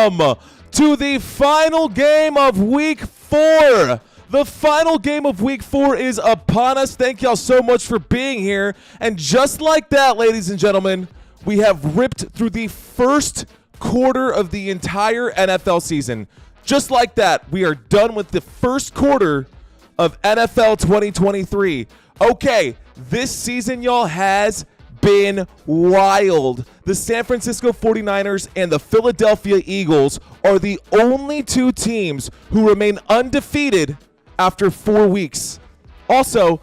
welcome to the final game of Week 4. The final game of Week 4 is upon us. Thank y'all so much for being here. And just like that, ladies and gentlemen, we have ripped through the first quarter of the entire NFL season. Just like that, we are done with the first quarter of NFL 2023. Okay, this season, y'all, has been wild. The San Francisco 49ers and the Philadelphia Eagles are the only two teams who remain undefeated after 4 weeks. Also,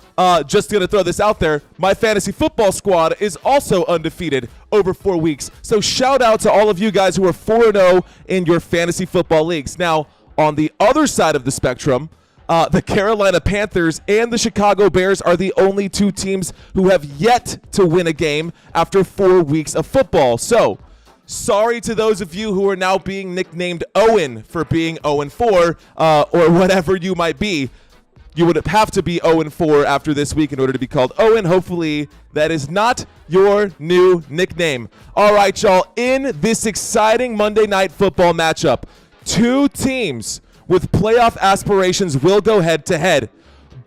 just going to throw this out there, my fantasy football squad is also undefeated over 4 weeks. So shout out to all of you guys who are 4-0 in your fantasy football leagues. Now, on the other side of the spectrum, the Carolina Panthers and the Chicago Bears are the only two teams who have yet to win a game after 4 weeks of football. So, sorry to those of you who are now being nicknamed Owen for being 0-4 or whatever you might be. You would have to be 0-4 after this week in order to be called Owen. Hopefully, that is not your new nickname. All right, y'all. In this exciting Monday Night Football matchup, two teams with playoff aspirations will go head-to-head.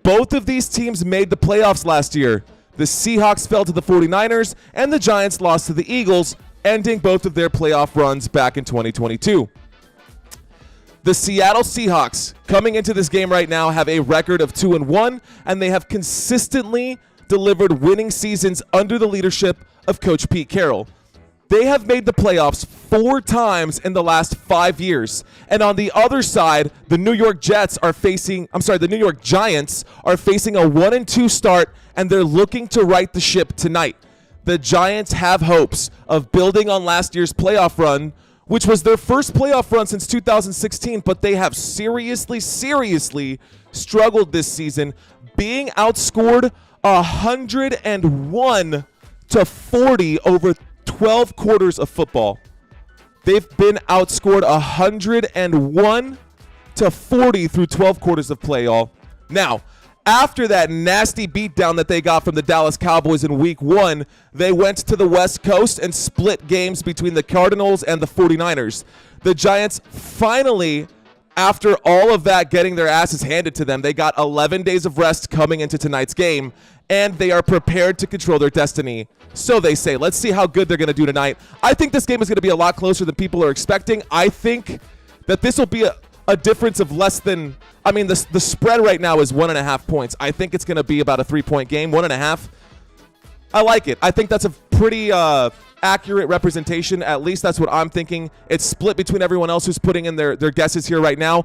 Both of these teams made the playoffs last year. The Seahawks fell to the 49ers, and the Giants lost to the Eagles, ending both of their playoff runs back in 2022. The Seattle Seahawks, coming into this game right now, have a record of 2-1, and they have consistently delivered winning seasons under the leadership of Coach Pete Carroll. They have made the playoffs 4 times in the last 5 years. And on the other side, the New York Giants are facing a 1-2 start, and they're looking to right the ship tonight. The Giants have hopes of building on last year's playoff run, which was their first playoff run since 2016, but they have seriously struggled this season, being outscored 101-40 over 12 quarters of football. They've been outscored 101-40 through 12 quarters of play, y'all. Now, after that nasty beatdown that they got from the Dallas Cowboys in Week 1, they went to the West Coast and split games between the Cardinals and the 49ers. The Giants finally, after all of that getting their asses handed to them, they got 11 days of rest coming into tonight's game, and they are prepared to control their destiny. So they say. Let's see how good they're going to do tonight. I think this game is going to be a lot closer than people are expecting. I think that this will be a difference of less than, the spread right now is 1.5 points. I think it's going to be about a 3-point game, 1.5. I like it. I think that's a pretty accurate representation. At least that's what I'm thinking. It's split between everyone else who's putting in their guesses here right now.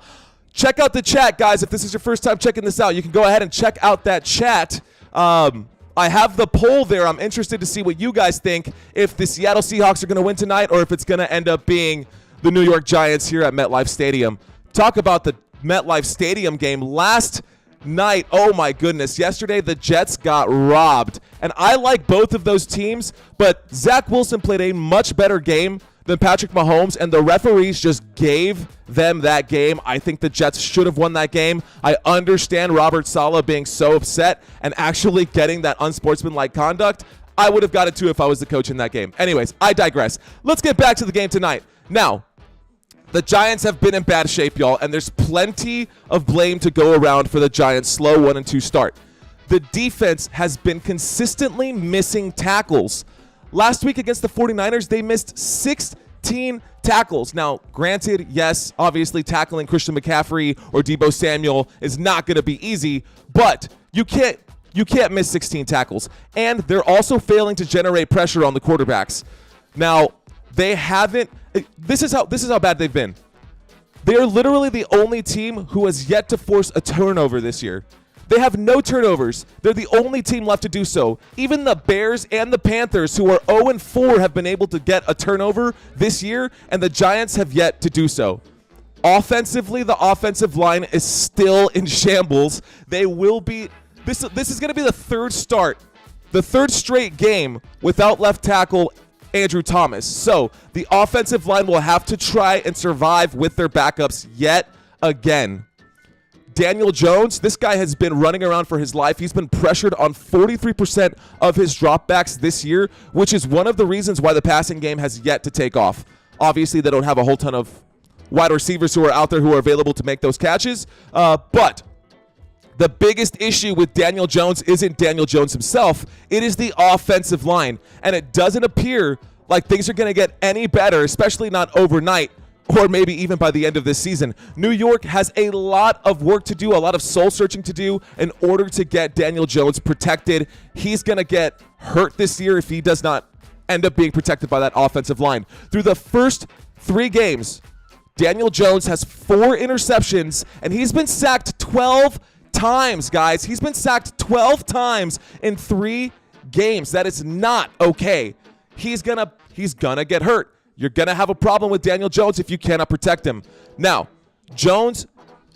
Check out the chat, guys. If this is your first time checking this out, you can go ahead and check out that chat. I have the poll there. I'm interested to see what you guys think, if the Seattle Seahawks are going to win tonight or if it's going to end up being the New York Giants here at MetLife Stadium. Talk about the MetLife Stadium game last night. Oh, my goodness. Yesterday, the Jets got robbed. And I like both of those teams, but Zach Wilson played a much better game than Patrick Mahomes, and the referees just gave them that game. I think the Jets should have won that game. I understand Robert Saleh being so upset and actually getting that unsportsmanlike conduct. I would have got it too if I was the coach in that game. Anyways, I digress. Let's get back to the game tonight. Now, the Giants have been in bad shape, y'all, and there's plenty of blame to go around for the Giants' slow 1-2 start. The defense has been consistently missing tackles. Last week against the 49ers, they missed 16 tackles. Now, granted, yes, obviously tackling Christian McCaffrey or Deebo Samuel is not going to be easy, but you can't miss 16 tackles. And they're also failing to generate pressure on the quarterbacks. Now, they haven't. This is how bad they've been. They are literally the only team who has yet to force a turnover this year. They have no turnovers. They're the only team left to do so. Even the Bears and the Panthers, who are 0-4, have been able to get a turnover this year, and the Giants have yet to do so. Offensively, the offensive line is still in shambles. They will be – this is going to be the third straight game without left tackle Andrew Thomas. So the offensive line will have to try and survive with their backups yet again. Daniel Jones, this guy has been running around for his life. He's been pressured on 43% of his dropbacks this year, which is one of the reasons why the passing game has yet to take off. Obviously, they don't have a whole ton of wide receivers who are out there who are available to make those catches. But the biggest issue with Daniel Jones isn't Daniel Jones himself. It is the offensive line. And it doesn't appear like things are going to get any better, especially not overnight or maybe even by the end of this season. New York has a lot of work to do, a lot of soul searching to do in order to get Daniel Jones protected. He's going to get hurt this year if he does not end up being protected by that offensive line. Through the first 3 games, Daniel Jones has 4 interceptions, and he's been sacked 12 times, guys. He's been sacked 12 times in 3 games. That is not okay. He's gonna get hurt. You're gonna have a problem with Daniel Jones if you cannot protect him. Now, Jones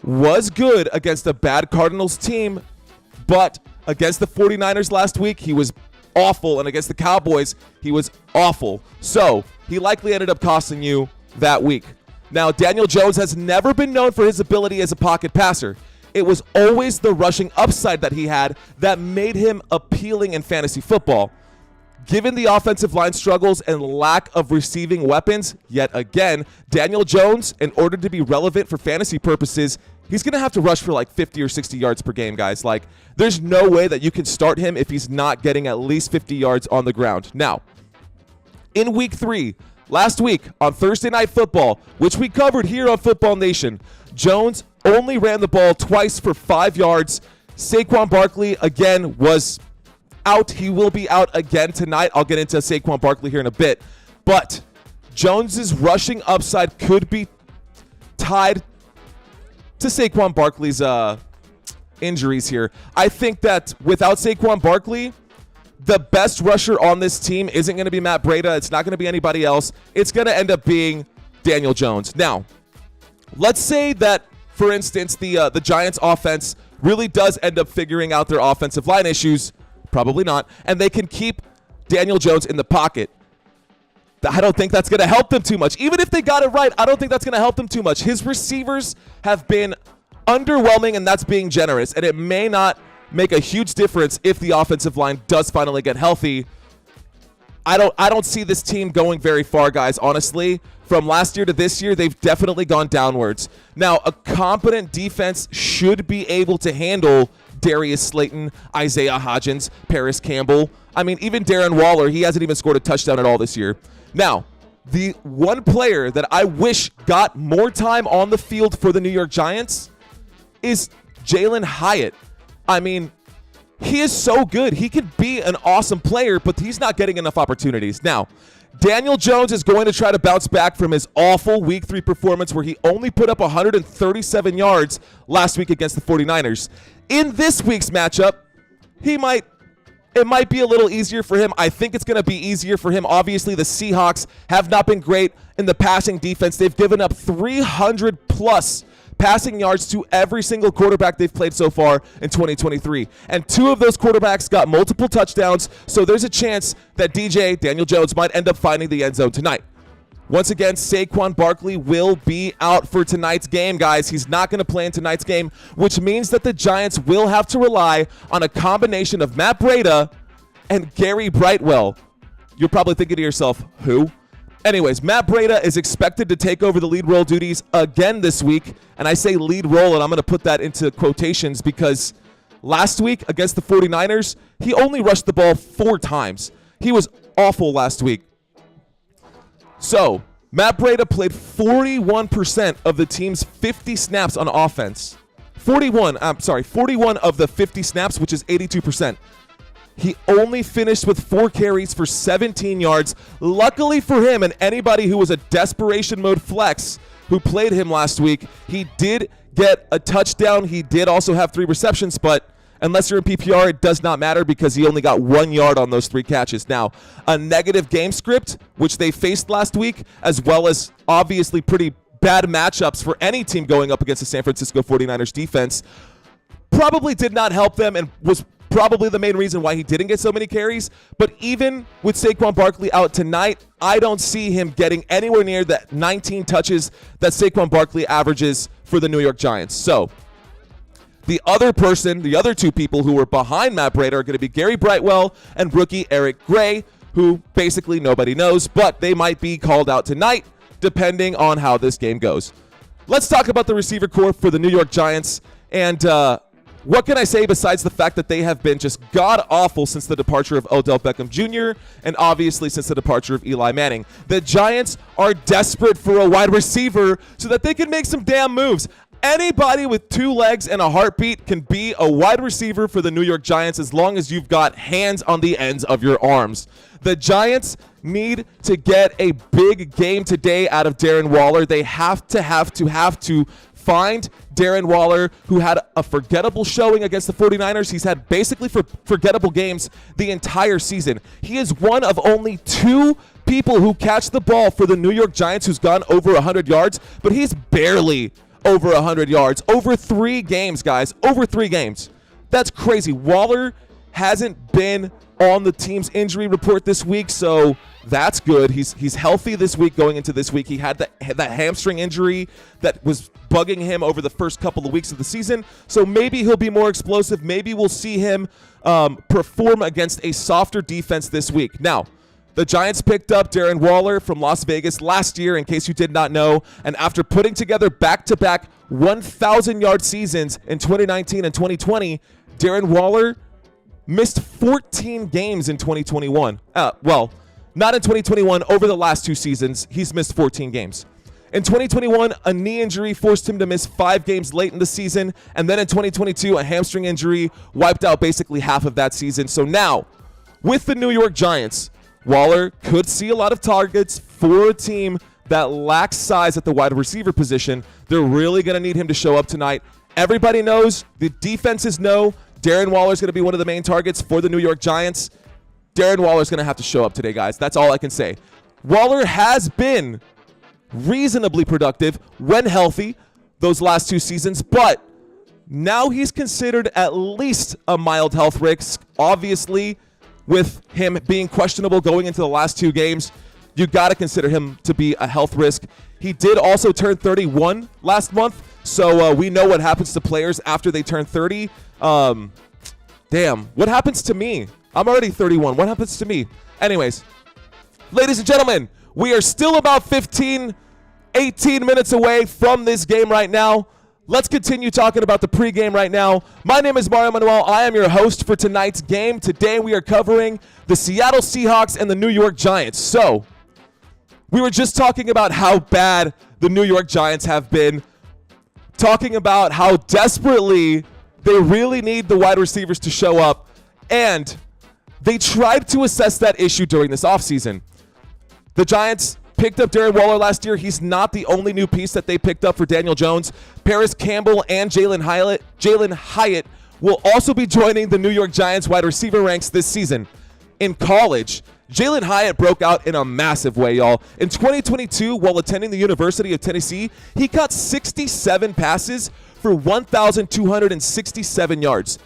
was good against a bad Cardinals team, but against the 49ers last week, he was awful, and against the Cowboys, he was awful. So he likely ended up costing you that week. Now, Daniel Jones has never been known for his ability as a pocket passer. It was always the rushing upside that he had that made him appealing in fantasy football. Given the offensive line struggles and lack of receiving weapons, yet again, Daniel Jones, in order to be relevant for fantasy purposes, he's going to have to rush for like 50 or 60 yards per game, guys. Like, there's no way that you can start him if he's not getting at least 50 yards on the ground. Now, in week 3, last week on Thursday Night Football, which we covered here on Football Nation, Jones only ran the ball twice for 5 yards. Saquon Barkley, again, was out. He will be out again tonight. I'll get into Saquon Barkley here in a bit. But Jones's rushing upside could be tied to Saquon Barkley's injuries here. I think that without Saquon Barkley, the best rusher on this team isn't going to be Matt Breida. It's not going to be anybody else. It's going to end up being Daniel Jones. Now, let's say that, for instance, the Giants offense really does end up figuring out their offensive line issues. Probably not. And they can keep Daniel Jones in the pocket. I don't think that's going to help them too much. Even if they got it right, I don't think that's going to help them too much. His receivers have been underwhelming, and that's being generous. And it may not make a huge difference if the offensive line does finally get healthy. I don't see this team going very far, guys, honestly. From last year to this year, they've definitely gone downwards. Now, a competent defense should be able to handle Darius Slayton, Isaiah Hodgins, Paris Campbell. I mean, even Darren Waller, he hasn't even scored a touchdown at all this year. Now, the one player that I wish got more time on the field for the New York Giants is Jalen Hyatt. I mean, he is so good. He could be an awesome player, but he's not getting enough opportunities. Now, Daniel Jones is going to try to bounce back from his awful Week 3 performance where he only put up 137 yards last week against the 49ers. In this week's matchup, it might be a little easier for him. I think it's going to be easier for him. Obviously, the Seahawks have not been great in the passing defense. They've given up 300-plus passing yards to every single quarterback they've played so far in 2023. And 2 of those quarterbacks got multiple touchdowns, so there's a chance that Daniel Jones, might end up finding the end zone tonight. Once again, Saquon Barkley will be out for tonight's game, guys. He's not going to play in tonight's game, which means that the Giants will have to rely on a combination of Matt Breida and Gary Brightwell. You're probably thinking to yourself, who? Anyways, Matt Breida is expected to take over the lead role duties again this week. And I say lead role, and I'm going to put that into quotations because last week against the 49ers, he only rushed the ball 4 times. He was awful last week. So, Matt Breida played 41% of the team's 50 snaps on offense. 41 of the 50 snaps, which is 82%. He only finished with 4 carries for 17 yards. Luckily for him and anybody who was a desperation mode flex who played him last week, he did get a touchdown. He did also have 3 receptions, but unless you're in PPR, it does not matter because he only got 1 yard on those 3 catches. Now, a negative game script, which they faced last week, as well as obviously pretty bad matchups for any team going up against the San Francisco 49ers defense, probably did not help them and was probably the main reason why he didn't get so many carries. But even with Saquon Barkley out tonight, I don't see him getting anywhere near that 19 touches that Saquon Barkley averages for the New York Giants. So the other 2 people who were behind Matt Breida are going to be Gary Brightwell and rookie Eric Gray, who basically nobody knows, but they might be called out tonight depending on how this game goes. let's talk about the receiver corps for the New York Giants. And what can I say besides the fact that they have been just god-awful since the departure of Odell Beckham Jr. and obviously since the departure of Eli Manning. The Giants are desperate for a wide receiver so that they can make some damn moves. Anybody with two legs and a heartbeat can be a wide receiver for the New York Giants as long as you've got hands on the ends of your arms. The Giants need to get a big game today out of Darren Waller. They have to find Darren Waller, who had a forgettable showing against the 49ers. He's had basically forgettable games the entire season. He is one of only two people who catch the ball for the New York Giants who's gone over 100 yards, but he's barely over 100 yards. Over 3 games, guys. Over 3 games. That's crazy. Waller hasn't been on the team's injury report this week, so that's good. He's healthy this week going into this week. He had that hamstring injury that was bugging him over the first couple of weeks of the season, so maybe he'll be more explosive. Maybe we'll see him perform against a softer defense this week. Now, the Giants picked up Darren Waller from Las Vegas last year, in case you did not know, and after putting together back-to-back 1,000-yard seasons in 2019 and 2020, Darren Waller missed 14 games in 2021. Well, not in 2021. Over the last 2 seasons, he's missed 14 games. In 2021, a knee injury forced him to miss 5 games late in the season, and then in 2022, a hamstring injury wiped out basically half of that season. So now, with the New York Giants, Waller could see a lot of targets for a team that lacks size at the wide receiver position. They're really going to need him to show up tonight. Everybody knows, the defenses know, Darren Waller is going to be one of the main targets for the New York Giants. Darren Waller is going to have to show up today, guys. That's all I can say. Waller has been reasonably productive when healthy those last 2 seasons, but now he's considered at least a mild health risk. Obviously, with him being questionable going into the last 2 games, you got to consider him to be a health risk. He did also turn 31 last month, so we know what happens to players after they turn 30. Damn, what happens to me? I'm already 31. What happens to me? Anyways, ladies and gentlemen, we are still about 18 minutes away from this game right now. Let's continue talking about the pregame right now. My name is Mario Manuel. I am your host for tonight's game. Today we are covering the Seattle Seahawks and the New York Giants. So, we were just talking about how bad the New York Giants have been, talking about how desperately they really need the wide receivers to show up, and they tried to assess that issue during this offseason. The Giants picked up Darren Waller last year. He's not the only new piece that they picked up for Daniel Jones. Paris Campbell and Jalen Hyatt will also be joining the New York Giants wide receiver ranks this season. In college, Jalen Hyatt broke out in a massive way, y'all. In 2022, while attending the University of Tennessee, he caught 67 passes for 1,267 yards.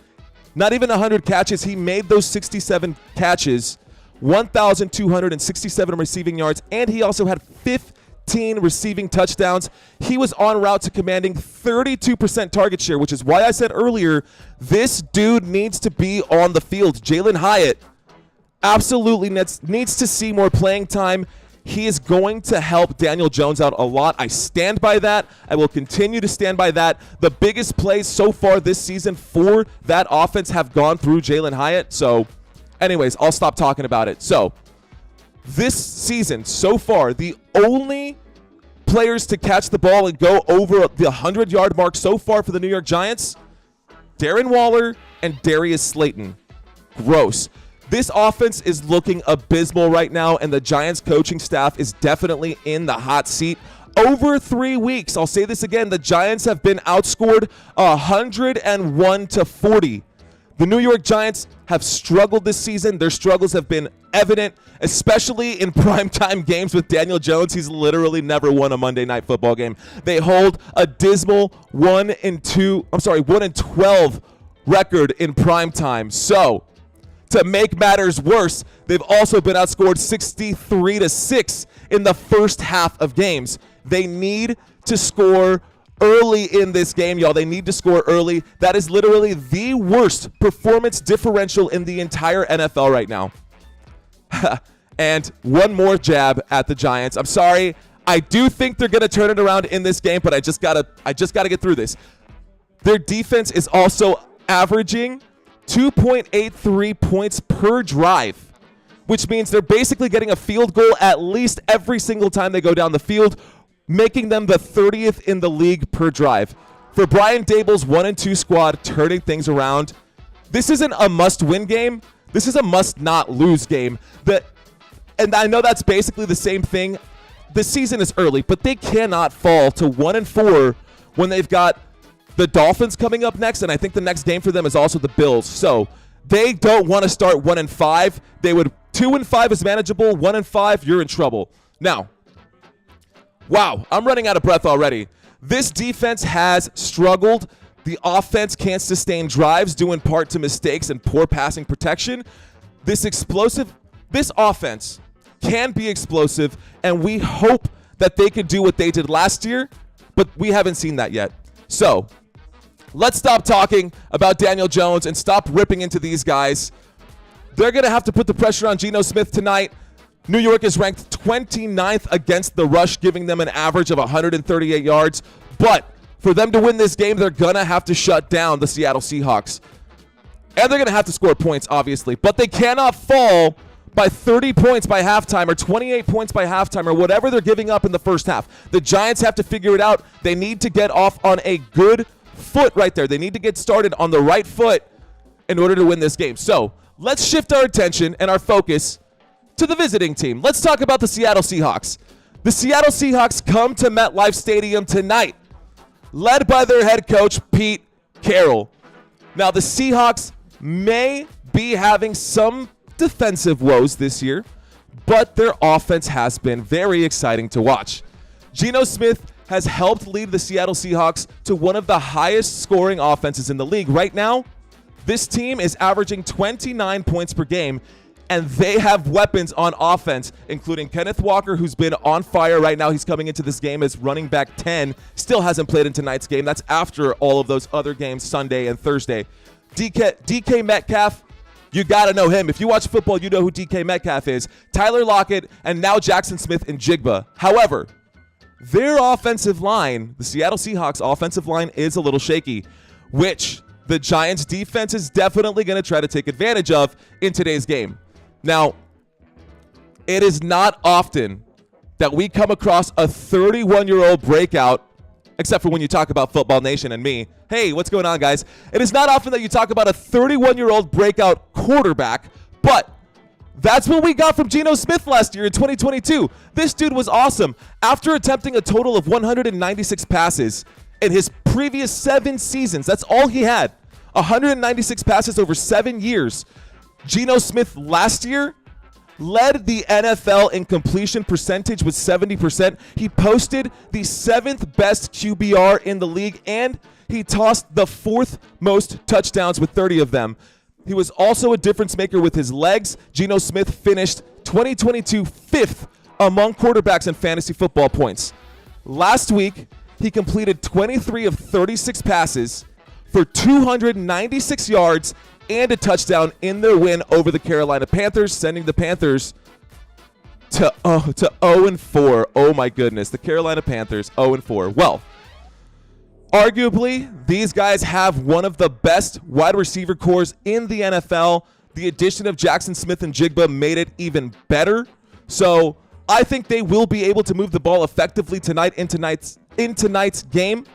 Not even 100 catches. He made those 67 catches, 1,267 receiving yards, and he also had 15 receiving touchdowns. He was en route to commanding 32% target share, which is why I said earlier, this dude needs to be on the field. Jalen Hyatt absolutely needs to see more playing time. He is going to help Daniel Jones out a lot. I stand by that. I will continue to stand by that. The biggest plays so far this season for that offense have gone through Jalen Hyatt. So, anyways, I'll stop talking about it. So, this season so far, the only players to catch the ball and go over the 100-yard mark so far for the New York Giants, Darren Waller and Darius Slayton. Gross. This offense is looking abysmal right now, and the Giants coaching staff is definitely in the hot seat. Over 3 weeks, I'll say this again, the Giants have been outscored 101-40. The New York Giants have struggled this season. Their struggles have been evident, especially in primetime games with Daniel Jones. He's literally never won a Monday Night Football game. They hold a dismal 1-12 record in primetime. So, to make matters worse, they've also been outscored 63-6 in the first half of games. They need to score early in this game, y'all. They need to score early. That is literally the worst performance differential in the entire NFL right now. And one more jab at the Giants. I'm sorry. I do think they're going to turn it around in this game, but I just gotta get through this. Their defense is also averaging 2.83 points per drive, which means they're basically getting a field goal at least every single time they go down the field, making them the 30th in the league per drive. For Brian Daboll's 1-2 squad turning things around, this isn't a must-win game. This is a must-not-lose game. And I know that's basically the same thing. The season is early, but they cannot fall to 1-4 when they've got the Dolphins coming up next, and I think the next game for them is also the Bills. So they don't want to start 1-5. They would 2-5 is manageable. 1-5, you're in trouble. Now, wow, I'm running out of breath already. This defense has struggled. The offense can't sustain drives due in part to mistakes and poor passing protection. This offense can be explosive, and we hope that they could do what they did last year, but we haven't seen that yet. So let's stop talking about Daniel Jones and stop ripping into these guys. They're going to have to put the pressure on Geno Smith tonight. New York is ranked 29th against the rush, giving them an average of 138 yards. But for them to win this game, they're going to have to shut down the Seattle Seahawks. And they're going to have to score points, obviously. But they cannot fall by 30 points by halftime or 28 points by halftime or whatever they're giving up in the first half. The Giants have to figure it out. They need to get off on a good foot right there. They need to get started on the right foot in order to win this game. So let's shift our attention and our focus to the visiting team. Let's talk about the Seattle Seahawks. The Seattle Seahawks come to MetLife Stadium tonight, led by their head coach, Pete Carroll. Now, the Seahawks may be having some defensive woes this year, but their offense has been very exciting to watch. Geno Smith has helped lead the Seattle Seahawks to one of the highest scoring offenses in the league. Right now, this team is averaging 29 points per game, and they have weapons on offense, including Kenneth Walker, who's been on fire right now. He's coming into this game as running back 10, still hasn't played in tonight's game. That's after all of those other games Sunday and Thursday. DK Metcalf, you got to know him. If you watch football, you know who DK Metcalf is. Tyler Lockett, and now Jackson Smith and Jigba. However, their offensive line, the Seattle Seahawks offensive line, is a little shaky, which the Giants defense is definitely going to try to take advantage of in today's game. Now, it is not often that we come across a 31-year-old breakout, except for when you talk about Football Nation and me. Hey, what's going on, guys? It is not often that you talk about a 31-year-old breakout quarterback, but that's what we got from Geno Smith last year in 2022. This dude was awesome. After attempting a total of 196 passes in his previous 7 seasons, that's all he had, 196 passes over 7 years. Geno Smith last year led the NFL in completion percentage with 70%. He posted the 7th best QBR in the league, and he tossed the 4th most touchdowns with 30 of them. He was also a difference maker with his legs. Geno Smith finished 2022 5th among quarterbacks in fantasy football points. Last week, he completed 23 of 36 passes for 296 yards and a touchdown in their win over the Carolina Panthers, sending the Panthers to 0-4. Oh my goodness, the Carolina Panthers 0-4. Well, arguably, these guys have one of the best wide receiver cores in the NFL. The addition of Jackson Smith and Jigba made it even better. So I think they will be able to move the ball effectively tonight in tonight's game.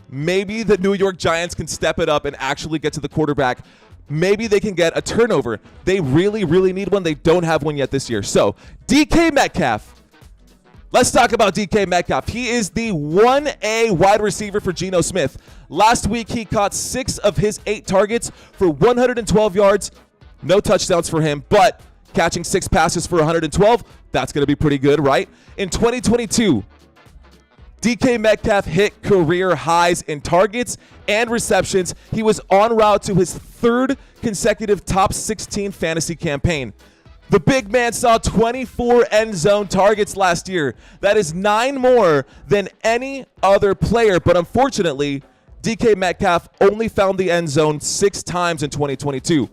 Maybe the New York Giants can step it up and actually get to the quarterback. Maybe they can get a turnover. They really, really need one. They don't have one yet this year. So, DK Metcalf. Let's talk about DK Metcalf. He is the 1A wide receiver for Geno Smith. Last week, he caught 6 of his 8 targets for 112 yards. No touchdowns for him, but catching 6 passes for 112, that's going to be pretty good, right? In 2022, DK Metcalf hit career highs in targets and receptions. He was en route to his 3rd consecutive top 16 fantasy campaign. The big man saw 24 end zone targets last year. That is 9 more than any other player, but unfortunately, DK Metcalf only found the end zone 6 times in 2022.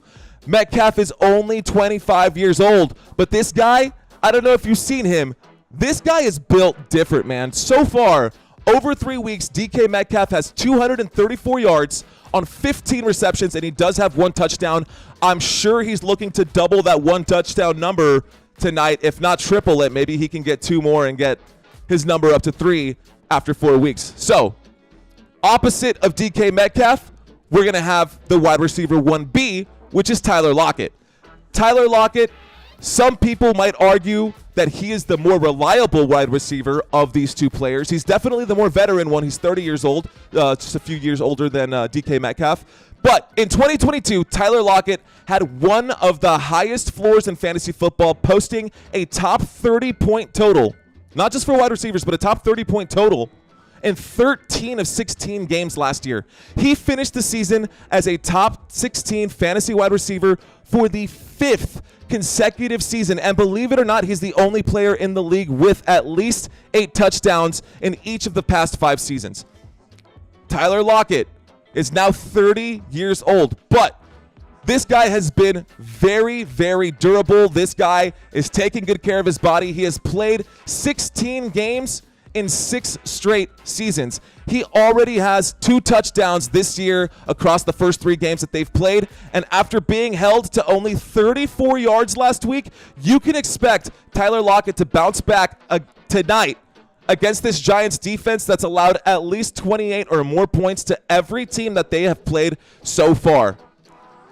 Metcalf is only 25 years old, but this guy, I don't know if you've seen him, This guy is built different, man. So far, over 3 weeks, DK Metcalf has 234 yards on 15 receptions, and he does have 1 touchdown. I'm sure he's looking to double that 1 touchdown number tonight, if not triple it. Maybe he can get 2 more and get his number up to 3 after 4 weeks. So, opposite of DK Metcalf, we're going to have the wide receiver 1B, which is Tyler Lockett. Tyler Lockett, some people might argue that he is the more reliable wide receiver of these 2 players. He's definitely the more veteran one. He's 30 years old, just a few years older than DK Metcalf. But in 2022, Tyler Lockett had one of the highest floors in fantasy football, posting a top 30-point total, not just for wide receivers, but a top 30-point total in 13 of 16 games last year. He finished the season as a top 16 fantasy wide receiver for the 5th consecutive season. And believe it or not, he's the only player in the league with at least 8 touchdowns in each of the past 5 seasons. Tyler Lockett is now 30 years old, but this guy has been very, very durable. This guy is taking good care of his body. He has played 16 games in 6 straight seasons. He already has 2 touchdowns this year across the first 3 games that they've played. And after being held to only 34 yards last week, you can expect Tyler Lockett to bounce back tonight against this Giants defense that's allowed at least 28 or more points to every team that they have played so far.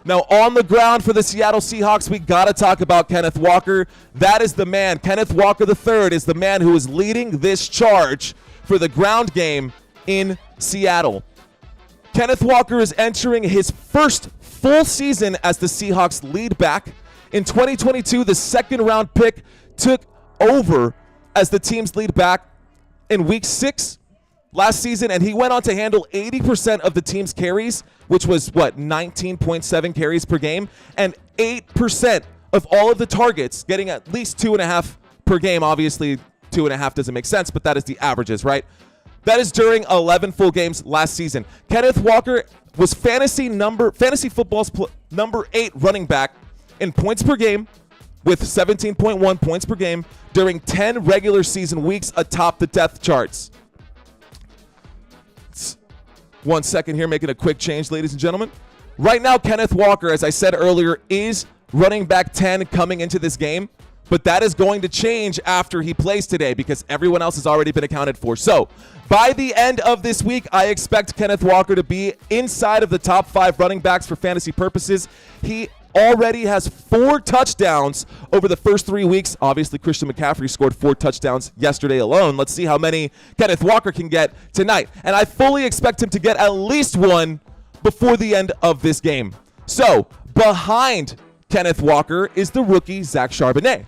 Now, on the ground for the Seattle Seahawks, we got to talk about Kenneth Walker. That is the man. Kenneth Walker III is the man who is leading this charge for the ground game in Seattle. Kenneth Walker is entering his first full season as the Seahawks lead back. In 2022, the second-round pick took over as the team's lead back in Week 6 last season, and he went on to handle 80% of the team's carries, which was, 19.7 carries per game, and 8% of all of the targets, getting at least 2.5 per game. Obviously, 2.5 doesn't make sense, but that is the averages, right? That is during 11 full games last season. Kenneth Walker was fantasy football's number 8 running back in points per game, with 17.1 points per game during 10 regular season weeks atop the depth charts. 1 second here, making a quick change, ladies and gentlemen. Right now, Kenneth Walker, as I said earlier, is running back 10 coming into this game, but that is going to change after he plays today because everyone else has already been accounted for. So, by the end of this week, I expect Kenneth Walker to be inside of the top 5 running backs for fantasy purposes. He already has 4 touchdowns over the first 3 weeks. Obviously, Christian McCaffrey scored 4 touchdowns yesterday alone. Let's see how many Kenneth Walker can get tonight. And I fully expect him to get at least 1 before the end of this game. So, behind Kenneth Walker is the rookie Zach Charbonnet.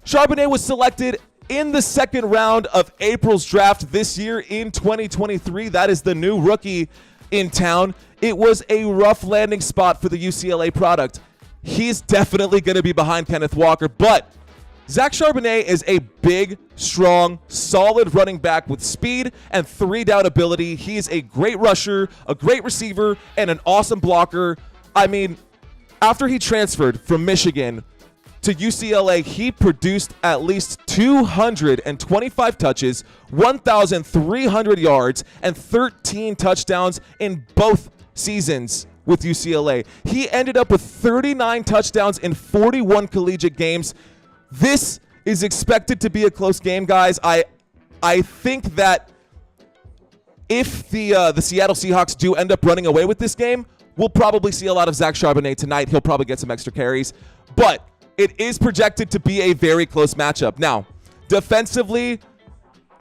Charbonnet was selected in the second round of April's draft this year in 2023. That is the new rookie in town. It was a rough landing spot for the UCLA product. He's definitely going to be behind Kenneth Walker, but Zach Charbonnet is a big, strong, solid running back with speed and 3-down ability. He is a great rusher, a great receiver, and an awesome blocker. I mean, after he transferred from Michigan to UCLA, he produced at least 225 touches, 1,300 yards, and 13 touchdowns in both seasons with UCLA. He ended up with 39 touchdowns in 41 collegiate games. This is expected to be a close game, guys. I think that if the Seattle Seahawks do end up running away with this game, we'll probably see a lot of Zach Charbonnet tonight. He'll probably get some extra carries, but it is projected to be a very close matchup. Now, defensively,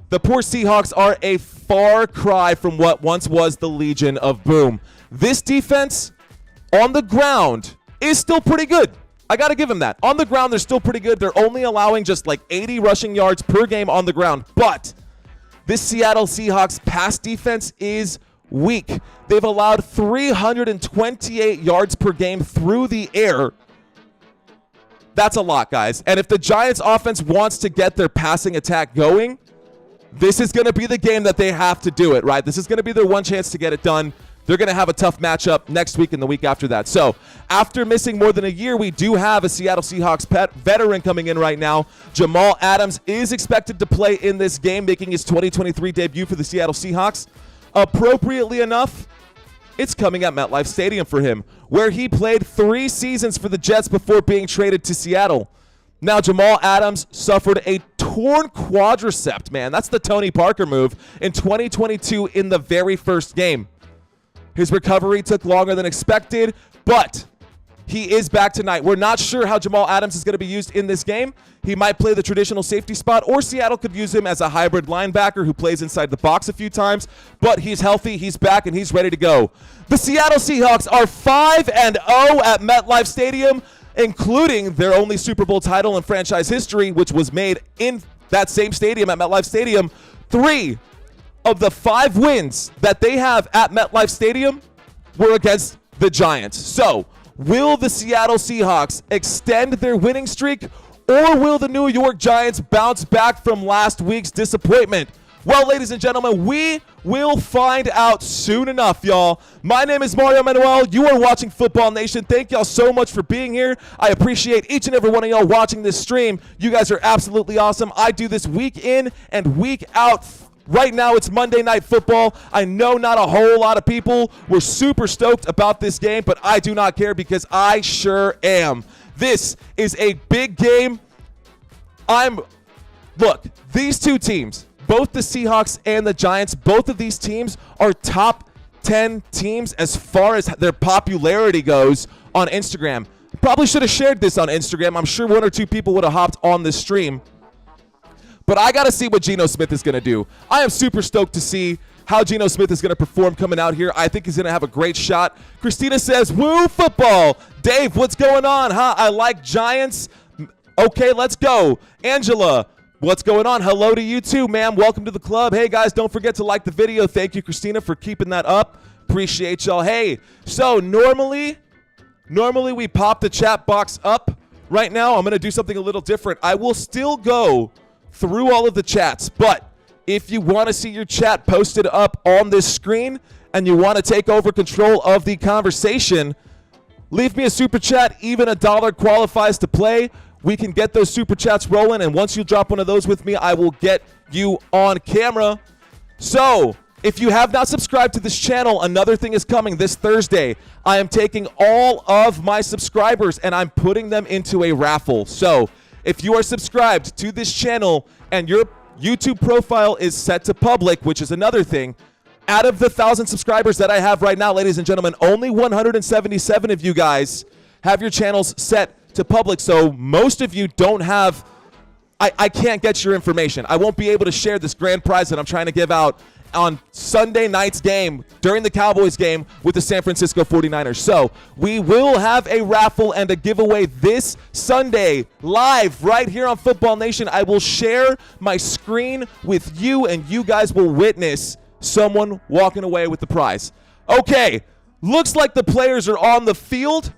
the poor Seahawks are a far cry from what once was the Legion of Boom. This defense on the ground is still pretty good. I got to give them that. On the ground, they're still pretty good. They're only allowing just like 80 rushing yards per game on the ground. But this Seattle Seahawks pass defense is weak. They've allowed 328 yards per game through the air. That's a lot, guys. And if the Giants offense wants to get their passing attack going, this is going to be the game that they have to do it, right? This is going to be their one chance to get it done. they're going to have a tough matchup next week and the week after that. So after missing more than a year, we do have a Seattle Seahawks veteran coming in right now. Jamal Adams is expected to play in this game, making his 2023 debut for the Seattle Seahawks. Appropriately enough, it's coming at MetLife Stadium for him, where he played 3 seasons for the Jets before being traded to Seattle. Now, Jamal Adams suffered a torn quadricep, man. That's the Tony Parker move in 2022 in the very first game. His recovery took longer than expected, but he is back tonight. We're not sure how Jamal Adams is going to be used in this game. He might play the traditional safety spot, or Seattle could use him as a hybrid linebacker who plays inside the box a few times, but he's healthy, he's back, and he's ready to go. The Seattle Seahawks are 5-0 at MetLife Stadium, including their only Super Bowl title in franchise history, which was made in that same stadium at MetLife Stadium. 3 of the 5 wins that they have at MetLife Stadium were against the Giants. So, will the Seattle Seahawks extend their winning streak, or will the New York Giants bounce back from last week's disappointment? Well, ladies and gentlemen, we will find out soon enough, y'all. My name is Mario Manuel. You are watching Football Nation. Thank y'all so much for being here. I appreciate each and every one of y'all watching this stream. You guys are absolutely awesome. I do this week in and week out. Right now, it's Monday Night Football. I know not a whole lot of people were super stoked about this game, but I do not care because I sure am. This is a big game. Look, these two teams, both the Seahawks and the Giants, both of these teams are top 10 teams as far as their popularity goes on Instagram. Probably should have shared this on Instagram. I'm sure 1 or 2 people would have hopped on this stream. But I got to see what Geno Smith is going to do. I am super stoked to see how Geno Smith is going to perform coming out here. I think he's going to have a great shot. Christina says, woo, football. Dave, what's going on, huh? I like Giants. Okay, let's go. Angela, what's going on? Hello to you too, ma'am. Welcome to the club. Hey, guys, don't forget to like the video. Thank you, Christina, for keeping that up. Appreciate y'all. Hey, so normally we pop the chat box up. Right now, I'm going to do something a little different. I will still go through all of the chats, but if you want to see your chat posted up on this screen and you want to take over control of the conversation, leave me a super chat. Even $1 qualifies to play. We can get those super chats rolling, and once you drop one of those with me, I will get you on camera. So if you have not subscribed to this channel, another thing is coming this Thursday. I am taking all of my subscribers and I'm putting them into a raffle. So if you are subscribed to this channel and your YouTube profile is set to public, which is another thing, out of the 1,000 subscribers that I have right now, ladies and gentlemen, only 177 of you guys have your channels set to public. So most of you don't have, I can't get your information. I won't be able to share this grand prize that I'm trying to give out on Sunday night's game during the Cowboys game with the San Francisco 49ers. So we will have a raffle and a giveaway this Sunday live right here on Football Nation. I will share my screen with you and you guys will witness someone walking away with the prize. Okay, looks like the players are on the field.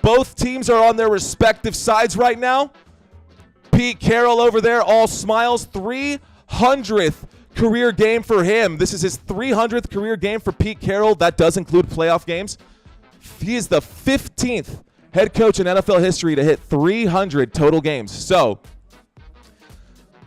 Both teams are on their respective sides right now. Pete Carroll over there, all smiles. 300th career game for him. This is his 300th career game for Pete Carroll. That does include playoff games. He is the 15th head coach in NFL history to hit 300 total games. So,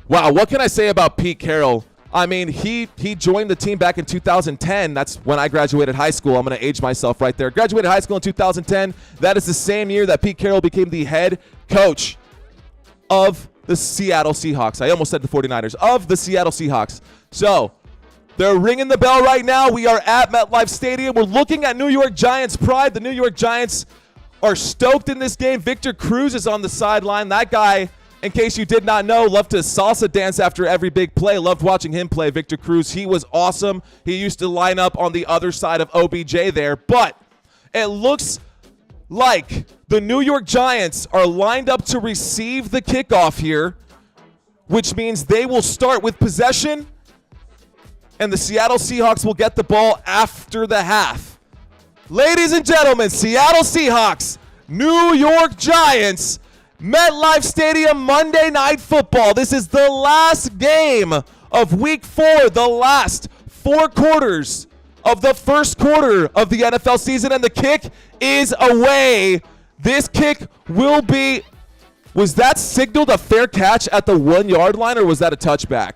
wow, what can I say about Pete Carroll? I mean, he joined the team back in 2010. That's when I graduated high school. I'm going to age myself right there. Graduated high school in 2010. That is the same year that Pete Carroll became the head coach of the Seattle Seahawks. I almost said the 49ers. Of the Seattle Seahawks. So, they're ringing the bell right now. We are at MetLife Stadium. We're looking at New York Giants pride. The New York Giants are stoked in this game. Victor Cruz is on the sideline. That guy, in case you did not know, loved to salsa dance after every big play. Loved watching him play. Victor Cruz, he was awesome. He used to line up on the other side of OBJ there. But it looks like the New York Giants are lined up to receive the kickoff here, which means they will start with possession, and the Seattle Seahawks will get the ball after the half. Ladies and gentlemen, Seattle Seahawks, New York Giants, MetLife Stadium, Monday Night Football. This is the last game of Week 4, the last 4 quarters of the first quarter of the NFL season, and the kick is away. This kick will be, was that signaled a fair catch at the 1 yard line, or was that a touchback?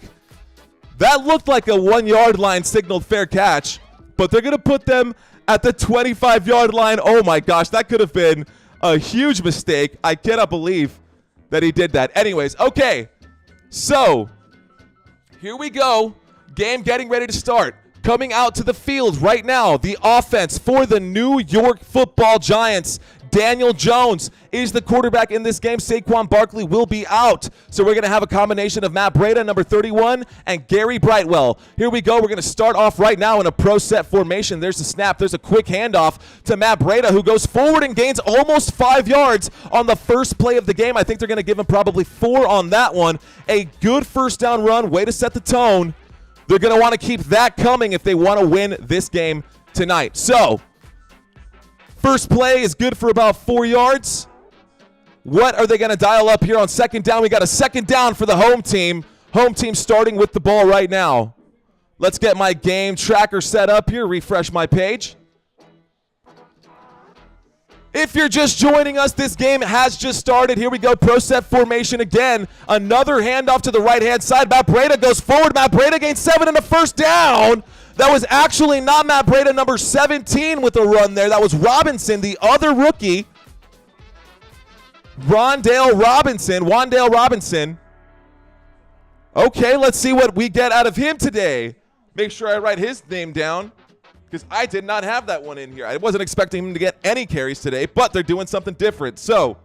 That looked like a 1 yard line signaled fair catch, but they're going to put them at the 25 yard line. Oh my gosh, that could have been a huge mistake. I cannot believe that he did that. Anyways, okay, so here we go. Game getting ready to start. Coming out to the field right now, the offense for the New York Football Giants. Daniel Jones is the quarterback in this game. Saquon Barkley will be out. So we're going to have a combination of Matt Breida, number 31, and Gary Brightwell. Here we go. We're going to start off right now in a pro set formation. There's a snap. There's a quick handoff to Matt Breida, who goes forward and gains almost 5 yards on the first play of the game. I think they're going to give him probably 4 on that one. A good first down run. Way to set the tone. They're going to want to keep that coming if they want to win this game tonight. So first play is good for about 4 yards. What are they going to dial up here on second down? We got a second down for the home team. Home team starting with the ball right now. Let's get my game tracker set up here. Refresh my page. If you're just joining us, this game has just started. Here we go, pro set formation again. Another handoff to the right-hand side. Matt Breida goes forward. Matt Breida gains 7 and a first down. That was actually not Matt Breida, number 17, with a run there. That was Robinson, the other rookie. Wan'Dale Robinson. Okay, let's see what we get out of him today. Make sure I write his name down, because I did not have that one in here. I wasn't expecting him to get any carries today, but they're doing something different. So,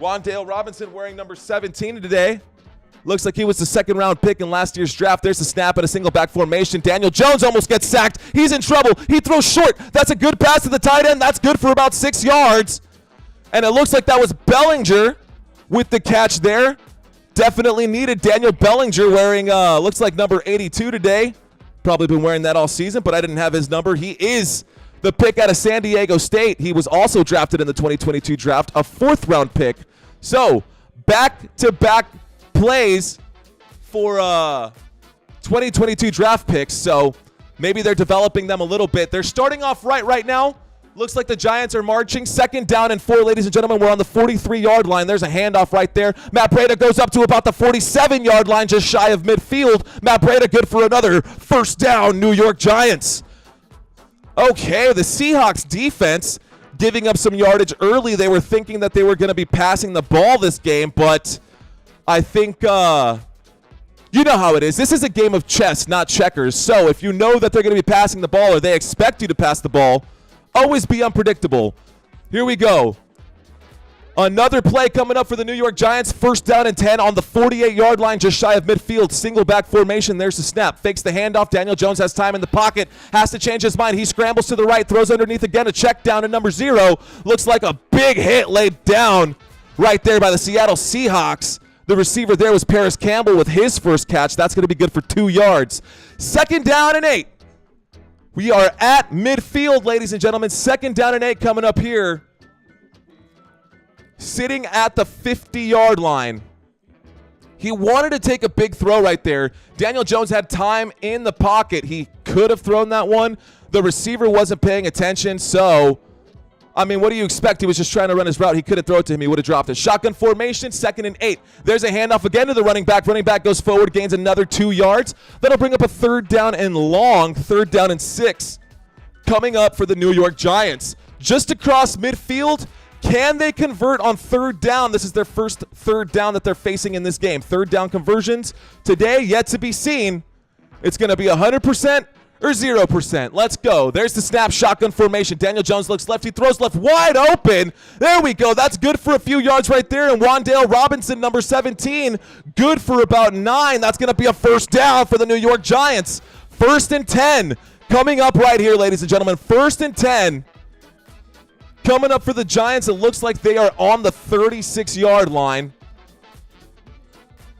Wan'Dale Robinson wearing number 17 today. Looks like he was the second-round pick in last year's draft. There's a snap at a single-back formation. Daniel Jones almost gets sacked. He's in trouble. He throws short. That's a good pass to the tight end. That's good for about 6 yards. And it looks like that was Bellinger with the catch there. Definitely needed Daniel Bellinger wearing, looks like number 82 today. Probably been wearing that all season, but I didn't have his number. He is the pick out of San Diego State. He was also drafted in the 2022 draft, a 4th-round pick. So, back-to-back plays for 2022 draft picks, so maybe they're developing them a little bit. They're starting off right now. Looks like the Giants are marching. Second down and 4, ladies and gentlemen. We're on the 43-yard line. There's a handoff right there. Matt Breida goes up to about the 47-yard line, just shy of midfield. Matt Breida good for another first down, New York Giants. Okay, the Seahawks defense giving up some yardage early. They were thinking that they were going to be passing the ball this game, but I think, you know how it is. This is a game of chess, not checkers. So if you know that they're going to be passing the ball or they expect you to pass the ball, always be unpredictable. Here we go. Another play coming up for the New York Giants. First down and 10 on the 48-yard line, just shy of midfield. Single back formation. There's the snap. Fakes the handoff. Daniel Jones has time in the pocket. Has to change his mind. He scrambles to the right. Throws underneath again. A check down to number 0. Looks like a big hit laid down right there by the Seattle Seahawks. The receiver there was Paris Campbell with his first catch. That's going to be good for 2 yards. Second down and 8. We are at midfield, ladies and gentlemen. Second down and 8 coming up here. Sitting at the 50-yard line. He wanted to take a big throw right there. Daniel Jones had time in the pocket. He could have thrown that one. The receiver wasn't paying attention, so I mean, what do you expect? He was just trying to run his route. He couldn't throw it to him. He would have dropped it. Shotgun formation, second and 8. There's a handoff again to the running back. Running back goes forward, gains another 2 yards. That'll bring up a third down and long, third down and 6. Coming up for the New York Giants. Just across midfield, can they convert on third down? This is their first third down that they're facing in this game. Third down conversions today, yet to be seen. It's going to be 100% or 0%. Let's go. There's the snap, shotgun formation. Daniel Jones looks left. He throws left wide open. There we go. That's good for a few yards right there. And Wan'Dale Robinson, number 17, good for about 9. That's going to be a first down for the New York Giants. First and 10 coming up right here, ladies and gentlemen. First and 10 coming up for the Giants. It looks like they are on the 36-yard line.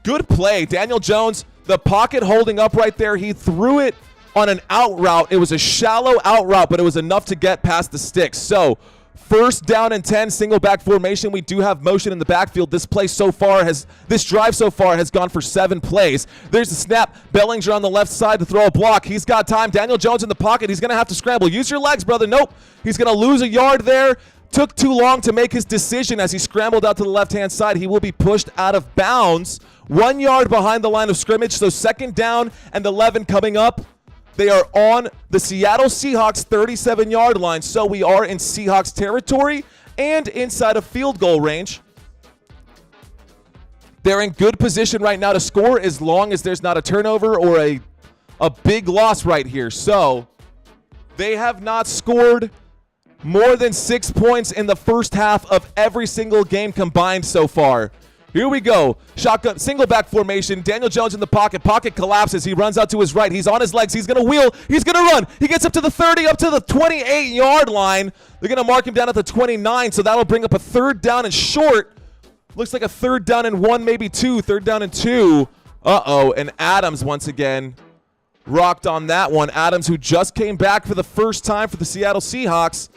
Good play. Daniel Jones, the pocket holding up right there. He threw it on an out route. It was a shallow out route, but it was enough to get past the sticks. So, First down and 10, single back formation. We do have motion in the backfield. This drive so far has gone for 7 plays. There's the snap. Bellinger on the left side to throw a block. He's got time. Daniel Jones in the pocket. He's going to have to scramble. Use your legs, brother. Nope. He's going to lose a yard there. Took too long to make his decision as he scrambled out to the left-hand side. He will be pushed out of bounds. 1 yard behind the line of scrimmage. So second down and 11 coming up. They are on the Seattle Seahawks 37-yard line, so we are in Seahawks territory and inside of field goal range. They're in good position right now to score as long as there's not a turnover or a big loss right here. So they have not scored more than 6 points in the first half of every single game combined so far. Here we go. Shotgun, single back formation. Daniel Jones in the pocket. Pocket collapses. He runs out to his right. He's on his legs. He's going to wheel. He's going to run. He gets up to the 30, up to the 28-yard line. They're going to mark him down at the 29, so that'll bring up a third down and short. Looks like a third down and 1, maybe 2. Third down and 2. Uh-oh, and Adams once again rocked on that one. Adams, who just came back for the first time for the Seattle Seahawks.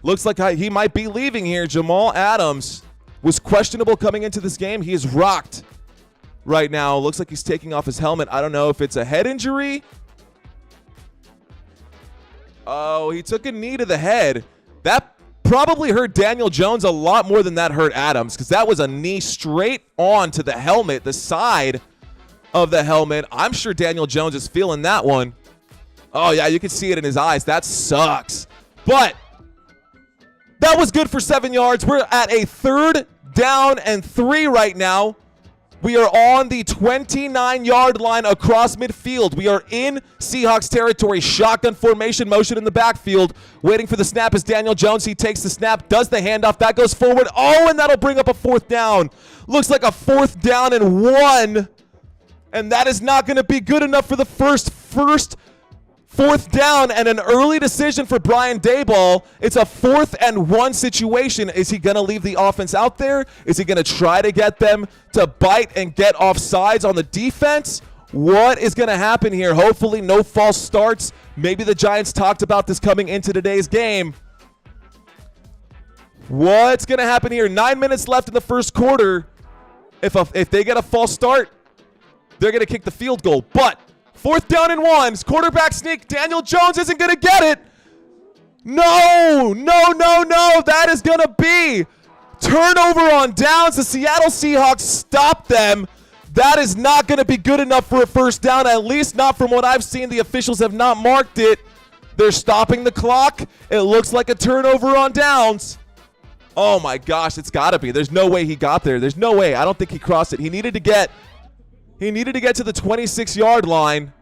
Looks like he might be leaving here. Jamal Adams was questionable coming into this game. He is rocked right now. Looks like he's taking off his helmet. I don't know if it's a head injury. Oh, he took a knee to the head. That probably hurt Daniel Jones a lot more than that hurt Adams, because that was a knee straight on to the helmet, the side of the helmet. I'm sure Daniel Jones is feeling that one. Oh, yeah, you can see it in his eyes. That sucks. But that was good for 7 yards. We're at a third down and 3 right now. We are on the 29-yard line across midfield. We are in Seahawks territory. Shotgun formation, motion in the backfield. Waiting for the snap is Daniel Jones. He takes the snap, does the handoff. That goes forward. Oh, and that'll bring up a fourth down. Looks like a fourth down and 1. And that is not going to be good enough for the first fourth down, and an early decision for Brian Daboll. It's a 4th and 1 situation. Is he going to leave the offense out there? Is he going to try to get them to bite and get offsides on the defense? What is going to happen here? Hopefully no false starts. Maybe the Giants talked about this coming into today's game. What's going to happen here? 9 minutes left in the first quarter. If they get a false start, they're going to kick the field goal. But 4th down and 1. Quarterback sneak. Daniel Jones isn't going to get it. No. That is going to be turnover on downs. The Seattle Seahawks stop them. That is not going to be good enough for a first down, at least not from what I've seen. The officials have not marked it. They're stopping the clock. It looks like a turnover on downs. Oh, my gosh. It's got to be. There's no way he got there. There's no way. I don't think he crossed it. He needed to get to the 26-yard line,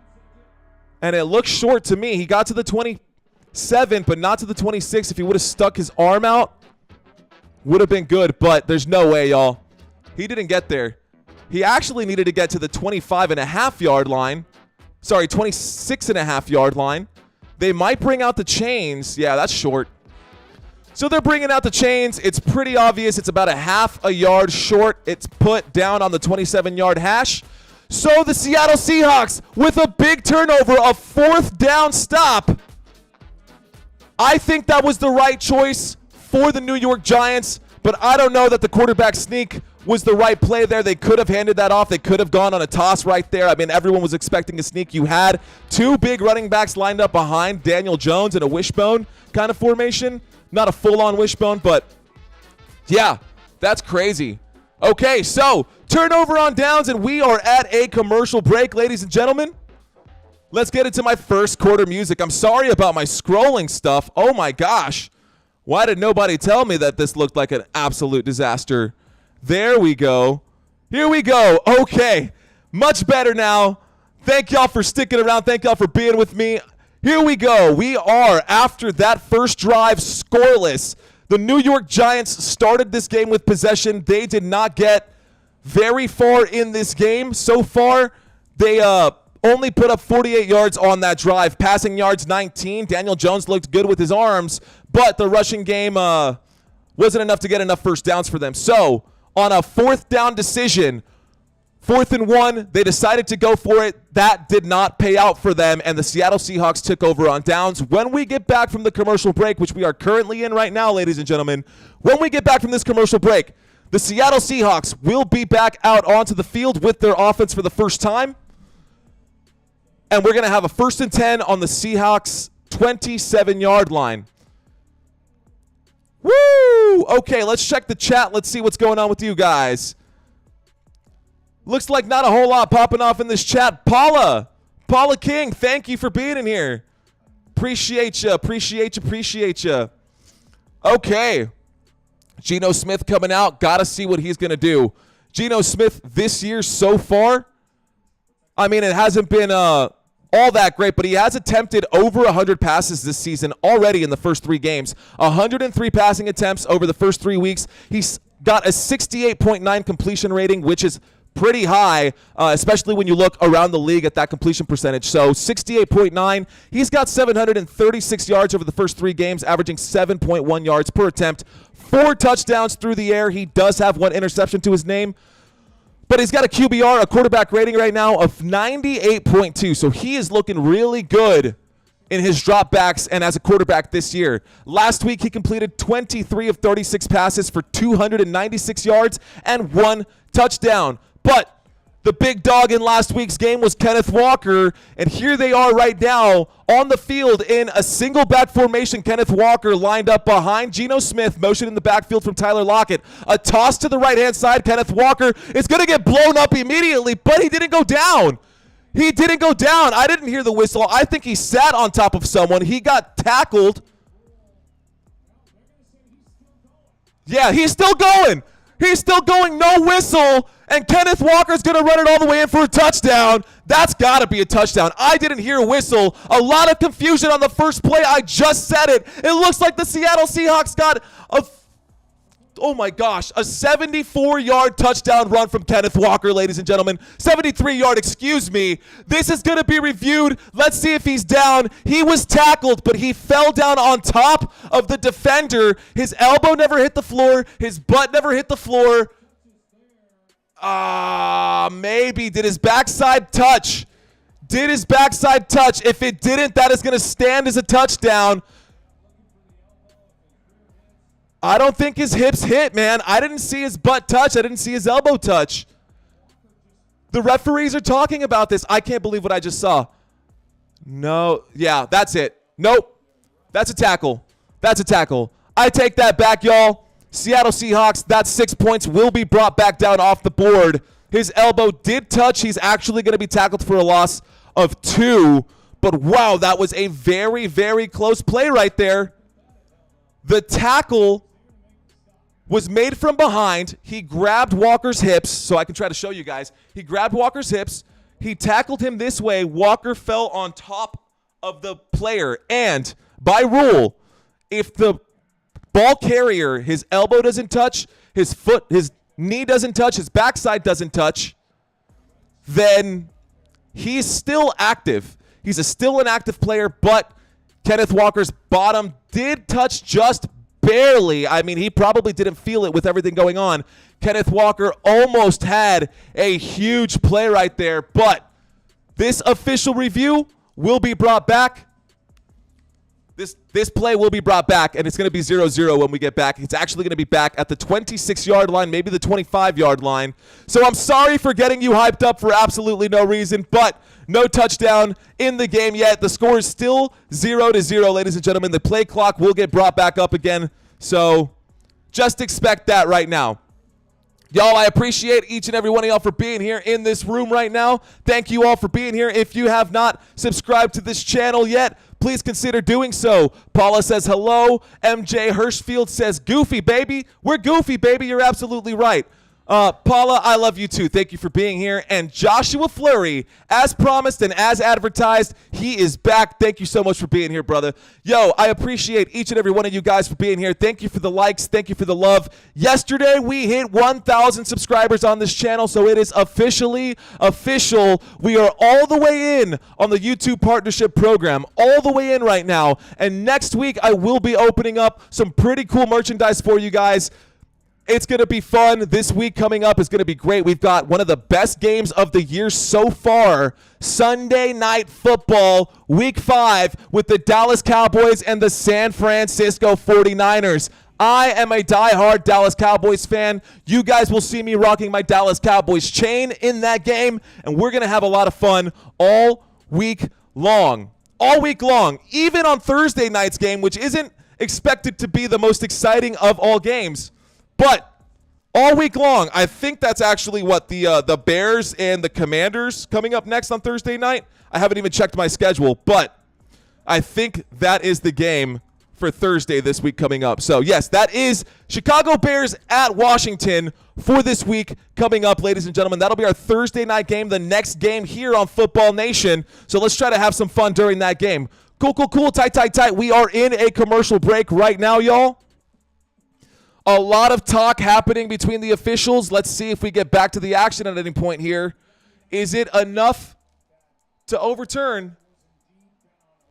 and it looks short to me. He got to the 27, but not to the 26. If he would have stuck his arm out, would have been good, but there's no way, y'all. He didn't get there. He actually needed to get to the 25.5-yard line. Sorry, 26.5-yard line. They might bring out the chains. Yeah, that's short. So they're bringing out the chains. It's pretty obvious. It's about a half a yard short. It's put down on the 27-yard hash. So the Seattle Seahawks, with a big turnover, a 4th down stop. I think that was the right choice for the New York Giants, but I don't know that the quarterback sneak was the right play there. They could have handed that off. They could have gone on a toss right there. I mean, everyone was expecting a sneak. You had 2 big running backs lined up behind Daniel Jones in a wishbone kind of formation. Not a full-on wishbone, but yeah, that's crazy. Okay, so turnover on downs, and we are at a commercial break, ladies and gentlemen. Let's get into my first quarter music. I'm sorry about my scrolling stuff. Oh, my gosh. Why did nobody tell me that this looked like an absolute disaster? There we go. Here we go. Okay, much better now. Thank y'all for sticking around. Thank y'all for being with me. Here we go. We are, after that first drive, scoreless. The New York Giants started this game with possession. They did not get very far in this game. So far, they only put up 48 yards on that drive. Passing yards, 19. Daniel Jones looked good with his arms, but the rushing game wasn't enough to get enough first downs for them. So, on a 4th down decision, 4th and 1, they decided to go for it. That did not pay out for them, and the Seattle Seahawks took over on downs. When we get back from the commercial break, which we are currently in right now, ladies and gentlemen, when we get back from this commercial break, the Seattle Seahawks will be back out onto the field with their offense for the first time, and we're going to have a 1st and 10 on the Seahawks 27-yard line. Woo! Okay, let's check the chat. Let's see what's going on with you guys. Looks like not a whole lot popping off in this chat. Paula King, thank you for being in here. Appreciate you. Okay. Geno Smith coming out. Got to see what he's going to do. Geno Smith this year so far, I mean, it hasn't been all that great, but he has attempted over 100 passes this season already in the first 3 games. 103 passing attempts over the first 3 weeks. He's got a 68.9 completion rating, which is pretty high, especially when you look around the league at that completion percentage. So 68.9. He's got 736 yards over the first 3 games, averaging 7.1 yards per attempt. 4 touchdowns through the air. He does have 1 interception to his name. But he's got a QBR, a quarterback rating right now of 98.2. So he is looking really good in his dropbacks and as a quarterback this year. Last week, he completed 23 of 36 passes for 296 yards and 1 touchdown. But the big dog in last week's game was Kenneth Walker, and here they are right now on the field in a single back formation. Kenneth Walker lined up behind Geno Smith, motion in the backfield from Tyler Lockett. A toss to the right-hand side. Kenneth Walker is going to get blown up immediately, but he didn't go down. He didn't go down. I didn't hear the whistle. I think he sat on top of someone. He got tackled. Yeah, he's still going. He's still going, no whistle, and Kenneth Walker's going to run it all the way in for a touchdown. That's got to be a touchdown. I didn't hear a whistle. A lot of confusion on the first play. I just said it. It looks like the Seattle Seahawks got a 74-yard touchdown run from Kenneth Walker, ladies and gentlemen. 73-yard, excuse me. This is going to be reviewed. Let's see if he's down. He was tackled, but he fell down on top of the defender. His elbow never hit the floor. His butt never hit the floor. Maybe. Did his backside touch? If it didn't, that is going to stand as a touchdown. I don't think his hips hit, man. I didn't see his butt touch. I didn't see his elbow touch. The referees are talking about this. I can't believe what I just saw. No. Yeah, that's it. Nope. That's a tackle. I take that back, y'all. Seattle Seahawks, that's 6 points, will be brought back down off the board. His elbow did touch. He's actually going to be tackled for a loss of 2. But, wow, that was a very, very close play right there. The tackle was made from behind. He grabbed Walker's hips, so I can try to show you guys. He grabbed Walker's hips. He tackled him this way. Walker fell on top of the player. And by rule, if the ball carrier, his elbow doesn't touch, his foot, his knee doesn't touch, his backside doesn't touch, then he's still active. He's still an active player, but Kenneth Walker's bottom did touch just barely. I mean, he probably didn't feel it with everything going on. Kenneth Walker almost had a huge play right there, but this official review will be brought back. This play will be brought back, and it's going to be 0-0 when we get back. It's actually going to be back at the 26-yard line, maybe the 25-yard line. So I'm sorry for getting you hyped up for absolutely no reason, but no touchdown in the game yet. The score is still 0-0, ladies and gentlemen. The play clock will get brought back up again, so just expect that right now. Y'all, I appreciate each and every one of y'all for being here in this room right now. Thank you all for being here. If you have not subscribed to this channel yet, please consider doing so. Paula says hello. MJ Hirschfield says goofy, baby. We're goofy, baby. You're absolutely right. Paula, I love you too. Thank you for being here. And Joshua Fleury, as promised and as advertised, he is back. Thank you so much for being here, brother. Yo, I appreciate each and every one of you guys for being here. Thank you for the likes. Thank you for the love. Yesterday, we hit 1,000 subscribers on this channel, so it is officially official. We are all the way in on the YouTube partnership program, all the way in right now. And next week, I will be opening up some pretty cool merchandise for you guys. It's going to be fun. This week coming up is going to be great. We've got one of the best games of the year so far, Sunday Night Football, Week 5, with the Dallas Cowboys and the San Francisco 49ers. I am a diehard Dallas Cowboys fan. You guys will see me rocking my Dallas Cowboys chain in that game, and we're going to have a lot of fun all week long. All week long, even on Thursday night's game, which isn't expected to be the most exciting of all games. But all week long, I think that's actually what the Bears and the Commanders coming up next on Thursday night. I haven't even checked my schedule, but I think that is the game for Thursday this week coming up. So, yes, that is Chicago Bears at Washington for this week coming up, ladies and gentlemen. That'll be our Thursday night game, the next game here on Football Nation. So let's try to have some fun during that game. Cool, tight. We are in a commercial break right now, y'all. A lot of talk happening between the officials. Let's see if we get back to the action at any point here. Is it enough to overturn?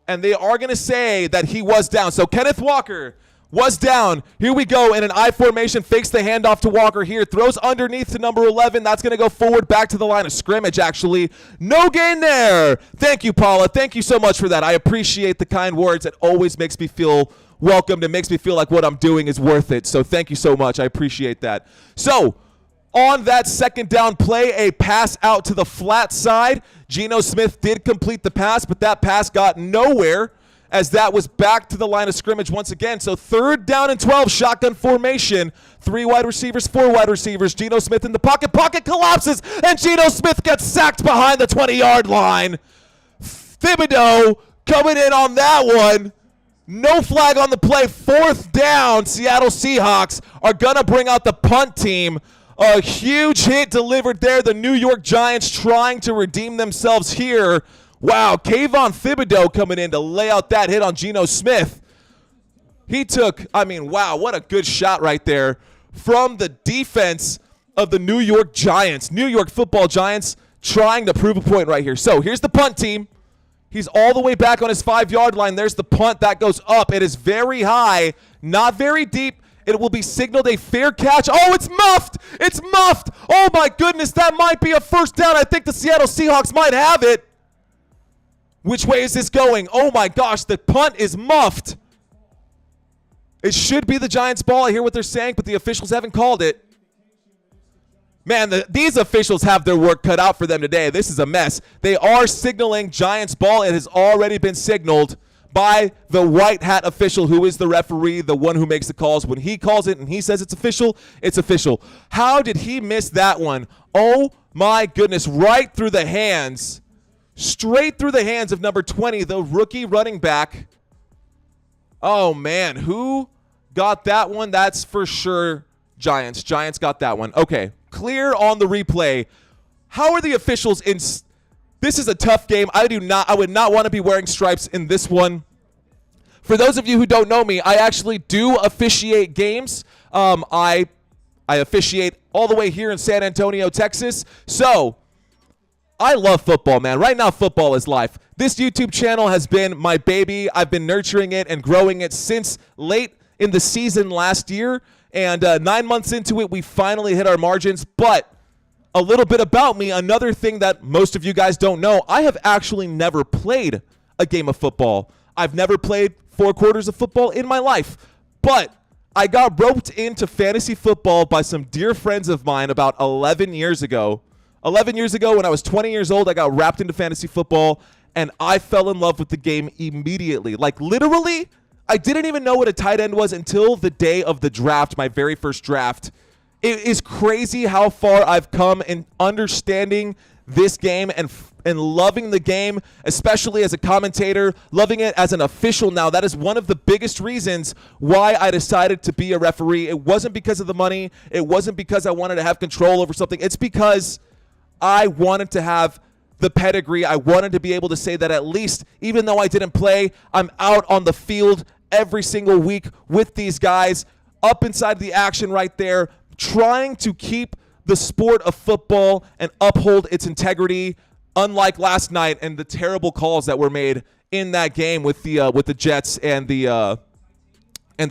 And they are going to say that he was down. So Kenneth Walker was down. Here we go in an I formation. Fakes the handoff to Walker here. Throws underneath to number 11. That's going to go forward back to the line of scrimmage, actually. No gain there. Thank you, Paula. Thank you so much for that. I appreciate the kind words. It always makes me feel welcomed. It makes me feel like what I'm doing is worth it. So thank you so much. I appreciate that. So on that second down play, a pass out to the flat side. Geno Smith did complete the pass, but that pass got nowhere as that was back to the line of scrimmage once again. So third down and 12, shotgun formation. 3 wide receivers, 4 wide receivers. Geno Smith in the pocket. Pocket collapses, and Geno Smith gets sacked behind the 20-yard line. Thibodeau coming in on that one. No flag on the play. Fourth down. Seattle Seahawks are going to bring out the punt team. A huge hit delivered there. The New York Giants trying to redeem themselves here. Wow, Kayvon Thibodeau coming in to lay out that hit on Geno Smith. He took, wow, what a good shot right there from the defense of the New York Giants. New York football Giants trying to prove a point right here. So here's the punt team. He's all the way back on his 5-yard line. There's the punt. That goes up. It is very high, not very deep. It will be signaled a fair catch. Oh, it's muffed. It's muffed. Oh, my goodness. That might be a first down. I think the Seattle Seahawks might have it. Which way is this going? Oh, my gosh. The punt is muffed. It should be the Giants' ball. I hear what they're saying, but the officials haven't called it. Man, these officials have their work cut out for them today. This is a mess. They are signaling Giants ball. It has already been signaled by the white hat official, who is the referee, the one who makes the calls. When he calls it and he says it's official, it's official. How did he miss that one? Oh, my goodness. Right through the hands. Straight through the hands of number 20, the rookie running back. Oh, man. Who got that one? That's for sure Giants. Giants got that one. Okay. Clear on the replay. How are the officials in? This is a tough game. I would not want to be wearing stripes in this one. For those of you who don't know me, I actually do officiate games. I officiate all the way here in San Antonio, Texas. So I love football, man. Right now, football is life. This YouTube channel has been my baby. I've been nurturing it and growing it since late in the season last year. And 9 months into it, we finally hit our margins. But a little bit about me, another thing that most of you guys don't know, I have actually never played a game of football. I've never played 4 quarters of football in my life. But I got roped into fantasy football by some dear friends of mine about 11 years ago. 11 years ago, when I was 20 years old, I got wrapped into fantasy football, and I fell in love with the game immediately. Like, literally, I didn't even know what a tight end was until the day of the draft, my very first draft. It is crazy how far I've come in understanding this game and loving the game, especially as a commentator, loving it as an official now. That is one of the biggest reasons why I decided to be a referee. It wasn't because of the money. It wasn't because I wanted to have control over something. It's because I wanted to have the pedigree. I wanted to be able to say that at least, even though I didn't play, I'm out on the field every single week with these guys, up inside the action right there, trying to keep the sport of football and uphold its integrity, unlike last night and the terrible calls that were made in that game with the Jets and the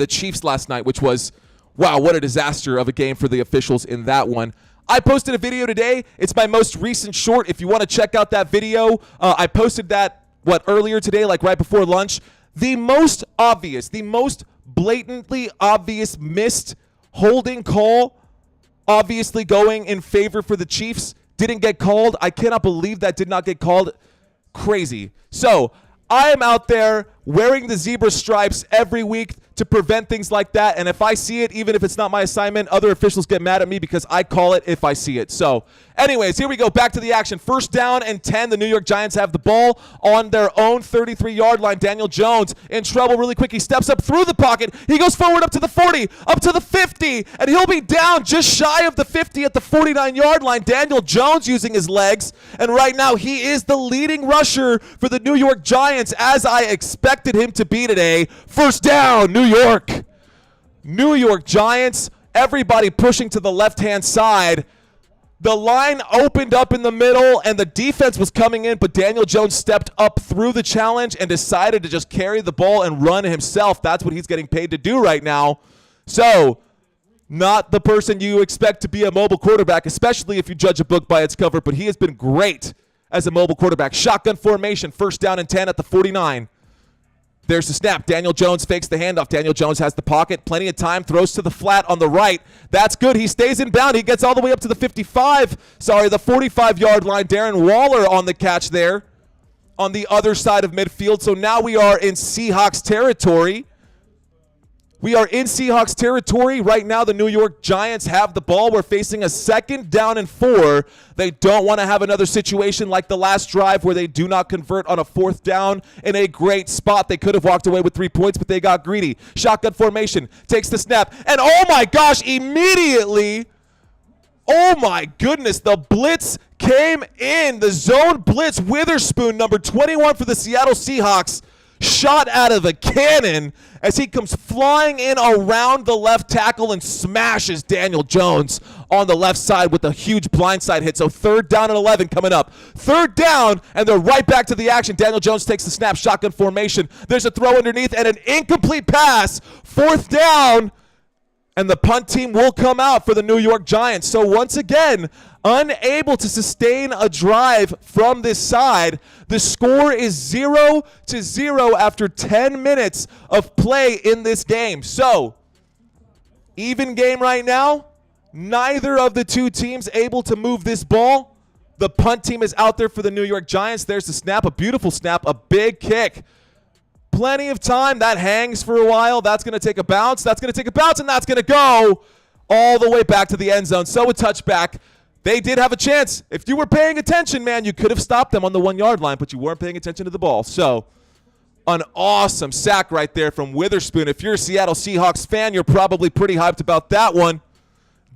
Chiefs last night, which was Wow, what a disaster of a game for the officials in that one. I posted a video today. It's my most recent short. If you want to check out that video, I posted that, earlier today, like right before lunch. The most obvious, the most blatantly obvious missed holding call, obviously going in favor for the Chiefs, didn't get called. I cannot believe that did not get called. Crazy. So I am out there wearing the zebra stripes every week to prevent things like that. And if I see it, even if it's not my assignment, other officials get mad at me because I call it if I see it. So anyways, here we go. Back to the action. 1st down and 10. The New York Giants have the ball on their own 33-yard line. Daniel Jones in trouble really quick. He steps up through the pocket. He goes forward up to the 40, up to the 50, and he'll be down just shy of the 50 at the 49-yard line. Daniel Jones using his legs, and right now he is the leading rusher for the New York Giants, as I expected him to be today. 1st down, New York. New York Giants, everybody pushing to the left-hand side. The line opened up in the middle, and the defense was coming in, but Daniel Jones stepped up through the challenge and decided to just carry the ball and run himself. That's what he's getting paid to do right now. So, not the person you expect to be a mobile quarterback, especially if you judge a book by its cover, but he has been great as a mobile quarterback. Shotgun formation, 1st down and 10 at the 49. There's the snap. Daniel Jones fakes the handoff. Daniel Jones has the pocket. Plenty of time. Throws to the flat on the right. That's good. He stays in bound. He gets all the way up to the 45-yard line. Darren Waller on the catch there on the other side of midfield. So now we are in Seahawks territory. Right now, the New York Giants have the ball. We're facing a 2nd down and 4. They don't want to have another situation like the last drive where they do not convert on a 4th down in a great spot. They could have walked away with 3 points, but they got greedy. Shotgun formation, takes the snap, and oh my gosh, immediately, oh my goodness, the blitz came in. The zone blitz. Witherspoon, number 21 for the Seattle Seahawks, shot out of a cannon as he comes flying in around the left tackle and smashes Daniel Jones on the left side with a huge blindside hit. So 3rd down and 11 coming up. 3rd down, and they're right back to the action. Daniel Jones takes the snap, shotgun formation. There's a throw underneath and an incomplete pass. 4th down, and the punt team will come out for the New York Giants. So once again, unable to sustain a drive from this side. The score is 0-0 after 10 minutes of play in this game. So, even game right now. Neither of the two teams able to move this ball. The punt team is out there for the New York Giants. There's the snap, a beautiful snap, a big kick. Plenty of time. That hangs for a while. That's going to take a bounce. That's going to take a bounce, and that's going to go all the way back to the end zone. So a touchback. They did have a chance. If you were paying attention, man, you could have stopped them on the 1-yard line, but you weren't paying attention to the ball. So an awesome sack right there from Witherspoon. If you're a Seattle Seahawks fan, you're probably pretty hyped about that one.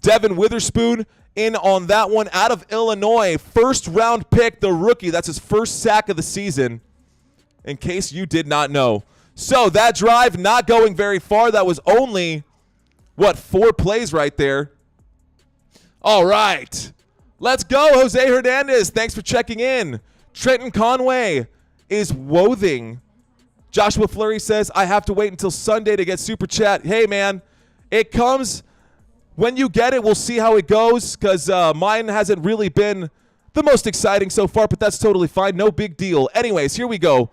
Devin Witherspoon in on that one out of Illinois. 1st-round pick, the rookie. That's his 1st sack of the season, in case you did not know. So that drive not going very far. That was only, 4 plays right there. All right. Let's go, Jose Hernandez. Thanks for checking in. Trenton Conway is wothing. Joshua Fleury says, I have to wait until Sunday to get Super Chat. Hey, man, it comes when you get it. We'll see how it goes because mine hasn't really been the most exciting so far, but that's totally fine. No big deal. Anyways, here we go.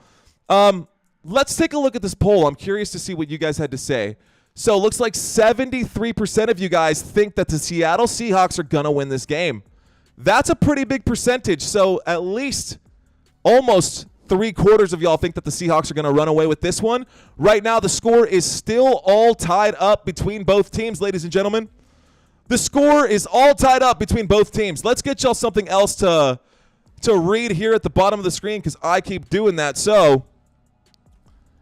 Let's take a look at this poll. I'm curious to see what you guys had to say. So it looks like 73% of you guys think that the Seattle Seahawks are going to win this game. That's a pretty big percentage. So at least almost 3/4 of y'all think that the Seahawks are going to run away with this one. Right now, the score is still all tied up between both teams, ladies and gentlemen. The score is all tied up between both teams. Let's get y'all something else to read here at the bottom of the screen because I keep doing that. So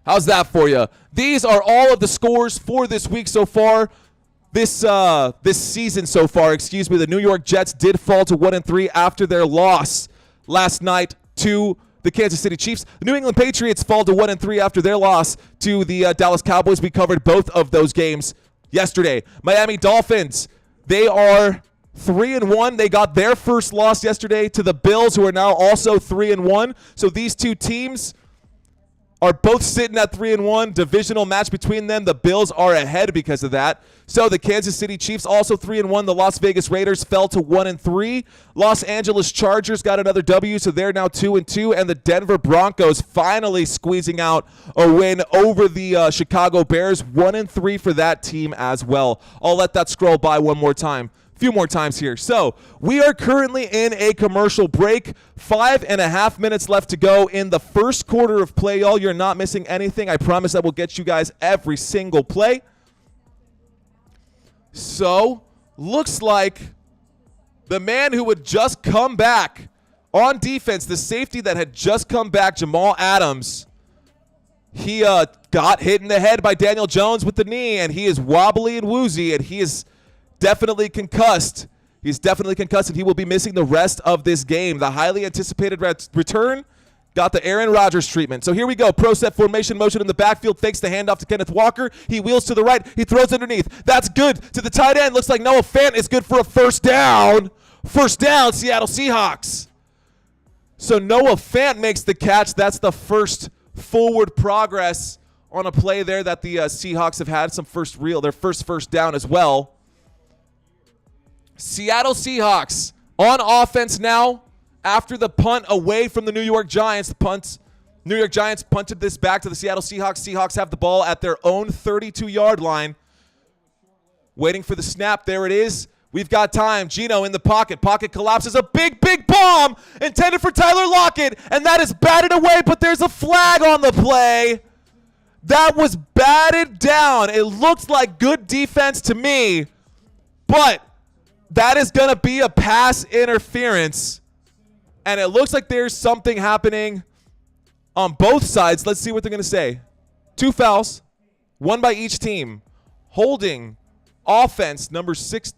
how's that for you? These are all of the scores for this week so far. This season so far, excuse me. The New York Jets did fall to 1-3 after their loss last night to the Kansas City Chiefs. The New England Patriots fall to 1-3 after their loss to the Dallas Cowboys. We covered both of those games yesterday. Miami Dolphins, they are 3-1. They got their first loss yesterday to the Bills, who are now also 3-1. So these two teams are both sitting at 3-1. Divisional match between them. The Bills are ahead because of that. So the Kansas City Chiefs also 3-1. The Las Vegas Raiders fell to 1-3. Los Angeles Chargers got another W, so they're now 2-2. And the Denver Broncos finally squeezing out a win over the Chicago Bears. 1-3 for that team as well. I'll let that scroll by one more time. Few more times here. So we are currently in a commercial break. 5.5 minutes left to go in the first quarter of play, y'all. You're not missing anything. I promise I will get you guys every single play. So looks like the man who would just come back on defense, the safety that had just come back, Jamal Adams, he got hit in the head by Daniel Jones with the knee, and he is wobbly and woozy, and he is definitely concussed. He's definitely concussed, and he will be missing the rest of this game. The highly anticipated return got the Aaron Rodgers treatment. So here we go. Pro set formation motion in the backfield. Fakes the handoff to Kenneth Walker. He wheels to the right. He throws underneath. That's good to the tight end. Looks like Noah Fant is good for a first down. First down, Seattle Seahawks. So Noah Fant makes the catch. That's the first forward progress on a play there that the Seahawks have had their first down as well. Seattle Seahawks on offense now after the punt away from the New York Giants. New York Giants punted this back to the Seattle Seahawks. Seahawks have the ball at their own 32-yard line. Waiting for the snap. There it is. We've got time. Geno in the pocket. Pocket collapses. A big, big bomb intended for Tyler Lockett. And that is batted away, but there's a flag on the play. That was batted down. It looked like good defense to me, but that is going to be a pass interference, and it looks like there's something happening on both sides. Let's see what they're going to say. 2 fouls, 1 by each team. Holding, offense, number 6.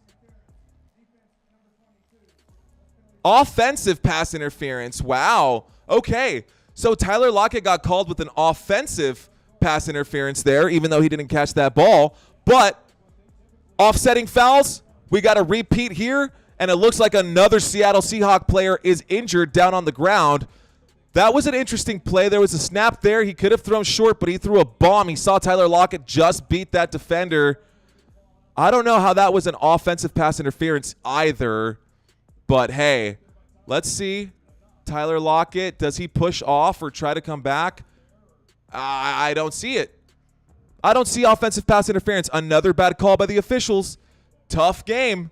Offensive pass interference. Wow. Okay, so Tyler Lockett got called with an offensive pass interference there, even though he didn't catch that ball. But offsetting fouls, we got a repeat here, and it looks like another Seattle Seahawks player is injured down on the ground. That was an interesting play. There was a snap there. He could have thrown short, but he threw a bomb. He saw Tyler Lockett just beat that defender. I don't know how that was an offensive pass interference either, but hey, let's see. Tyler Lockett, does he push off or try to come back? I don't see it. I don't see offensive pass interference. Another bad call by the officials. Tough game.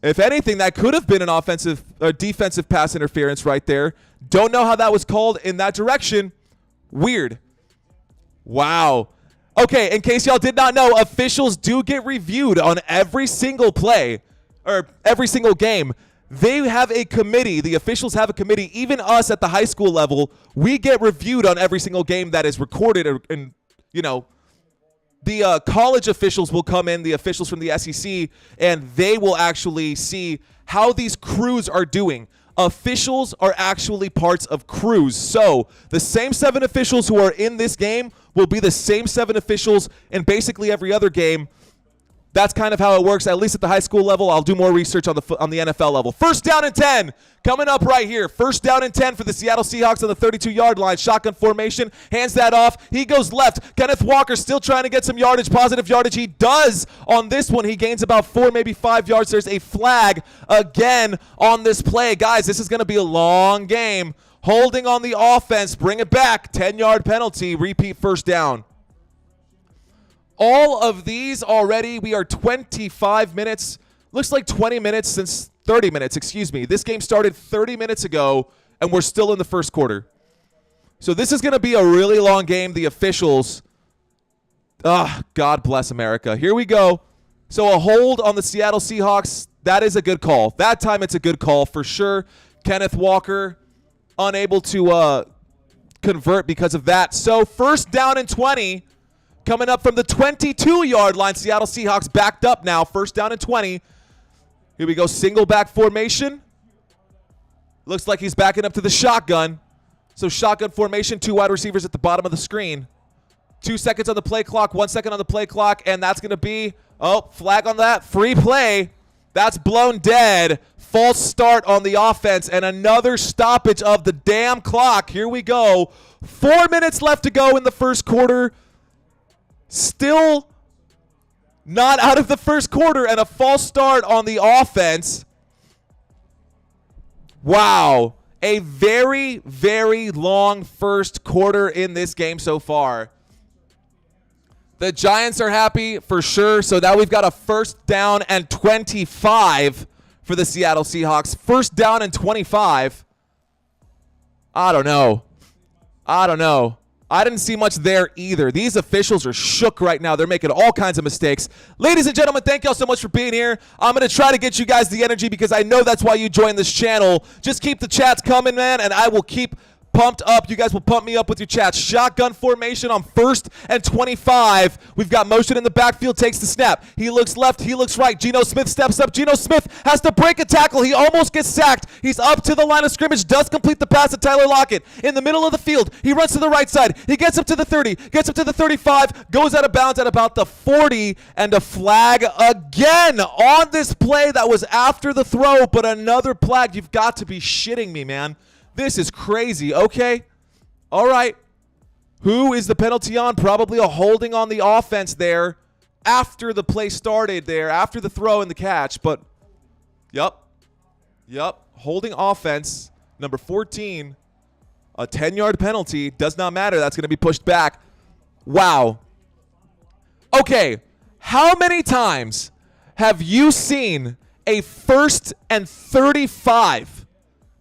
If anything, that could have been an offensive or defensive pass interference right there. Don't know how that was called in that direction. Weird. Wow. Okay, in case y'all did not know, officials do get reviewed on every single play or every single game. They have a committee. The officials have a committee. Even us at the high school level, we get reviewed on every single game that is recorded, and the college officials will come in, the officials from the SEC, and they will actually see how these crews are doing. Officials are actually parts of crews. So the same 7 officials who are in this game will be the same 7 officials in basically every other game. That's kind of how it works, at least at the high school level. I'll do more research on the NFL level. First down and 10 coming up right here. First down and 10 for the Seattle Seahawks on the 32-yard line. Shotgun formation, hands that off. He goes left. Kenneth Walker still trying to get some yardage, positive yardage. He does on this one. He gains about 4, maybe 5 yards. There's a flag again on this play. Guys, this is going to be a long game. Holding on the offense. Bring it back. 10-yard penalty. Repeat first down. All of these already, we are 25 minutes, looks like 20 minutes since 30 minutes, excuse me. This game started 30 minutes ago, and we're still in the first quarter. So this is going to be a really long game. The officials, God bless America. Here we go. So a hold on the Seattle Seahawks, that is a good call. That time it's a good call for sure. Kenneth Walker unable to convert because of that. So first down and 20. Coming up from the 22-yard line. Seattle Seahawks backed up now. First down and 20. Here we go. Single back formation. Looks like he's backing up to the shotgun. So shotgun formation. 2 wide receivers at the bottom of the screen. 2 seconds on the play clock. 1 second on the play clock. And that's going to be, flag on that. Free play. That's blown dead. false start on the offense and another stoppage of the damn clock. Here we go. 4 minutes left to go in the first quarter. Still not out of the first quarter and a false start on the offense. Wow. A very, very long first quarter in this game so far. The Giants are happy for sure. So now we've got a first down and 25 for the Seattle Seahawks. First down and 25. I don't know. I didn't see much there either. These officials are shook right now. They're making all kinds of mistakes. Ladies and gentlemen, thank y'all so much for being here. I'm going to try to get you guys the energy because I know that's why you joined this channel. Just keep the chats coming, man, and I will keep pumped up. You guys will pump me up with your chats. Shotgun formation on first and 25. We've got motion in the backfield, takes the snap. He looks left, he looks right. Geno Smith steps up. Geno Smith has to break a tackle. He almost gets sacked. He's up to the line of scrimmage, does complete the pass to Tyler Lockett. In the middle of the field, he runs to the right side. He gets up to the 30, gets up to the 35, goes out of bounds at about the 40, and a flag again on this play that was after the throw, but another flag. You've got to be shitting me, man. This is crazy. Okay. All right. Who is the penalty on? Probably a holding on the offense there after the play started there, after the throw and the catch. But, yep. Holding offense, number 14, a 10-yard penalty. Does not matter. That's going to be pushed back. Wow. Okay. How many times have you seen a 1st and 35?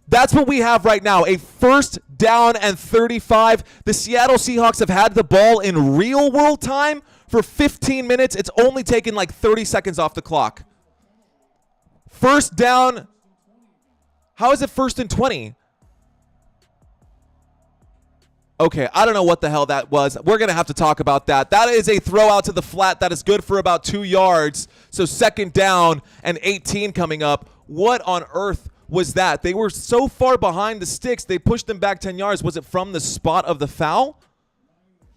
That's what we have right now, a first down and 35. The Seattle Seahawks have had the ball in real world time for 15 minutes. It's only taken like 30 seconds off the clock. First down. How is it 1st and 20? Okay, I don't know what the hell that was. We're going to have to talk about that. That is a throw out to the flat that is good for about 2 yards. So 2nd down and 18 coming up. What on earth was that? They were so far behind the sticks, they pushed them back 10 yards. Was it from the spot of the foul?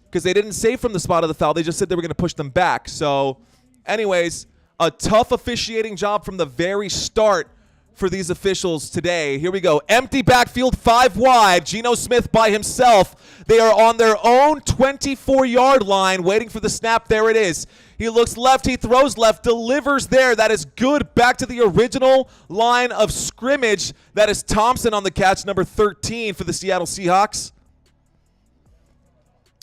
Because they didn't say from the spot of the foul. They just said they were going to push them back. So, anyways, a tough officiating job from the very start for these officials today. Here we go. Empty backfield, 5 wide. Geno Smith by himself. They are on their own 24-yard line waiting for the snap. There it is. He looks left. He throws left. Delivers there. That is good. Back to the original line of scrimmage. That is Thompson on the catch, number 13 for the Seattle Seahawks.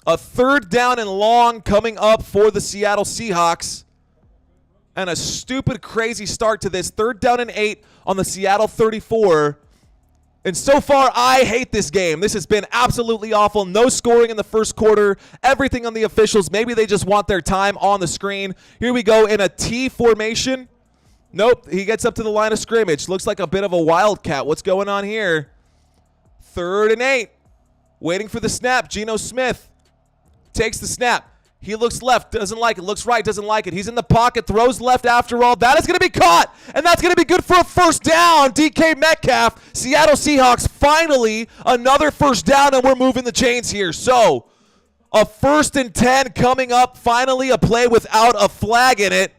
A 3rd down and long coming up for the Seattle Seahawks. And a stupid, crazy start to this. 3rd down and 8 on the Seattle 34. And so far, I hate this game. This has been absolutely awful. No scoring in the first quarter. Everything on the officials. Maybe they just want their time on the screen. Here we go in a T formation. Nope. He gets up to the line of scrimmage. Looks like a bit of a wildcat. What's going on here? 3rd and 8. Waiting for the snap. Geno Smith takes the snap. He looks left, doesn't like it. Looks right, doesn't like it. He's in the pocket, throws left after all. That is going to be caught, and that's going to be good for a first down. DK Metcalf, Seattle Seahawks, finally another first down, and we're moving the chains here. So, a 1st and 10 coming up. Finally, a play without a flag in it.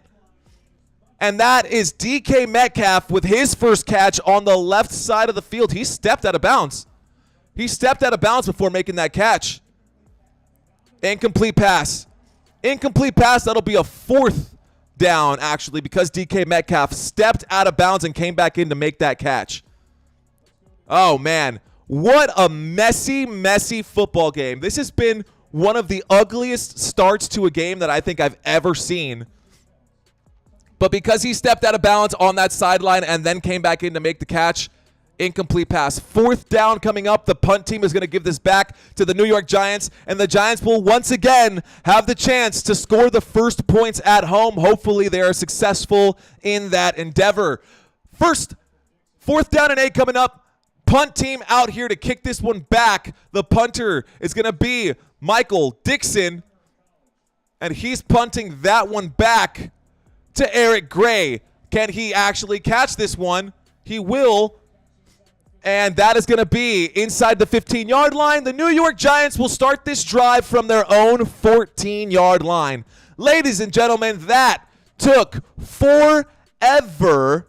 And that is DK Metcalf with his first catch on the left side of the field. He stepped out of bounds. He stepped out of bounds before making that catch. Incomplete pass. Incomplete pass. That'll be a 4th down, actually, because DK Metcalf stepped out of bounds and came back in to make that catch. Oh, man. What a messy, messy football game. This has been one of the ugliest starts to a game that I think I've ever seen. But because he stepped out of bounds on that sideline and then came back in to make the catch, incomplete pass. 4th down coming up. The punt team is going to give this back to the New York Giants, and the Giants will once again have the chance to score the first points at home. Hopefully they are successful in that endeavor. 4th down and 8 coming up. Punt team out here to kick this one back. The punter is going to be Michael Dixon, and he's punting that one back to Eric Gray. Can he actually catch this one? He will. And that is going to be inside the 15-yard line. The New York Giants will start this drive from their own 14-yard line. Ladies and gentlemen, that took forever.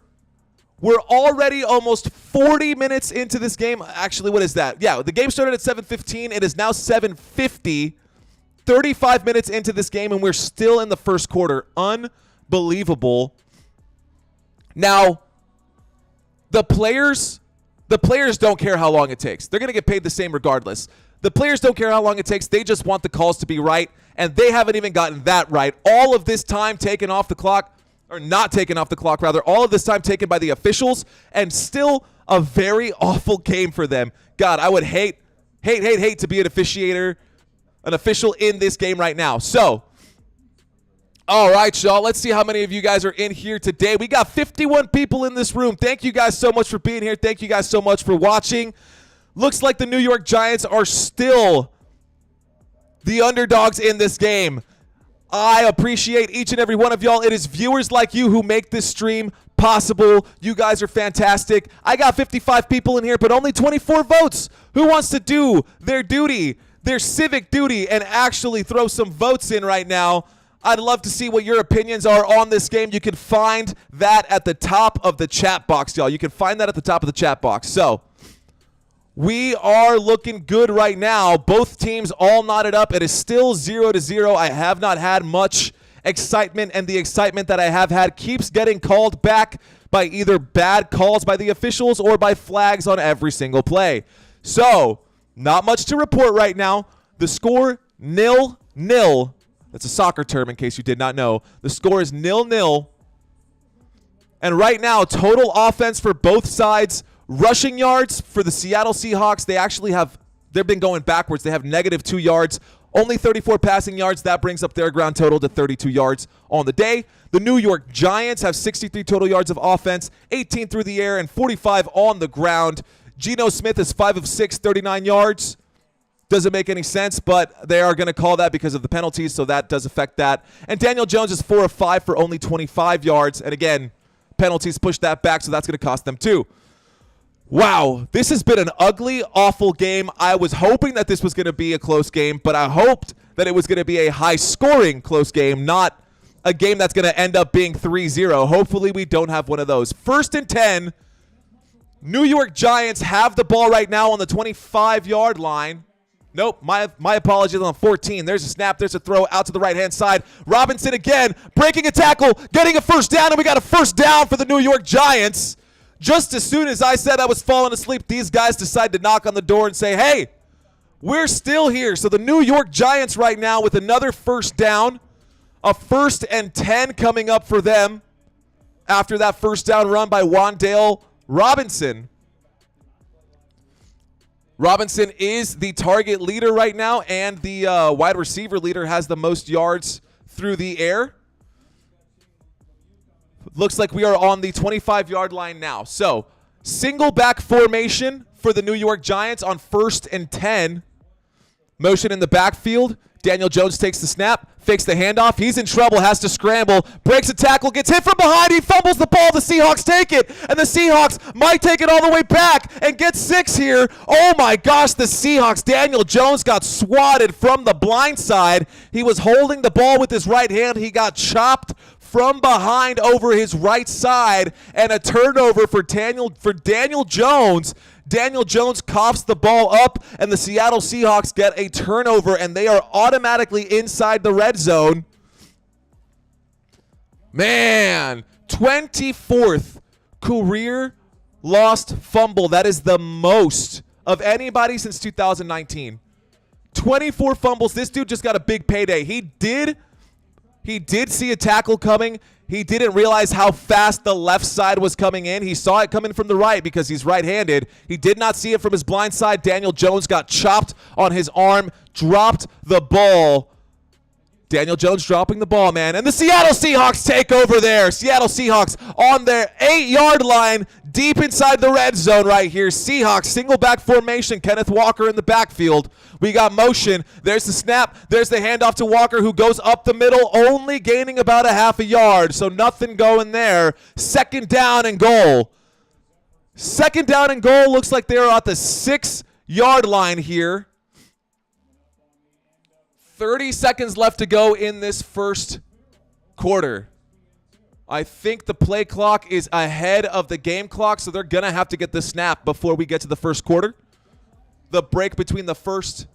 We're already almost 40 minutes into this game. Actually, what is that? Yeah, the game started at 7:15. It is now 7:50. 35 minutes into this game, and we're still in the first quarter. Unbelievable. Now, the players don't care how long it takes. They're going to get paid the same regardless. The players don't care how long it takes. They just want the calls to be right, and they haven't even gotten that right. All of this time taken off the clock, or not taken off the clock, rather, all of this time taken by the officials, and still a very awful game for them. God, I would hate to be an official in this game right now. So, all right, y'all. Let's see how many of you guys are in here today. We got 51 people in this room. Thank you guys so much for being here. Thank you guys so much for watching. Looks like the New York Giants are still the underdogs in this game. I appreciate each and every one of y'all. It is viewers like you who make this stream possible. You guys are fantastic. I got 55 people in here, but only 24 votes. Who wants to do their duty, their civic duty, and actually throw some votes in right now? I'd love to see what your opinions are on this game. You can find that at the top of the chat box, y'all. You can find that at the top of the chat box. So, we are looking good right now. Both teams all knotted up. It is still 0-0. I have not had much excitement, and the excitement that I have had keeps getting called back by either bad calls by the officials or by flags on every single play. So, not much to report right now. The score, 0-0. That's a soccer term in case you did not know. The score is 0-0. And right now, total offense for both sides. Rushing yards for the Seattle Seahawks, they've been going backwards. They have -2 yards. Only 34 passing yards. That brings up their ground total to 32 yards on the day. The New York Giants have 63 total yards of offense, 18 through the air, and 45 on the ground. Geno Smith is 5 of 6, 39 yards. Doesn't make any sense, but they are going to call that because of the penalties, so that does affect that. And Daniel Jones is 4 of 5 for only 25 yards. And again, penalties push that back, so that's going to cost them too. Wow, this has been an ugly, awful game. I was hoping that this was going to be a close game, but I hoped that it was going to be a high-scoring close game, not a game that's going to end up being 3-0. Hopefully we don't have one of those. 1st and 10. New York Giants have the ball right now on the 25-yard line. Nope, my apologies, on 14. There's a snap. There's a throw out to the right-hand side. Robinson again, breaking a tackle, getting a first down, and we got a first down for the New York Giants. Just as soon as I said I was falling asleep, these guys decide to knock on the door and say, hey, we're still here. So the New York Giants right now with another first down, a 1st and 10 coming up for them after that first down run by Wan'Dale Robinson. Robinson is the target leader right now, and the wide receiver leader has the most yards through the air. Looks like we are on the 25-yard line now. So, single back formation for the New York Giants on 1st and 10. Motion in the backfield. Daniel Jones takes the snap, fakes the handoff. He's in trouble, has to scramble, breaks a tackle, gets hit from behind. He fumbles the ball. The Seahawks take it, and the Seahawks might take it all the way back and get 6 here. Oh, my gosh, the Seahawks. Daniel Jones got swatted from the blind side. He was holding the ball with his right hand. He got chopped from behind over his right side, and a turnover for Daniel Jones. Daniel Jones coughs the ball up, and the Seattle Seahawks get a turnover, and they are automatically inside the red zone. Man, 24th career lost fumble. That is the most of anybody since 2019. 24 fumbles. This dude just got a big payday. He did see a tackle coming. He didn't realize how fast the left side was coming in. He saw it coming from the right because he's right-handed. He did not see it from his blind side. Daniel Jones got chopped on his arm, dropped the ball. Daniel Jones dropping the ball, man. And the Seattle Seahawks take over there. Seattle Seahawks on their 8-yard line, deep inside the red zone right here. Seahawks, single back formation. Kenneth Walker in the backfield. We got motion. There's the snap. There's the handoff to Walker, who goes up the middle, only gaining about a half a yard. So nothing going there. 2nd down and goal. 2nd down and goal. Looks like they're at the 6-yard line here. 30 seconds left to go in this first quarter. I think the play clock is ahead of the game clock, so they're going to have to get the snap before we get to the first quarter. The break between the first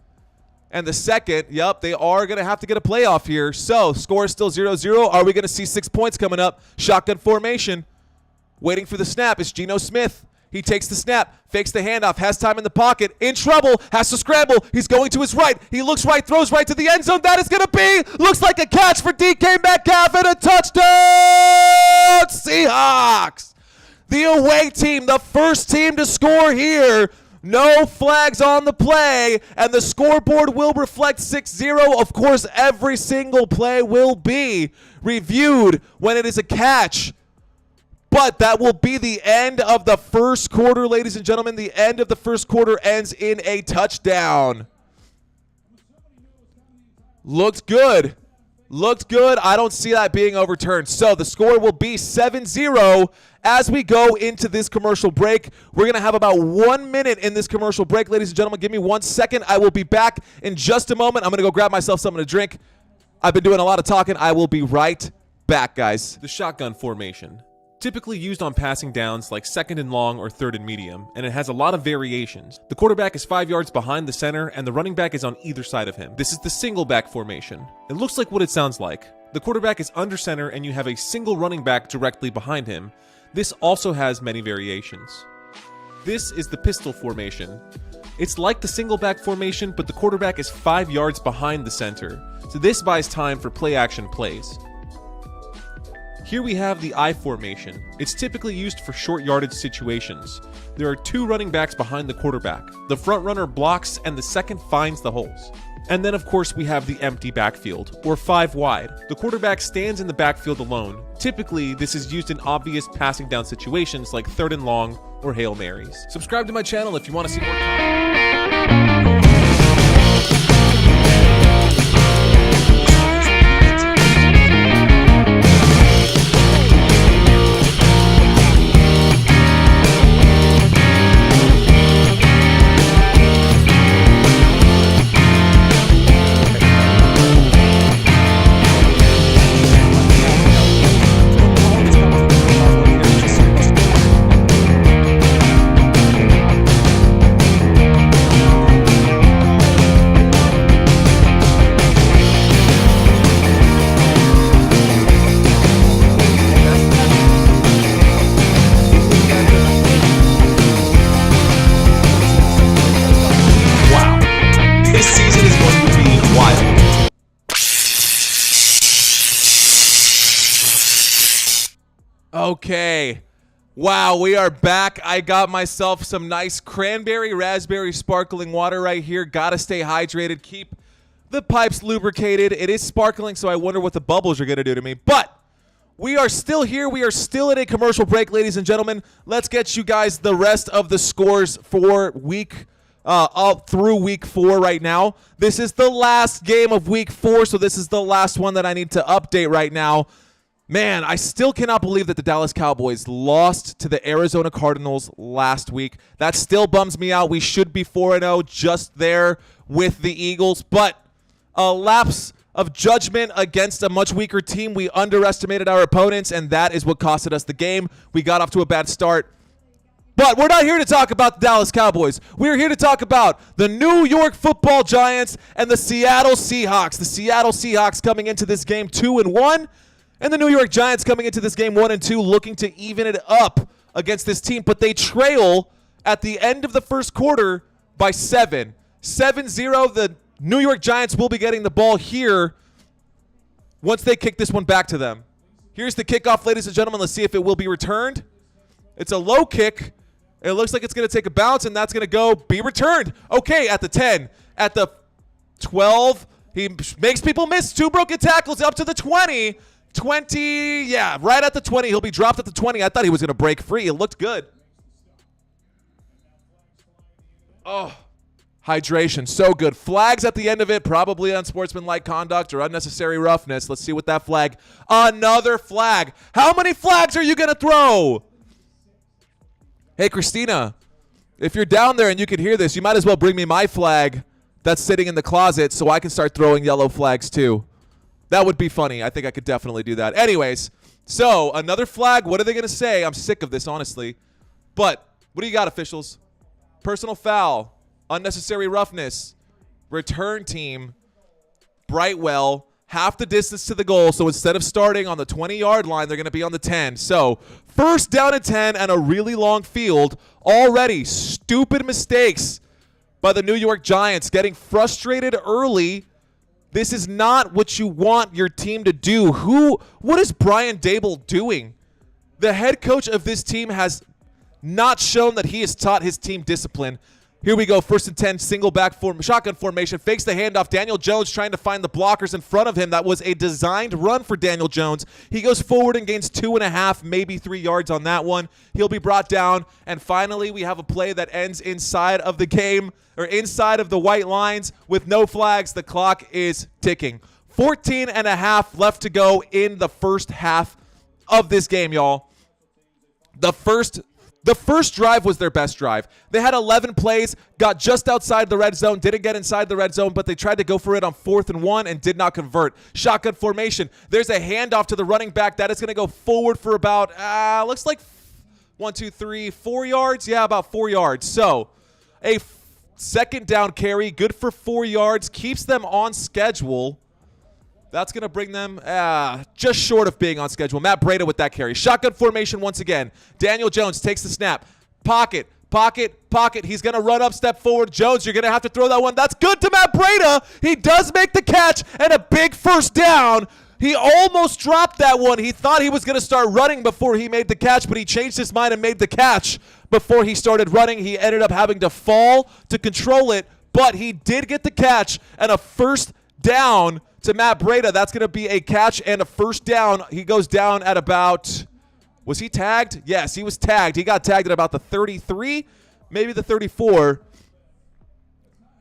and the second, yep, they are going to have to get a playoff here. So, score is still 0-0. Are we going to see 6 points coming up? Shotgun formation. Waiting for the snap is Geno Smith. He takes the snap, fakes the handoff, has time in the pocket, in trouble, has to scramble. He's going to his right. He looks right, throws right to the end zone. That is going to be, looks like a catch for DK Metcalf and a touchdown, Seahawks. The away team, the first team to score here. No flags on the play, and the scoreboard will reflect 6-0. Of course, every single play will be reviewed when it is a catch. But that will be the end of the first quarter, ladies and gentlemen. The end of the first quarter ends in a touchdown. Looked good. Looked good. I don't see that being overturned. So the score will be 7-0 as we go into this commercial break. We're going to have about 1 minute in this commercial break, ladies and gentlemen. Give me 1 second. I will be back in just a moment. I'm going to go grab myself something to drink. I've been doing a lot of talking. I will be right back, guys. The shotgun formation. Typically used on passing downs like 2nd and long or 3rd and medium, and it has a lot of variations. The quarterback is 5 yards behind the center, and the running back is on either side of him. This is the single back formation. It looks like what it sounds like. The quarterback is under center, and you have a single running back directly behind him. This also has many variations. This is the pistol formation. It's like the single back formation, but the quarterback is 5 yards behind the center, so this buys time for play action plays. Here we have the I formation. It's typically used for short yardage situations. There are 2 running backs behind the quarterback. The front runner blocks and the second finds the holes. And then of course we have the empty backfield, or 5 wide. The quarterback stands in the backfield alone. Typically, this is used in obvious passing down situations like 3rd and long or Hail Marys. Subscribe to my channel if you want to see more content. Okay. Wow, we are back. I got myself some nice cranberry, raspberry sparkling water right here. Gotta stay hydrated. Keep the pipes lubricated. It is sparkling, so I wonder what the bubbles are going to do to me. But we are still here. We are still at a commercial break, ladies and gentlemen. Let's get you guys the rest of the scores for up through week 4 right now. This is the last game of week 4, so this is the last one that I need to update right now. Man, I still cannot believe that the Dallas Cowboys lost to the Arizona Cardinals last week. That still bums me out. We should be 4-0, just there with the Eagles. But a lapse of judgment against a much weaker team. We underestimated our opponents, and that is what costed us the game. We got off to a bad start. But we're not here to talk about the Dallas Cowboys. We're here to talk about the New York Football Giants and the Seattle Seahawks. The Seattle Seahawks coming into this game 2-1. And the New York Giants coming into this game 1-2, looking to even it up against this team. But they trail at the end of the first quarter by 7. 7-0. The New York Giants will be getting the ball here once they kick this one back to them. Here's the kickoff, ladies and gentlemen. Let's see if it will be returned. It's a low kick. It looks like it's going to take a bounce, and that's going to be returned. Okay, at the 10. At the 12. He makes people miss. 2 broken tackles up to the 20. 20, yeah, right at the 20. He'll be dropped at the 20. I thought he was going to break free. It looked good. Oh, hydration, so good. Flags at the end of it, probably unsportsmanlike conduct or unnecessary roughness. Let's see what that flag. Another flag. How many flags are you going to throw? Hey, Christina, if you're down there and you can hear this, you might as well bring me my flag that's sitting in the closet so I can start throwing yellow flags too. That would be funny. I think I could definitely do that. Anyways, So, another flag. What are they going to say? I'm sick of this, honestly. But, what do you got, officials? Personal foul, unnecessary roughness, return team, Brightwell, half the distance to the goal. So, instead of starting on the 20-yard line, they're going to be on the 10. So, first down and 10 and a really long field. Already, stupid mistakes by the New York Giants, getting frustrated early. This is not what you want your team to do. What is Brian Daboll doing? The head coach of this team has not shown that he has taught his team discipline. Here we go, 1st and 10, single back shotgun formation, fakes the handoff. Daniel Jones trying to find the blockers in front of him. That was a designed run for Daniel Jones. He goes forward and gains 2.5, maybe 3 yards on that one. He'll be brought down. And finally, we have a play that ends inside of the game, or inside of the white lines with no flags. The clock is ticking. 14.5 left to go in the first half of this game, y'all. The first drive was their best drive. They had 11 plays, got just outside the red zone, didn't get inside the red zone, but they tried to go for it on 4th and 1 and did not convert. Shotgun formation. There's a handoff to the running back. That is going to go forward for about, looks like 4 yards. Yeah, about 4 yards. So a second down carry, good for 4 yards, keeps them on schedule. That's going to bring them just short of being on schedule. Matt Breida with that carry. Shotgun formation once again. Daniel Jones takes the snap. Pocket. He's going to run up, step forward. Jones, you're going to have to throw that one. That's good to Matt Breida. He does make the catch and a big first down. He almost dropped that one. He thought he was going to start running before he made the catch, but he changed his mind and made the catch before he started running. He ended up having to fall to control it, but he did get the catch and a first down to Matt Breida. That's going to be a catch and a first down. He goes down at about, was he tagged? Yes, he was tagged. He got tagged at about the 33, maybe the 34.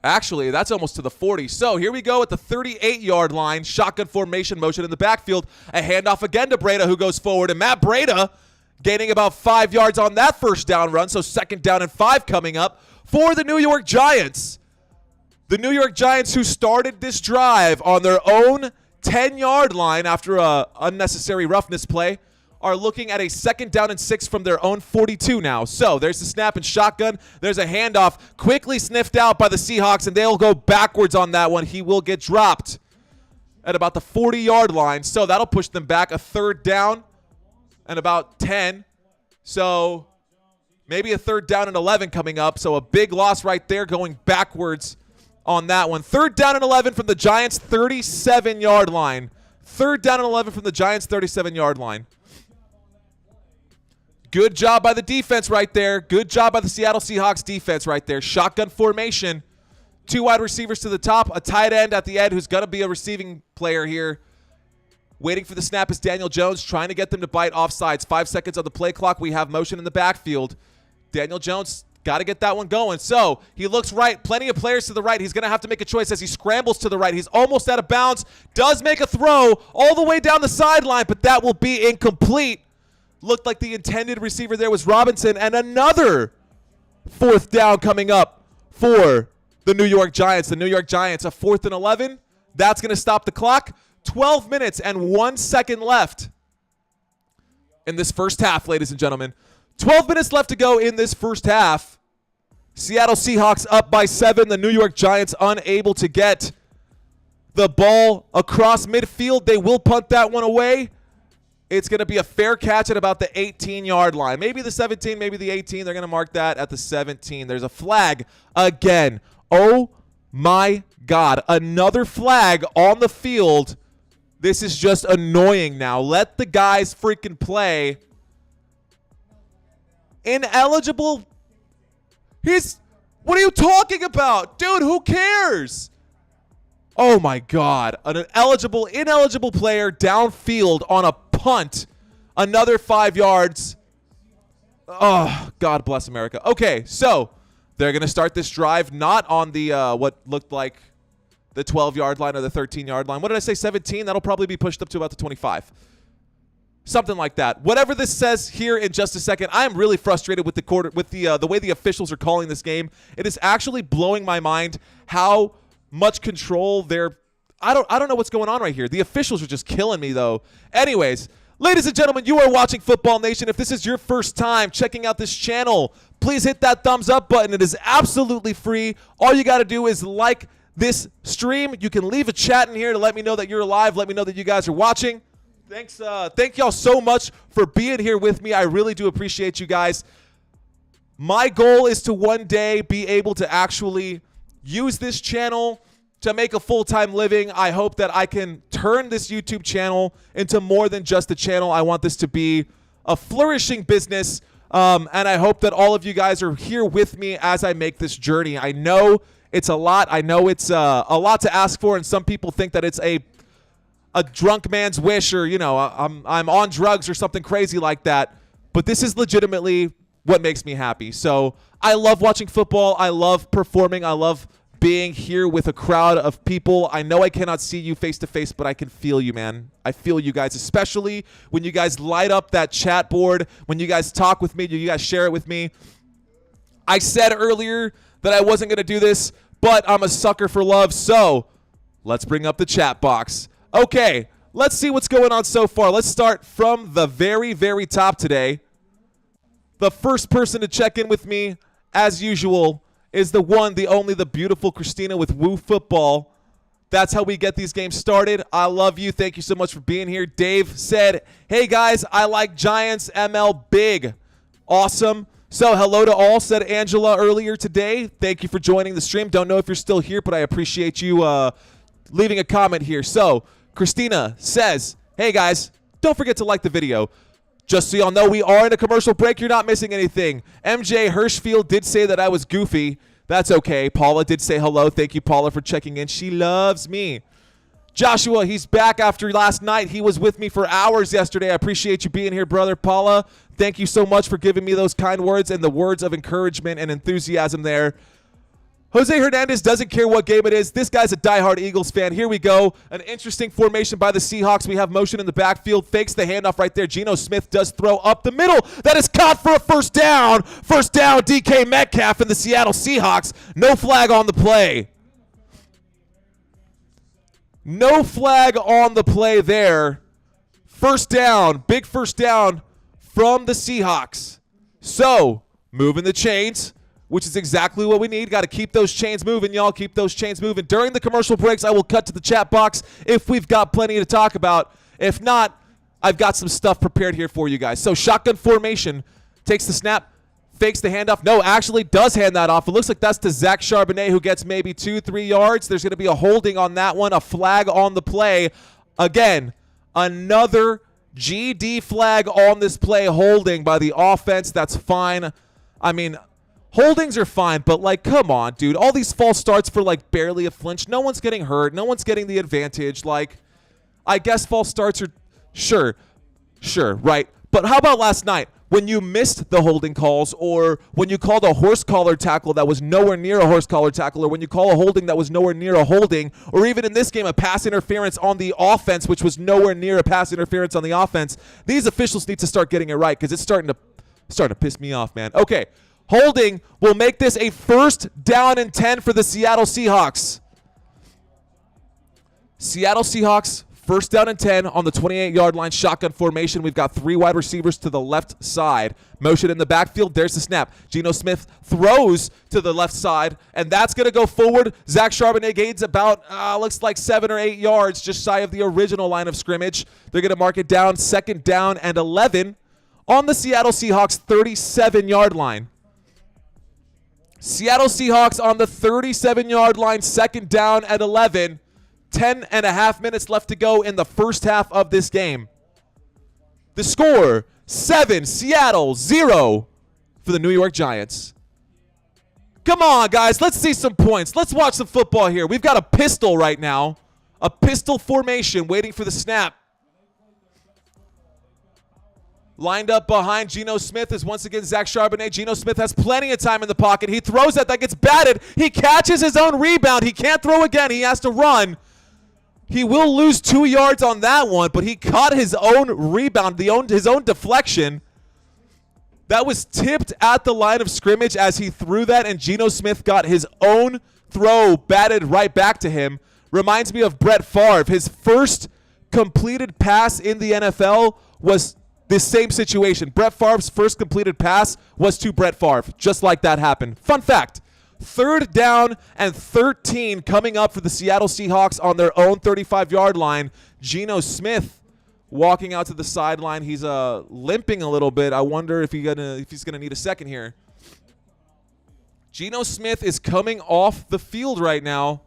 Actually, that's almost to the 40. So here we go at the 38-yard line. Shotgun formation motion in the backfield. A handoff again to Breida, who goes forward. And Matt Breida gaining about 5 yards on that first down run. So 2nd down and 5 coming up for the New York Giants. The New York Giants, who started this drive on their own 10-yard line after a unnecessary roughness play, are looking at a 2nd down and 6 from their own 42 now. So there's the snap and shotgun. There's a handoff quickly sniffed out by the Seahawks, and they'll go backwards on that one. He will get dropped at about the 40-yard line. So that'll push them back a 3rd down and about 10. So maybe a 3rd down and 11 coming up. So a big loss right there, going backwards on that one. 3rd down and 11 from the Giants' 37-yard line. 3rd down and 11 from the Giants' 37-yard line. Good job by the defense right there. Good job by the Seattle Seahawks defense right there. Shotgun formation. 2 wide receivers to the top. A tight end at the end who's going to be a receiving player here. Waiting for the snap is Daniel Jones, trying to get them to bite offsides. 5 seconds on the play clock. We have motion in the backfield. Daniel Jones got to get that one going. So he looks right. Plenty of players to the right. He's going to have to make a choice as he scrambles to the right. He's almost out of bounds. Does make a throw all the way down the sideline, but that will be incomplete. Looked like the intended receiver there was Robinson. And another 4th down coming up for the New York Giants. The New York Giants, a 4th and 11. That's going to stop the clock. 12 minutes and 1 second left in this first half, ladies and gentlemen. 12 minutes left to go in this first half. Seattle Seahawks up by 7. The New York Giants unable to get the ball across midfield. They will punt that one away. It's going to be a fair catch at about the 18-yard line. Maybe the 17, maybe the 18. They're going to mark that at the 17. There's a flag again. Oh, my God. Another flag on the field. This is just annoying now. Let the guys freaking play. Ineligible. What are you talking about? Dude, who cares? Oh, my God. An ineligible player downfield on a punt. Another 5 yards. Oh, God bless America. Okay, so they're going to start this drive not on the what looked like the 12-yard line or the 13-yard line. What did I say, 17? That'll probably be pushed up to about the 25. Something like that. Whatever this says here in just a second, I am really frustrated with the way the officials are calling this game. It is actually blowing my mind how much control they're. I don't know what's going on right here. The officials are just killing me though. Anyways, Ladies and gentlemen, you are watching Football Nation. If this is your first time checking out this channel, please hit that thumbs up button. It is absolutely free. All you got to do is like this stream. You can leave a chat in here to let me know that you're alive. Let me know that you guys are watching. Thanks. Thank y'all so much for being here with me. I really do appreciate you guys. My goal is to one day be able to actually use this channel to make a full-time living. I hope that I can turn this YouTube channel into more than just a channel. I want this to be a flourishing business, and I hope that all of you guys are here with me as I make this journey. I know it's a lot. I know it's a lot to ask for, and some people think that it's a drunk man's wish, or I'm on drugs or something crazy like that. But this is legitimately what makes me happy. So I love watching football. I love performing. I love being here with a crowd of people. I know I cannot see you face to face, but I can feel you, man. I feel you guys, especially when you guys light up that chat board, when you guys talk with me, you guys share it with me. I said earlier that I wasn't going to do this, but I'm a sucker for love, so let's bring up the chat box. Okay, let's see what's going on so far. Let's start from the very, very top today. The first person to check in with me, as usual, is the one, the only, the beautiful Christina with Woo Football. That's how we get these games started. I love you. Thank you so much for being here. Dave said, hey, guys, I like Giants ML big. Awesome. So hello to all, said Angela earlier today. Thank you for joining the stream. Don't know if you're still here, but I appreciate you leaving a comment here. So Christina says, hey, guys, don't forget to like the video. Just so y'all know, we are in a commercial break. You're not missing anything. MJ Hirschfield did say that I was goofy. That's okay. Paula did say hello. Thank you, Paula, for checking in. She loves me. Joshua, he's back after last night. He was with me for hours yesterday. I appreciate you being here, brother. Paula, thank you so much for giving me those kind words and the words of encouragement and enthusiasm there. Jose Hernandez doesn't care what game it is. This guy's a diehard Eagles fan. Here we go. An interesting formation by the Seahawks. We have motion in the backfield. Fakes the handoff right there. Geno Smith does throw up the middle. That is caught for a first down. First down, DK Metcalf and the Seattle Seahawks. No flag on the play. No flag on the play there. First down. Big first down from the Seahawks. So, moving the chains, which is exactly what we need. Got to keep those chains moving, y'all. Keep those chains moving. During the commercial breaks, I will cut to the chat box if we've got plenty to talk about. If not, I've got some stuff prepared here for you guys. So shotgun formation, takes the snap, fakes the handoff. No, actually does hand that off. It looks like that's to Zach Charbonnet, who gets maybe 2-3 yards. There's going to be a holding on that one, a flag on the play. Again, another GD flag on this play, holding by the offense. That's fine. I mean, holdings are fine, but, like, come on, dude. All these false starts for, like, barely a flinch. No one's getting hurt. No one's getting the advantage. Like, I guess false starts are sure, right? But how about last night when you missed the holding calls, or when you called a horse collar tackle that was nowhere near a horse collar tackle, or when you call a holding that was nowhere near a holding, or even in this game a pass interference on the offense, which was nowhere near a pass interference on the offense? These officials need to start getting it right, because it's starting to piss me off, man. Okay. Holding will make this a first down and 10 for the Seattle Seahawks. Seattle Seahawks, first down and 10 on the 28-yard line, shotgun formation. We've got 3 wide receivers to the left side. Motion in the backfield. There's the snap. Geno Smith throws to the left side, and that's going to go forward. Zach Charbonnet gains about, looks like 7 or 8 yards, just shy of the original line of scrimmage. They're going to mark it down, second down and 11 on the Seattle Seahawks 37-yard line. Seattle Seahawks on the 37-yard line, second down at 11. 10.5 minutes left to go in the first half of this game. The score, 7, Seattle, 0 for the New York Giants. Come on, guys. Let's see some points. Let's watch some football here. We've got a pistol right now. A pistol formation waiting for the snap. Lined up behind Geno Smith is once again Zach Charbonnet. Geno Smith has plenty of time in the pocket. He throws that gets batted. He catches his own rebound. He can't throw again. He has to run. He will lose 2 yards on that one, but he caught his own rebound, his own deflection. That was tipped at the line of scrimmage as he threw that, and Geno Smith got his own throw batted right back to him. Reminds me of Brett Favre. His first completed pass in the NFL was this same situation. Brett Favre's first completed pass was to Brett Favre. Just like that happened. Fun fact, 3rd down and 13 coming up for the Seattle Seahawks on their own 35-yard line. Geno Smith walking out to the sideline. He's limping a little bit. I wonder if he's gonna need a second here. Geno Smith is coming off the field right now.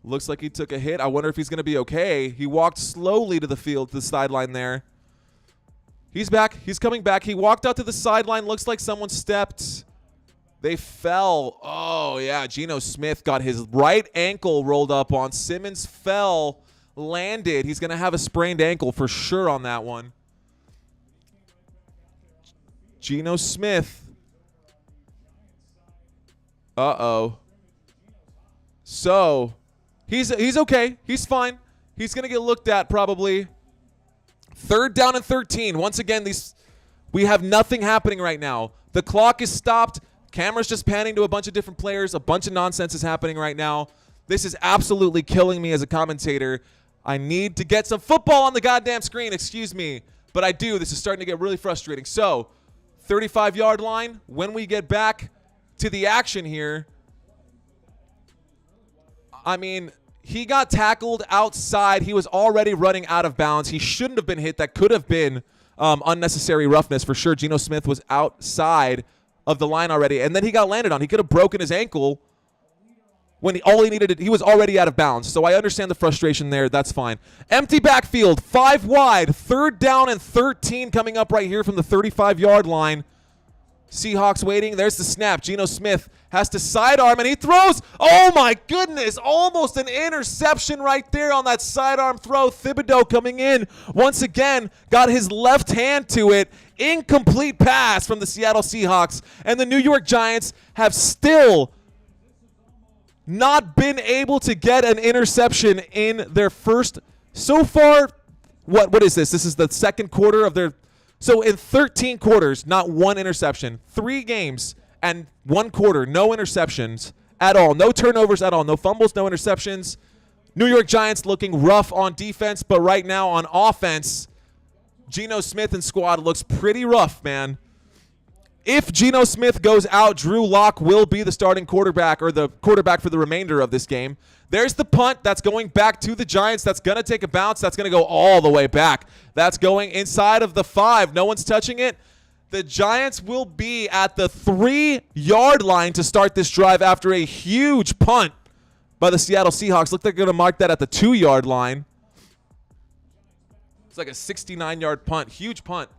Looks like he took a hit. I wonder if he's going to be okay. He walked slowly to the field, to the sideline there. He's back. He's coming back. He walked out to the sideline. Looks like someone stepped. They fell. Oh, yeah. Geno Smith got his right ankle rolled up on. Simmons fell, landed. He's going to have a sprained ankle for sure on that one. Geno Smith. Uh-oh. So, he's okay. He's fine. He's going to get looked at probably. 3rd down and 13. Once again, we have nothing happening right now. The clock is stopped. Camera's just panning to a bunch of different players. A bunch of nonsense is happening right now. This is absolutely killing me as a commentator. I need to get some football on the goddamn screen. Excuse me. But I do. This is starting to get really frustrating. So, 35-yard line. When we get back to the action here, I mean, he got tackled outside. He was already running out of bounds. He shouldn't have been hit. That could have been unnecessary roughness for sure. Geno Smith was outside of the line already, and then he got landed on. He could have broken his ankle when he was already out of bounds. So I understand the frustration there. That's fine. Empty backfield, 5 wide, 3rd down and 13 coming up right here from the 35-yard line. Seahawks waiting. There's the snap. Geno Smith has to sidearm, and he throws. Oh, my goodness. Almost an interception right there on that sidearm throw. Thibodeau coming in once again. Got his left hand to it. Incomplete pass from the Seattle Seahawks. And the New York Giants have still not been able to get an interception in their first. So far, what is this? This is the second quarter of their. So in 13 quarters, not one interception. 3 games and 1 quarter, no interceptions at all. No turnovers at all. No fumbles, no interceptions. New York Giants looking rough on defense, but right now on offense, Geno Smith and squad looks pretty rough, man. If Geno Smith goes out, Drew Lock will be the starting quarterback or the quarterback for the remainder of this game. There's the punt that's going back to the Giants. That's going to take a bounce. That's going to go all the way back. That's going inside of the 5. No one's touching it. The Giants will be at the 3-yard line to start this drive after a huge punt by the Seattle Seahawks. Look like they're going to mark that at the 2-yard line. It's like a 69-yard punt. Huge punt.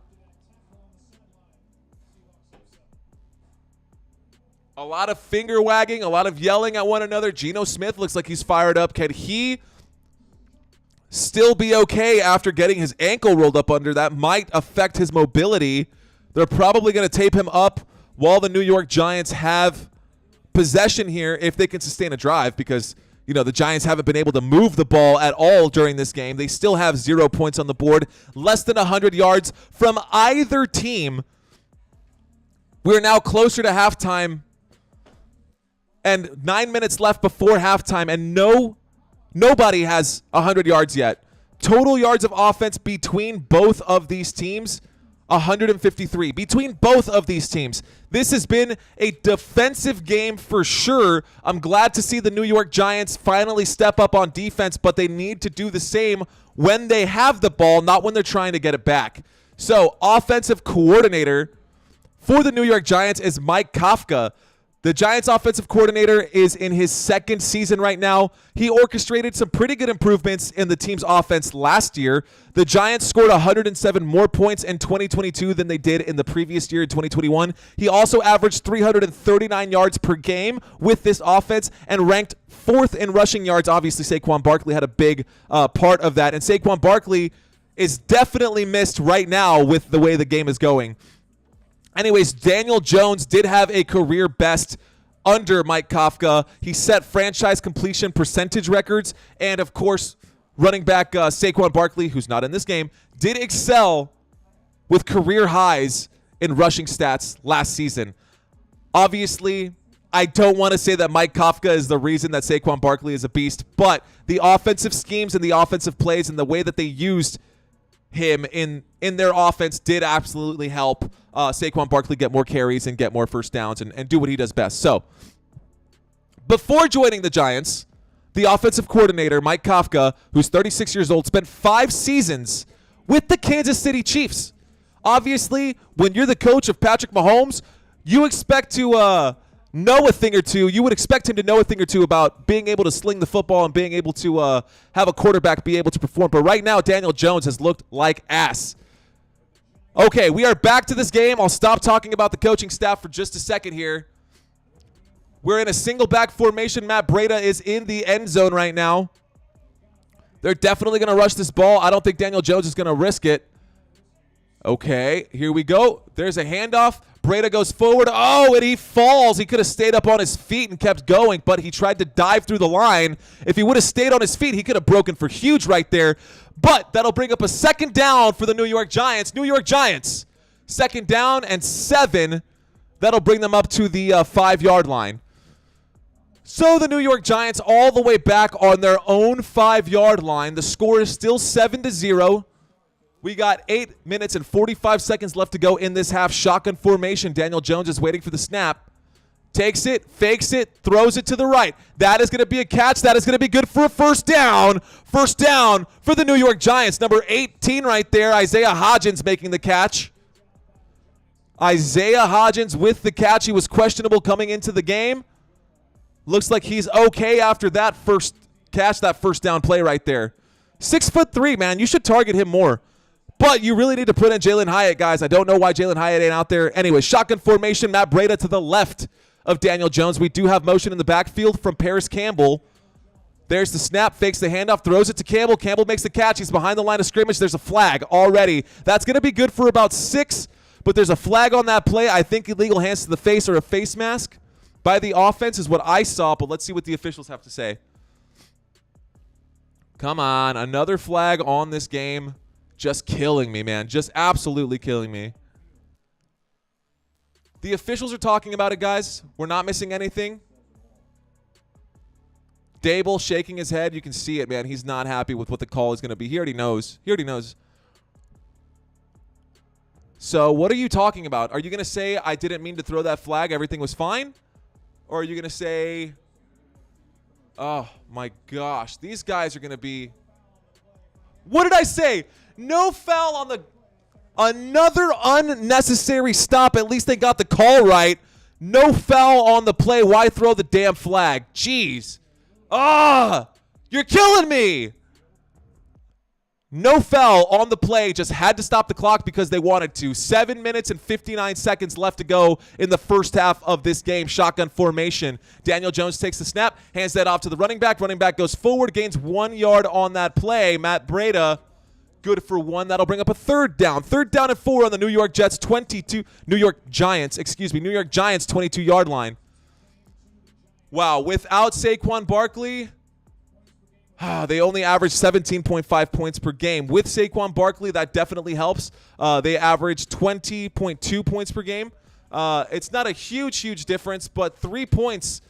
A lot of finger wagging, a lot of yelling at one another. Geno Smith looks like he's fired up. Can he still be okay after getting his ankle rolled up under? That might affect his mobility. They're probably going to tape him up while the New York Giants have possession here if they can sustain a drive because, you know, the Giants haven't been able to move the ball at all during this game. They still have 0 points on the board, less than 100 yards from either team. We're now closer to halftime. And 9 minutes left before halftime, and nobody has 100 yards yet. Total yards of offense between both of these teams, 153. Between both of these teams. This has been a defensive game for sure. I'm glad to see the New York Giants finally step up on defense, but they need to do the same when they have the ball, not when they're trying to get it back. So, offensive coordinator for the New York Giants is Mike Kafka. The Giants' offensive coordinator is in his 2nd season right now. He orchestrated some pretty good improvements in the team's offense last year. The Giants scored 107 more points in 2022 than they did in the previous year in 2021. He also averaged 339 yards per game with this offense and ranked 4th in rushing yards. Obviously, Saquon Barkley had a big part of that. And Saquon Barkley is definitely missed right now with the way the game is going. Anyways, Daniel Jones did have a career best under Mike Kafka. He set franchise completion percentage records. And, of course, running back Saquon Barkley, who's not in this game, did excel with career highs in rushing stats last season. Obviously, I don't want to say that Mike Kafka is the reason that Saquon Barkley is a beast, but the offensive schemes and the offensive plays and the way that they used him in their offense did absolutely help Saquon Barkley get more carries and get more first downs and do what he does best. So before joining the Giants, the offensive coordinator, Mike Kafka, who's 36 years old, spent 5 seasons with the Kansas City Chiefs. Obviously, when you're the coach of Patrick Mahomes, you expect to know a thing or two. You would expect him to know a thing or two about being able to sling the football and being able to have a quarterback be able to perform. But right now, Daniel Jones has looked like ass. Okay, we are back to this game. I'll stop talking about the coaching staff for just a second here. We're in a single back formation. Matt Breida is in the end zone right now. They're definitely going to rush this ball. I don't think Daniel Jones is going to risk it. Okay, here we go. There's a handoff. Breida goes forward. Oh, and he falls. He could have stayed up on his feet and kept going, but he tried to dive through the line. If he would have stayed on his feet, he could have broken for huge right there. But that'll bring up a second down for the New York Giants. New York Giants, 2nd down and 7. That'll bring them up to the 5-yard line. So the New York Giants all the way back on their own 5-yard line. The score is still 7-0. We got 8 minutes and 45 seconds left to go in this half. Shotgun formation. Daniel Jones is waiting for the snap. Takes it, fakes it, throws it to the right. That is going to be a catch. That is going to be good for a first down. First down for the New York Giants. Number 18 right there, Isaiah Hodgins making the catch. Isaiah Hodgins with the catch. He was questionable coming into the game. Looks like he's okay after that first catch, that first down play right there. 6'3", man. You should target him more. But you really need to put in Jalen Hyatt, guys. I don't know why Jalen Hyatt ain't out there. Anyway, shotgun formation. Matt Breida to the left of Daniel Jones. We do have motion in the backfield from Paris Campbell. There's the snap, fakes the handoff, throws it to Campbell. Campbell makes the catch. He's behind the line of scrimmage. There's a flag already. That's going to be good for about 6, but there's a flag on that play. I think illegal hands to the face or a face mask by the offense is what I saw, but let's see what the officials have to say. Come on, another flag on this game. Just killing me, man. Just absolutely killing me. The officials are talking about it, guys. We're not missing anything. Dable shaking his head. You can see it, man. He's not happy with what the call is going to be. He already knows. He already knows. So what are you talking about? Are you going to say, I didn't mean to throw that flag, everything was fine? Or are you going to say, oh, my gosh, these guys are going to be... What did I say? No foul on the... Another unnecessary stop. At least they got the call right. No foul on the play. Why throw the damn flag? Jeez. You're killing me. No foul on the play. Just had to stop the clock because they wanted to. 7 minutes and 59 seconds left to go in the first half of this game. Shotgun formation. Daniel Jones takes the snap, hands that off to the running back. Running back goes forward, gains 1 yard on that play. Matt Breida, good for 1. That'll bring up a 3rd down. 3rd down and 4 on the New York Giants 22-yard line. Wow, without Saquon Barkley, they only average 17.5 points per game. With Saquon Barkley, that definitely helps. They average 20.2 points per game. It's not a huge difference, but 3 points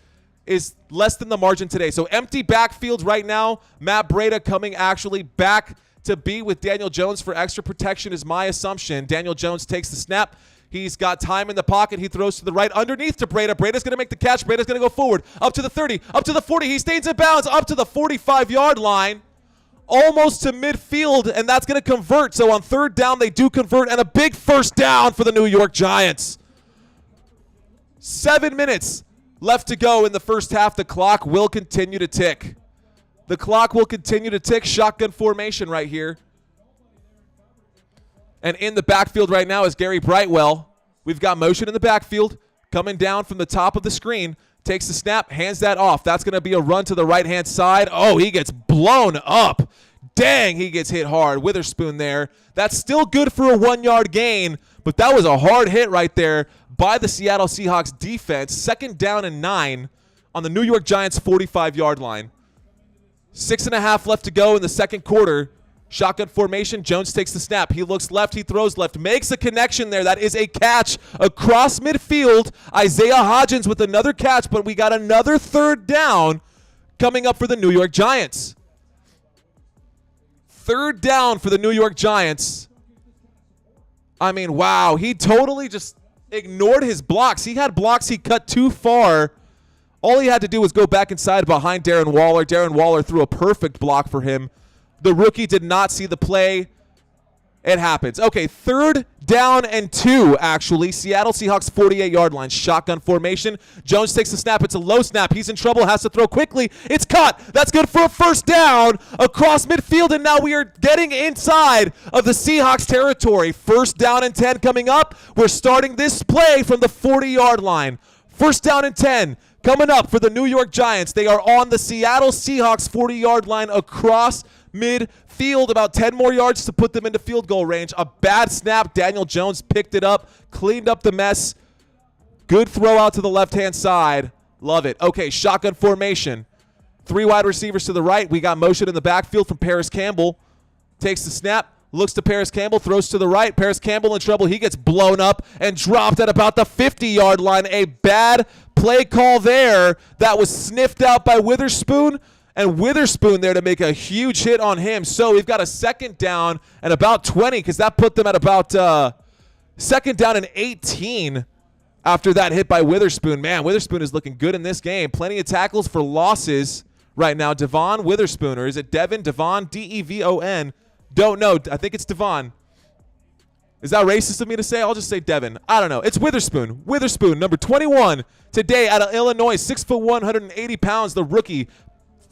is less than the margin today. So empty backfield right now. Matt Breida coming actually back to be with Daniel Jones for extra protection is my assumption. Daniel Jones takes the snap. He's got time in the pocket. He throws to the right underneath to Breida. Breida's going to make the catch. Breida's going to go forward. Up to the 30. Up to the 40. He stays in bounds. Up to the 45-yard line. Almost to midfield, and that's going to convert. So on 3rd down, they do convert, and a big first down for the New York Giants. 7 minutes left to go in the first half. The clock will continue to tick. The clock will continue to tick. Shotgun formation right here. And in the backfield right now is Gary Brightwell. We've got motion in the backfield. Coming down from the top of the screen. Takes the snap, hands that off. That's going to be a run to the right-hand side. Oh, he gets blown up. Dang, he gets hit hard. Witherspoon there. That's still good for a 1-yard gain, but that was a hard hit right there by the Seattle Seahawks defense. 2nd down and 9 on the New York Giants 45-yard line. 6.5 left to go in the second quarter. Shotgun formation. Jones takes the snap. He looks left. He throws left. Makes a connection there. That is a catch across midfield. Isaiah Hodgins with another catch, but we got another third down coming up for the New York Giants. Third down for the New York Giants. I mean, wow. He totally just ignored his blocks. He had blocks he cut too far. All he had to do was go back inside behind Darren Waller. Darren Waller threw a perfect block for him. The rookie did not see the play. It happens. Okay, third down and 2, actually. Seattle Seahawks 48-yard line. Shotgun formation. Jones takes the snap. It's a low snap. He's in trouble. Has to throw quickly. It's caught. That's good for a first down across midfield, and now we are getting inside of the Seahawks territory. First down and 10 coming up. We're starting this play from the 40-yard line. First down and 10 coming up for the New York Giants. They are on the Seattle Seahawks 40-yard line across midfield, about 10 more yards to put them into field goal range. A bad snap. Daniel Jones picked it up, cleaned up the mess. Good throw out to the left-hand side. Love it. Okay, shotgun formation. 3 wide receivers to the right. We got motion in the backfield from Paris Campbell. Takes the snap, looks to Paris Campbell, throws to the right. Paris Campbell in trouble. He gets blown up and dropped at about the 50-yard line. A bad play call there that was sniffed out by Witherspoon. And Witherspoon there to make a huge hit on him. So we've got a second down and about 20, because that put them at about second down and 18 after that hit by Witherspoon. Man, Witherspoon is looking good in this game. Plenty of tackles for losses right now. Devon Witherspoon, or is it Devon? Devon, D-E-V-O-N. Don't know. I think it's Devon. Is that racist of me to say? I'll just say Devon. I don't know. It's Witherspoon. Witherspoon, number 21 today out of Illinois. 6'1", 180 pounds, the rookie.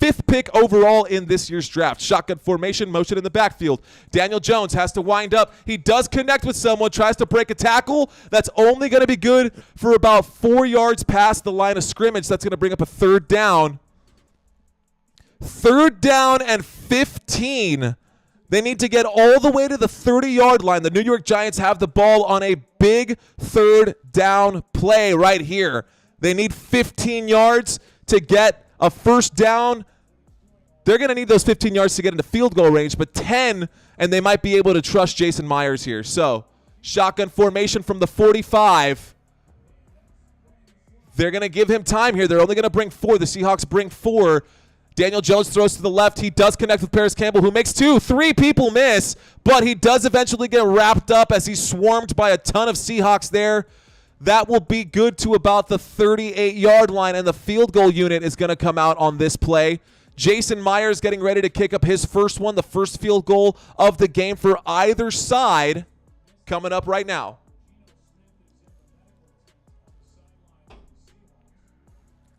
5th pick overall in this year's draft. Shotgun formation, motion in the backfield. Daniel Jones has to wind up. He does connect with someone, tries to break a tackle. That's only going to be good for about 4 yards past the line of scrimmage. That's going to bring up a third down. Third down and 15. They need to get all the way to the 30-yard line. The New York Giants have the ball on a big third down play right here. They need 15 yards to get a first down. They're going to need those 15 yards to get into field goal range, but 10, and they might be able to trust Jason Myers here. So, shotgun formation from the 45. They're going to give him time here. They're only going to bring 4. The Seahawks bring 4. Daniel Jones throws to the left. He does connect with Paris Campbell, who makes 2. 3 people miss, but he does eventually get wrapped up as he's swarmed by a ton of Seahawks there. That will be good to about the 38-yard line, and the field goal unit is going to come out on this play. Jason Myers getting ready to kick up his first one, the first field goal of the game for either side, coming up right now.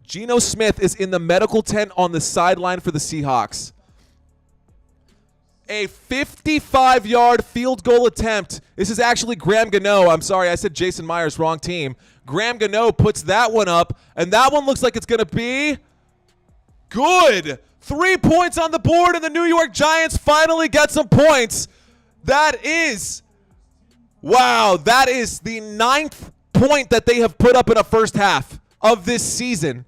Geno Smith is in the medical tent on the sideline for the Seahawks. A 55-yard field goal attempt. This is actually Graham Gano. I'm sorry, I said Jason Myers, wrong team. Graham Gano puts that one up, and that one looks like it's going to be good. 3 points on the board, and the New York Giants finally get some points. That is, wow, that is the 9th point that they have put up in a first half of this season.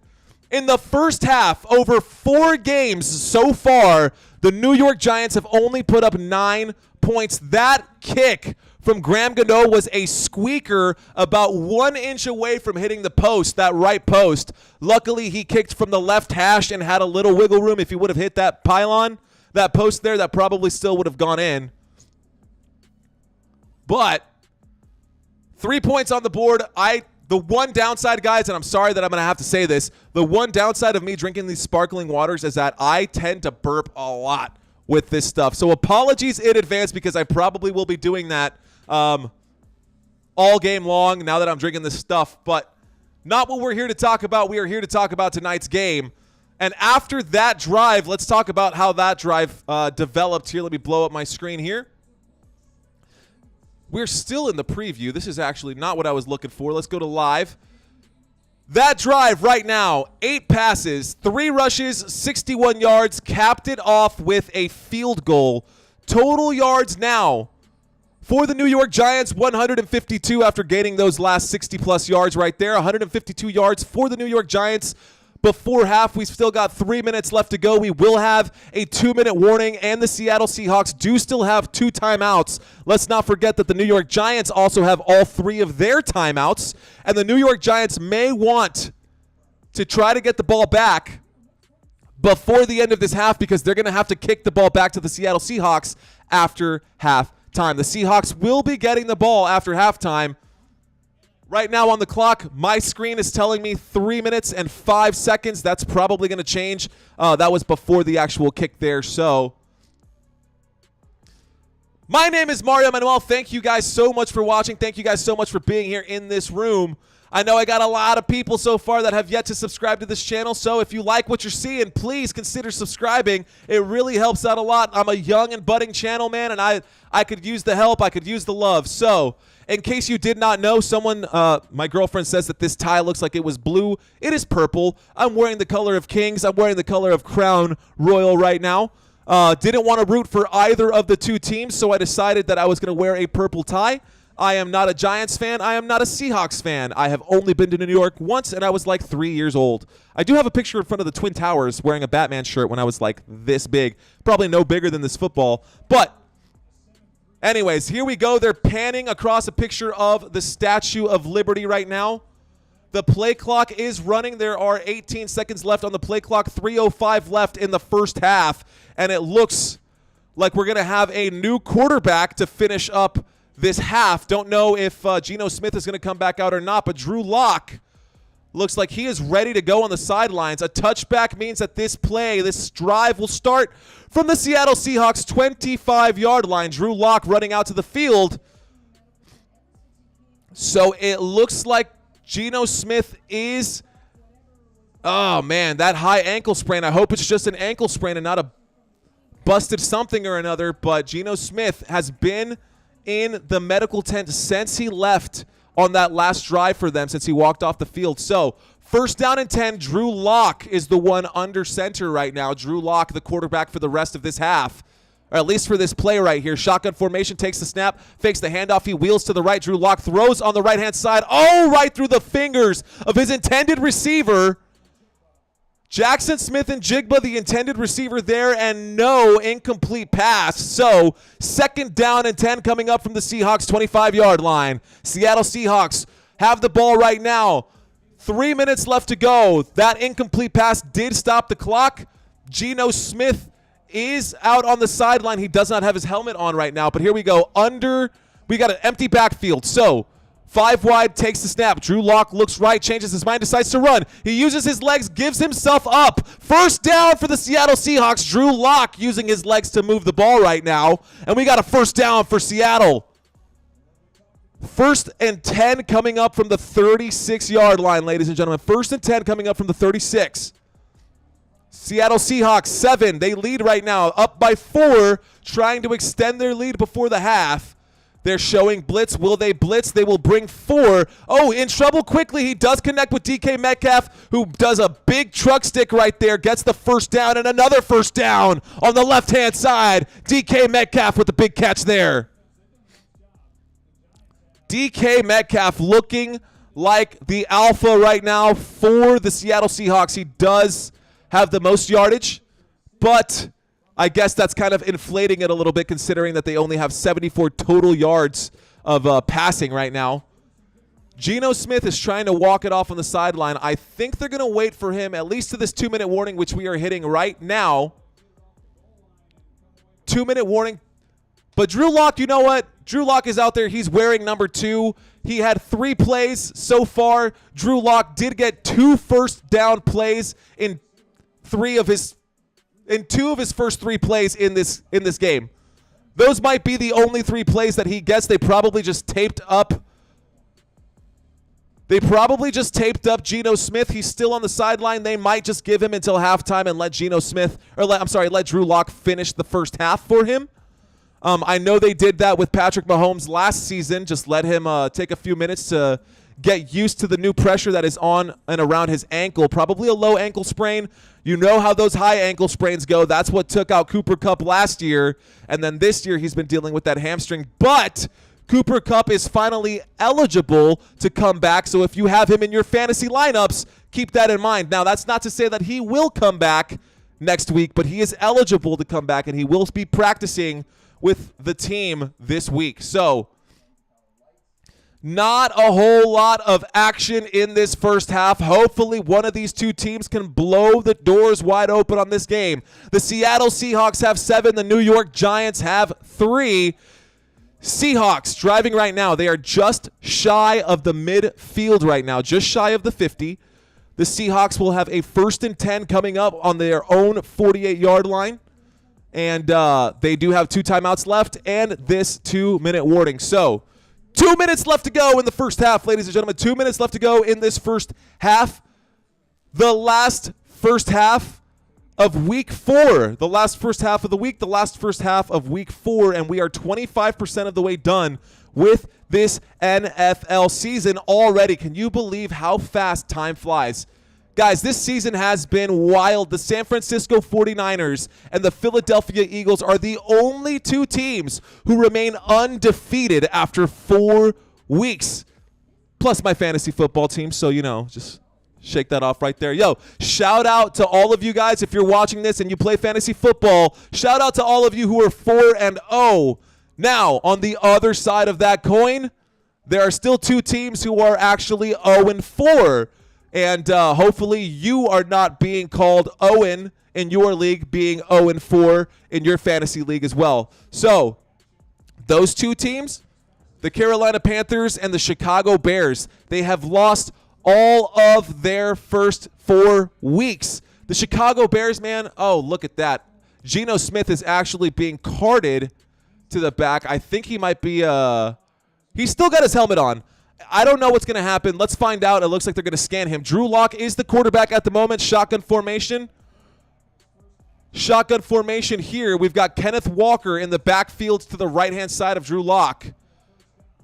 In the first half, over 4 games so far, the New York Giants have only put up 9 points. That kick from Graham Gano was a squeaker about 1 inch away from hitting the post, that right post. Luckily, he kicked from the left hash and had a little wiggle room. If he would have hit that pylon, that post there, that probably still would have gone in. But 3 points on the board. The one downside, guys, and I'm sorry that I'm going to have to say this, the one downside of me drinking these sparkling waters is that I tend to burp a lot with this stuff. So apologies in advance, because I probably will be doing that all game long now that I'm drinking this stuff. But not what we're here to talk about. We are here to talk about tonight's game. And after that drive, let's talk about how that drive developed here. Let me blow up my screen here. We're still in the preview. This is actually not what I was looking for. Let's go to live. That drive right now, 8 passes, 3 rushes, 61 yards, capped it off with a field goal. Total yards now for the New York Giants, 152 after gaining those last 60-plus yards right there. 152 yards for the New York Giants. before half. We've still got 3 minutes left to go. We will have a 2-minute warning, and the Seattle Seahawks do still have 2 timeouts. Let's not forget that the New York Giants also have all 3 of their timeouts, and the New York Giants may want to try to get the ball back before the end of this half because they're going to have to kick the ball back to the Seattle Seahawks after halftime. The Seahawks will be getting the ball after halftime. Right now on the clock, my screen is telling me 3 minutes and 5 seconds. That's probably going to change. That was before the actual kick there. So my name is Mario Manuel. Thank you guys so much for watching. Thank you guys so much for being here in this room. I know I got a lot of people so far that have yet to subscribe to this channel, so if you like what you're seeing, please consider subscribing. It really helps out a lot. I'm a young and budding channel, man, and I could use the help. I could use the love. So, in case you did not know, my girlfriend says that this tie looks like it was blue. It is purple. I'm wearing the color of Kings. I'm wearing the color of Crown Royal right now. Didn't want to root for either of the 2 teams, so I decided that I was going to wear a purple tie. I am not a Giants fan. I am not a Seahawks fan. I have only been to New York once, and I was like 3 years old. I do have a picture in front of the Twin Towers wearing a Batman shirt when I was like this big. Probably no bigger than this football. But anyways, here we go. They're panning across a picture of the Statue of Liberty right now. The play clock is running. There are 18 seconds left on the play clock, 3:05 left in the first half, and it looks like we're going to have a new quarterback to finish up this half. Don't know if Geno Smith is going to come back out or not, but Drew Lock looks like he is ready to go on the sidelines. A touchback means that this drive will start from the Seattle Seahawks 25-yard line. Drew Lock running out to the field. So it looks like Geno Smith is, oh man, that high ankle sprain. I hope it's just an ankle sprain and not a busted something or another, but Geno Smith has been in the medical tent since he left on that last drive for them, since he walked off the field. So 1st down and 10, Drew Lock is the one under center right now. Drew Lock, the quarterback for the rest of this half, or at least for this play right here. Shotgun formation, takes the snap, fakes the handoff, he wheels to the right. Drew Lock throws on the right-hand side. Oh, right through the fingers of his intended receiver. Jackson Smith-Njigba, the intended receiver there, and no incomplete pass. So 2nd down and 10 coming up from the Seahawks 25-yard line. Seattle Seahawks have the ball right now. 3 minutes left to go. That incomplete pass did stop the clock. Geno Smith is out on the sideline. He does not have his helmet on right now, but here we go. We got an empty backfield. So 5 wide, takes the snap. Drew Lock looks right, changes his mind, decides to run. He uses his legs, gives himself up. 1st down for the Seattle Seahawks. Drew Lock using his legs to move the ball right now. And we got a 1st down for Seattle. 1st and 10 coming up from the 36-yard line, ladies and gentlemen. 1st and 10 coming up from the 36. Seattle Seahawks 7. They lead right now, up by 4, trying to extend their lead before the half. They're showing blitz. Will they blitz? They will bring 4. Oh, in trouble quickly. He does connect with DK Metcalf, who does a big truck stick right there, gets the 1st down, and another 1st down on the left-hand side. DK Metcalf with the big catch there. DK Metcalf looking like the alpha right now for the Seattle Seahawks. He does have the most yardage, but I guess that's kind of inflating it a little bit considering that they only have 74 total yards of passing right now. Geno Smith is trying to walk it off on the sideline. I think they're going to wait for him at least to this 2-minute warning, which we are hitting right now. 2-minute warning. But Drew Lock, you know what? Drew Lock is out there. He's wearing number 2. He had 3 plays so far. Drew Lock did get 2 first down plays in 2 of his first 3 plays in this game. Those might be the only 3 plays that he gets. They probably just taped up Geno Smith. He's still on the sideline. They might just give him until halftime and let let Drew Lock finish the first half for him. I know they did that with Patrick Mahomes last season. Just let him take a few minutes to get used to the new pressure that is on and around his ankle. Probably a low ankle sprain. You know how those high ankle sprains go. That's what took out Cooper Kupp last year. And then this year he's been dealing with that hamstring. But Cooper Kupp is finally eligible to come back. So if you have him in your fantasy lineups, keep that in mind. Now, that's not to say that he will come back next week, but he is eligible to come back, and he will be practicing with the team this week. So not a whole lot of action in this first half. Hopefully one of these two teams can blow the doors wide open on this game. The Seattle Seahawks have 7. The New York Giants have 3. Seahawks driving right now. They are just shy of the midfield right now, just shy of the 50. The Seahawks will have a 1st and 10 coming up on their own 48-yard line. And they do have 2 timeouts left and this 2-minute warning. So 2 minutes left to go in the first half, ladies and gentlemen. 2 minutes left to go in this first half. The last first half of week 4. The last first half of the week. The last first half of week 4. And we are 25% of the way done with this NFL season already. Can you believe how fast time flies? Guys, this season has been wild. The San Francisco 49ers and the Philadelphia Eagles are the only 2 teams who remain undefeated after 4 weeks. Plus my fantasy football team, so, just shake that off right there. Yo, shout out to all of you guys. If you're watching this and you play fantasy football, shout out to all of you who are 4-0. Now, on the other side of that coin, there are still 2 teams who are actually 0-4. And hopefully you are not being called Owen in your league, being 0-4 in your fantasy league as well. So those 2 teams, the Carolina Panthers and the Chicago Bears, they have lost all of their first 4 weeks. The Chicago Bears, man, oh, look at that. Geno Smith is actually being carted to the back. I think he might be he's still got his helmet on. I don't know what's going to happen. Let's find out. It looks like they're going to scan him. Drew Lock is the quarterback at the moment. Shotgun formation. Shotgun formation here. We've got Kenneth Walker in the backfield to the right-hand side of Drew Lock.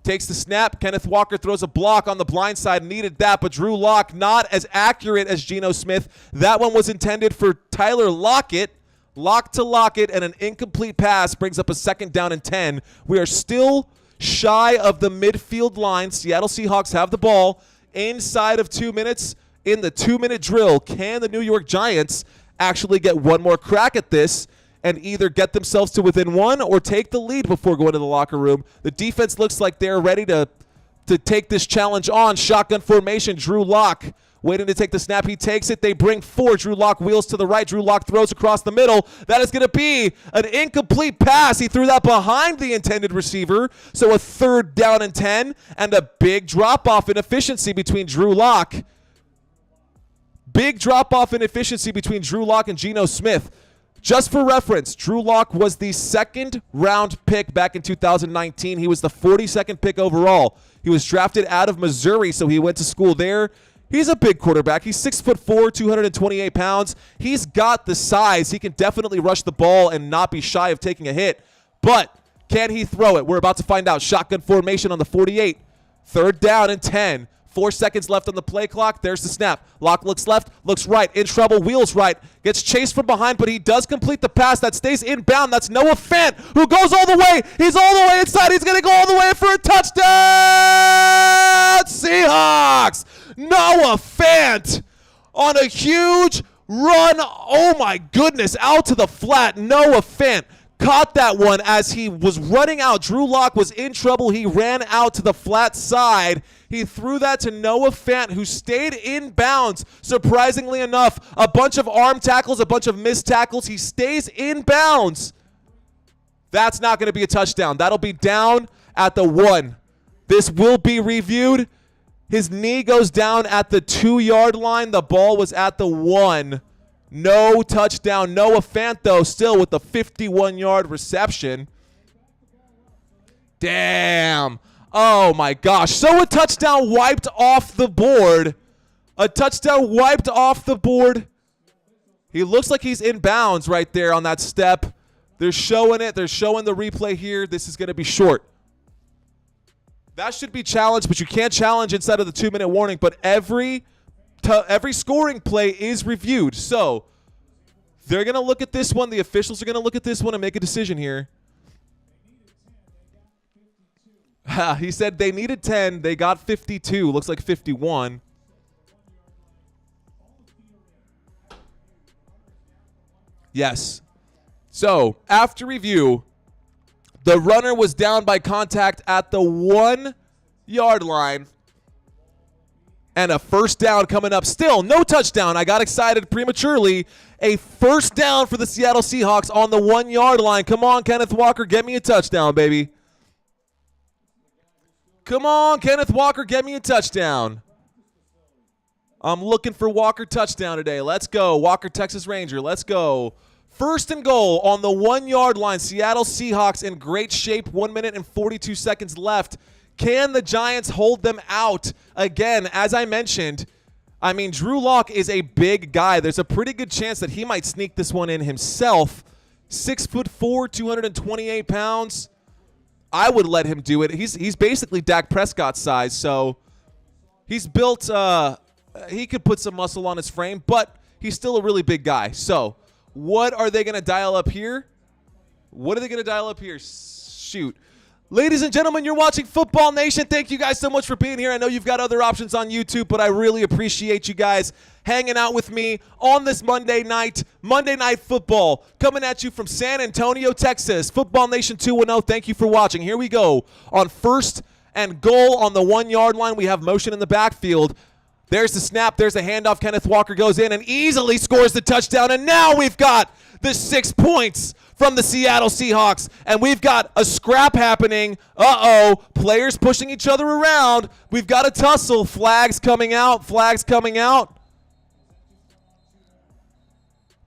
Takes the snap. Kenneth Walker throws a block on the blind side. Needed that, but Drew Lock not as accurate as Geno Smith. That one was intended for Tyler Lockett. Lock to Lockett, and an incomplete pass brings up a 2nd down and 10. We are still shy of the midfield line. Seattle Seahawks have the ball inside of 2 minutes in the 2-minute drill. Can the New York Giants actually get one more crack at this and either get themselves to within 1 or take the lead before going to the locker room? The defense looks like they're ready to take this challenge on. Shotgun formation. Drew Lock waiting to take the snap. He takes it. They bring 4. Drew Lock wheels to the right. Drew Lock throws across the middle. That is going to be an incomplete pass. He threw that behind the intended receiver. So a 3rd down and 10 and a big drop-off in efficiency between Drew Lock. Big drop-off in efficiency between Drew Lock and Geno Smith. Just for reference, Drew Lock was the 2nd-round pick back in 2019. He was the 42nd pick overall. He was drafted out of Missouri, so he went to school there. He's a big quarterback. He's 6'4", 228 pounds. He's got the size. He can definitely rush the ball and not be shy of taking a hit. But can he throw it? We're about to find out. Shotgun formation on the 48. 3rd down and 10. 4 seconds left on the play clock. There's the snap. Lock looks left, looks right, in trouble, wheels right. Gets chased from behind, but he does complete the pass. That stays inbound. That's Noah Fant, who goes all the way. He's all the way inside. He's going to go all the way for a touchdown. Seahawks. Noah Fant on a huge run. Oh, my goodness. Out to the flat. Noah Fant caught that one as he was running out. Drew Lock was in trouble. He ran out to the flat side. He threw that to Noah Fant, who stayed in bounds. Surprisingly enough, a bunch of arm tackles, a bunch of missed tackles. He stays in bounds. That's not going to be a touchdown. That'll be down at the 1. This will be reviewed. His knee goes down at the 2-yard line. The ball was at the 1. No touchdown. Noah Fant, though, still with the 51-yard reception. Damn. Oh, my gosh. So a touchdown wiped off the board. A touchdown wiped off the board. He looks like he's in bounds right there on that step. They're showing it. They're showing the replay here. This is going to be short. That should be challenged, but you can't challenge inside of the 2-minute warning. But every scoring play is reviewed. So they're going to look at this one. The officials are going to look at this one and make a decision here. He said they needed 10. They got 52. Looks like 51. Yes. So, after review, the runner was down by contact at the 1 yard line. And a first down coming up. Still, no touchdown. I got excited prematurely. A first down for the Seattle Seahawks on the 1 yard line. Come on, Kenneth Walker, get me a touchdown, baby. Come on, Kenneth Walker, get me a touchdown. I'm looking for Walker touchdown today. Let's go. Walker, Texas Ranger. Let's go. First and goal on the 1 yard line. Seattle Seahawks in great shape. 1 minute and 42 seconds left. Can the Giants hold them out? Again, as I mentioned, I mean, Drew Lock is a big guy. There's a pretty good chance that he might sneak this one in himself. 6'4", 228 pounds. I would let him do it. He's basically Dak Prescott size, so he's built. He could put some muscle on his frame, but he's still a really big guy. So what are they going to dial up here? What are they going to dial up here? Shoot. Ladies and gentlemen, you're watching Football Nation. Thank you guys so much for being here. I know you've got other options on YouTube, but I really appreciate you guys hanging out with me on this Monday Night Football, coming at you from San Antonio, Texas. Football Nation 210, thank you for watching. Here we go. On first and goal on the 1 yard line, we have motion in the backfield. There's the snap. There's the handoff. Kenneth Walker goes in and easily scores the touchdown. And now we've got the 6 points from the Seattle Seahawks. And we've got a scrap happening. Uh-oh. Players pushing each other around. We've got a tussle. Flags coming out. Flags coming out.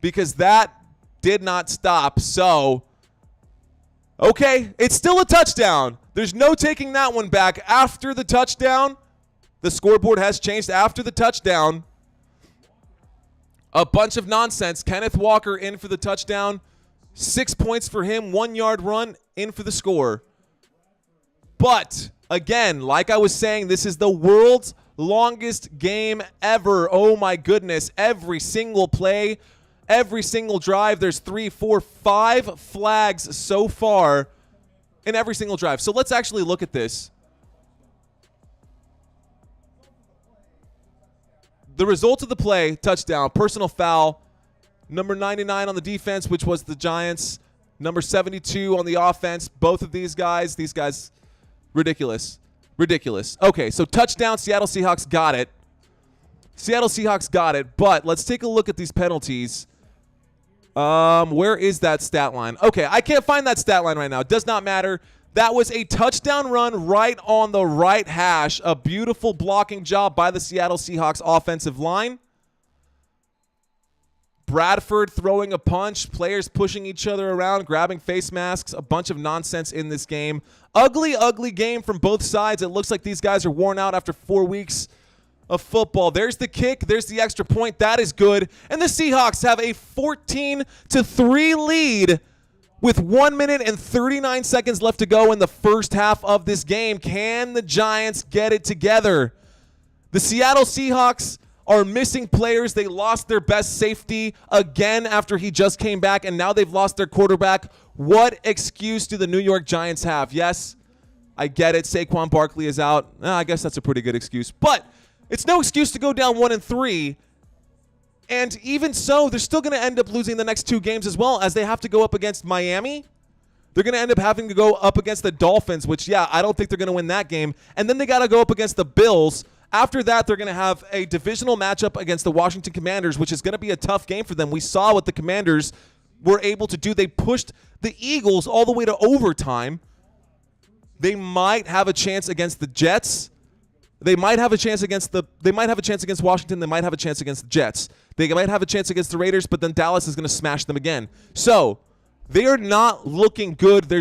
Because that did not stop. So, okay, it's still a touchdown. There's no taking that one back. After the touchdown, the scoreboard has changed after the touchdown. A bunch of nonsense. Kenneth Walker in for the touchdown. 6 points for him. 1 yard run in for the score. But, again, like I was saying, this is the world's longest game ever. Oh, my goodness. Every single play, every single drive, there's 3, 4, 5 flags so far in every single drive. So let's actually look at this. The result of the play, touchdown, personal foul, number 99 on the defense, which was the Giants, number 72 on the offense. Both of these guys, ridiculous. Ridiculous. Okay, so touchdown, Seattle Seahawks got it. Seattle Seahawks got it, but let's take a look at these penalties. Where is that stat line? Okay, I can't find that stat line right now. It does not matter. That was a touchdown run right on the right hash. A beautiful blocking job by the Seattle Seahawks offensive line. Bradford throwing a punch. Players pushing each other around, grabbing face masks. A bunch of nonsense in this game. Ugly, ugly game from both sides. It looks like these guys are worn out after 4 weeks of football. There's the kick. There's the extra point. That is good. And the Seahawks have a 14-3 lead with 1 minute and 39 seconds left to go in the first half of this game. Can the Giants get it together? The Seattle Seahawks are missing players. They lost their best safety again after he just came back, and now they've lost their quarterback. What excuse do the New York Giants have? Yes, I get it. Saquon Barkley is out. I guess that's a pretty good excuse. But it's no excuse to go down 1-3. And even so, they're still going to end up losing the next 2 games as well, as they have to go up against Miami. They're going to end up having to go up against the Dolphins, which, yeah, I don't think they're going to win that game. And then they got to go up against the Bills. After that, they're going to have a divisional matchup against the Washington Commanders, which is going to be a tough game for them. We saw what the Commanders were able to do. They pushed the Eagles all the way to overtime. They might have a chance against the Jets. They might have a chance against Washington. They might have a chance against the Jets. They might have a chance against the Raiders, but then Dallas is going to smash them again. So they are not looking good.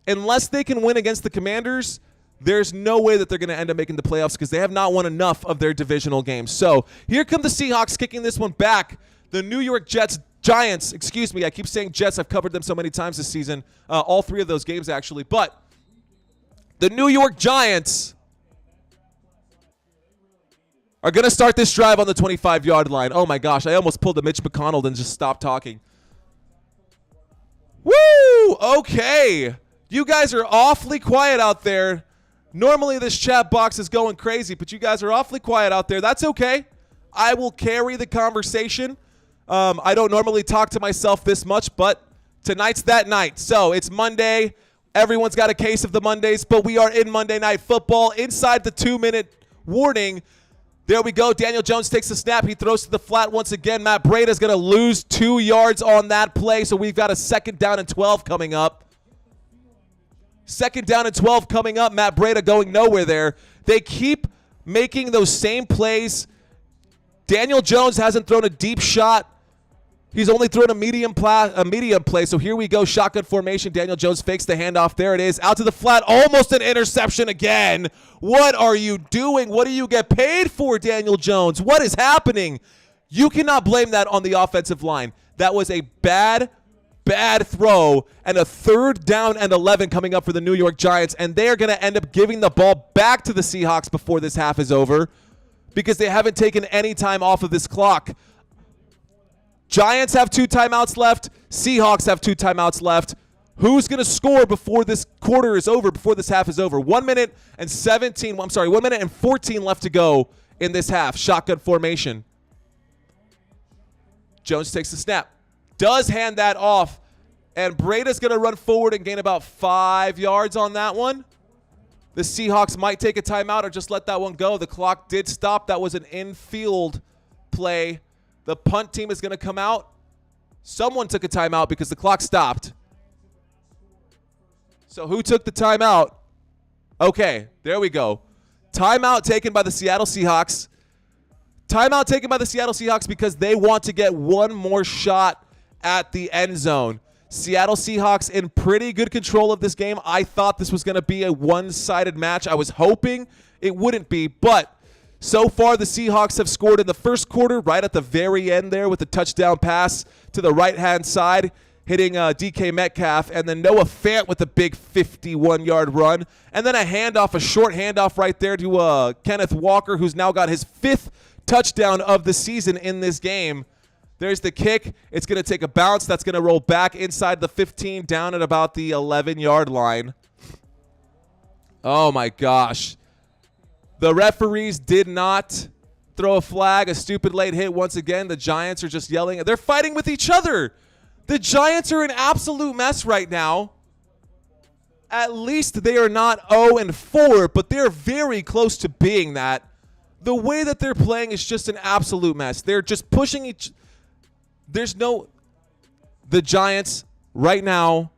Unless they can win against the Commanders, there's no way that they're going to end up making the playoffs because they have not won enough of their divisional games. So here come the Seahawks kicking this one back. The New York Giants, excuse me. I keep saying Jets. I've covered them so many times this season. All 3 of those games, actually. But the New York Giants are going to start this drive on the 25-yard line. Oh, my gosh. I almost pulled a Mitch McConnell and just stopped talking. Woo! Okay. You guys are awfully quiet out there. Normally this chat box is going crazy, but you guys are awfully quiet out there. That's okay. I will carry the conversation. I don't normally talk to myself this much, but tonight's that night. So it's Monday. Everyone's got a case of the Mondays, but we are in Monday Night Football. Inside the 2-minute warning, there we go. Daniel Jones takes the snap. He throws to the flat once again. Matt Breida's going to lose 2 yards on that play, so we've got a 2nd down and 12 coming up. 2nd down and 12 coming up. Matt Breida going nowhere there. They keep making those same plays. Daniel Jones hasn't thrown a deep shot. He's only thrown a medium play. So here we go. Shotgun formation. Daniel Jones fakes the handoff. There it is. Out to the flat. Almost an interception again. What are you doing? What do you get paid for, Daniel Jones? What is happening? You cannot blame that on the offensive line. That was a bad throw, and a 3rd down and 11 coming up for the New York Giants, and they are going to end up giving the ball back to the Seahawks before this half is over because they haven't taken any time off of this clock. Giants have 2 timeouts left. Seahawks have 2 timeouts left. Who's going to score before this quarter is over, before this half is over? 1 minute and 1 minute and 14 left to go in this half. Shotgun formation. Jones takes the snap. Does hand that off, and Breida's going to run forward and gain about 5 yards on that one. The Seahawks might take a timeout or just let that one go. The clock did stop. That was an infield play. The punt team is going to come out. Someone took a timeout because the clock stopped. So who took the timeout? Okay, there we go. Timeout taken by the Seattle Seahawks. Timeout taken by the Seattle Seahawks because they want to get one more shot at the end zone. Seattle Seahawks in pretty good control of this game. I thought this was going to be a one-sided match. I was hoping it wouldn't be, but so far the Seahawks have scored in the first quarter right at the very end there with the touchdown pass to the right-hand side, hitting DK Metcalf, and then Noah Fant with a big 51-yard run, and then a short handoff right there to Kenneth Walker, who's now got his 5th touchdown of the season in this game. There's the kick. It's going to take a bounce. That's going to roll back inside the 15, down at about the 11-yard line. Oh, my gosh. The referees did not throw a flag. A stupid late hit once again. The Giants are just yelling. They're fighting with each other. The Giants are an absolute mess right now. At least they are not 0-4, but they're very close to being that. The way that they're playing is just an absolute mess. They're just pushing each... The Giants right now,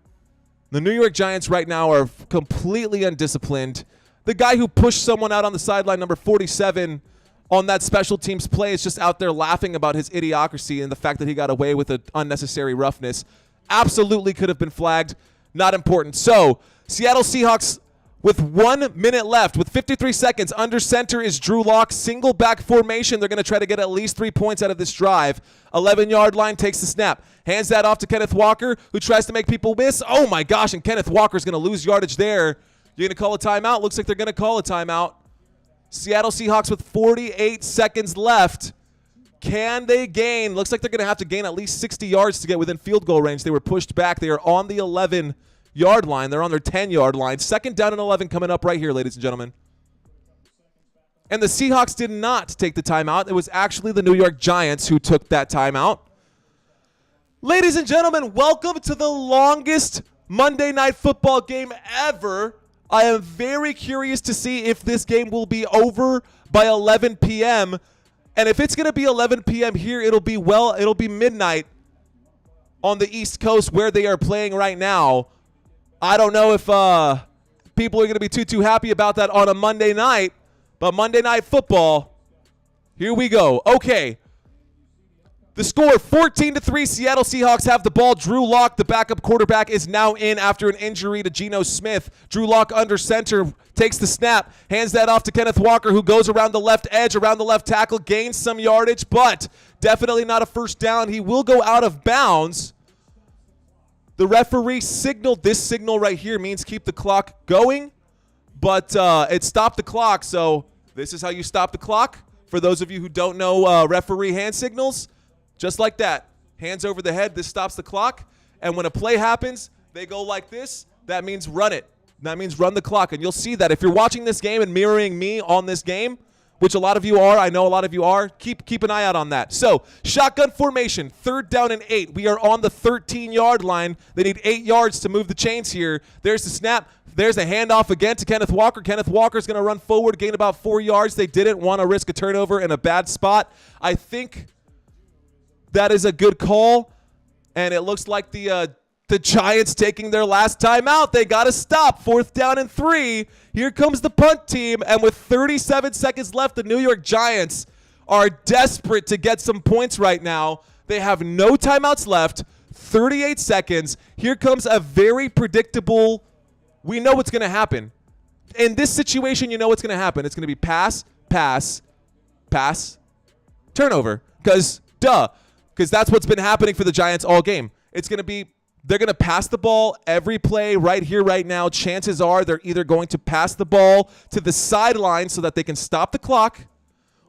the New York Giants right now are completely undisciplined. The guy who pushed someone out on the sideline, number 47, on that special teams play is just out there laughing about his idiocracy and the fact that he got away with an unnecessary roughness. Absolutely could have been flagged. Not important. So, Seattle Seahawks with 1 minute left, with 53 seconds, under center is Drew Lock. Single back formation. They're going to try to get at least 3 points out of this drive. 11-yard line, takes the snap. Hands that off to Kenneth Walker, who tries to make people miss. Oh, my gosh, and Kenneth Walker's going to lose yardage there. You're going to call a timeout? Looks like they're going to call a timeout. Seattle Seahawks with 48 seconds left. Can they gain? Looks like they're going to have to gain at least 60 yards to get within field goal range. They were pushed back. They are on the 11-yard line. They're on their 10-yard line. 2nd down and 11 coming up right here, ladies and gentlemen. And the Seahawks did not take the timeout. It was actually the New York Giants who took that timeout. Ladies and gentlemen, welcome to the longest Monday Night Football game ever. I am very curious to see if this game will be over by 11 p.m. And if it's going to be 11 p.m. here, it'll be midnight on the East Coast where they are playing right now. I don't know if people are going to be too happy about that on a Monday night, but Monday Night Football, here we go. Okay. The score, 14-3, Seattle Seahawks have the ball. Drew Lock, the backup quarterback, is now in after an injury to Geno Smith. Drew Lock under center, takes the snap, hands that off to Kenneth Walker, who goes around the left edge, around the left tackle, gains some yardage, but definitely not a first down. He will go out of bounds. The referee signaled, this signal right here means keep the clock going, but it stopped the clock, so this is how you stop the clock. For those of you who don't know referee hand signals, just like that. Hands over the head, this stops the clock. And when a play happens, they go like this. That means run it. That means run the clock, and you'll see that if you're watching this game and mirroring me on this game, which a lot of you are, I know a lot of you are, keep an eye out on that. So, shotgun formation, 3rd down and 8. We are on the 13-yard line. They need 8 yards to move the chains here. There's the snap. There's a handoff again to Kenneth Walker. Kenneth Walker's going to run forward, gain about 4 yards. They didn't want to risk a turnover in a bad spot. I think that is a good call, and it looks like the Giants taking their last timeout. They got to stop. 4th down and 3. Here comes the punt team, and with 37 seconds left, the New York Giants are desperate to get some points right now. They have no timeouts left, 38 seconds. Here comes a very predictable, we know what's going to happen. In this situation, you know what's going to happen. It's going to be pass, pass, pass, turnover. Because that's what's been happening for the Giants all game. It's going to be, they're going to pass the ball every play right here, right now. Chances are they're either going to pass the ball to the sideline so that they can stop the clock,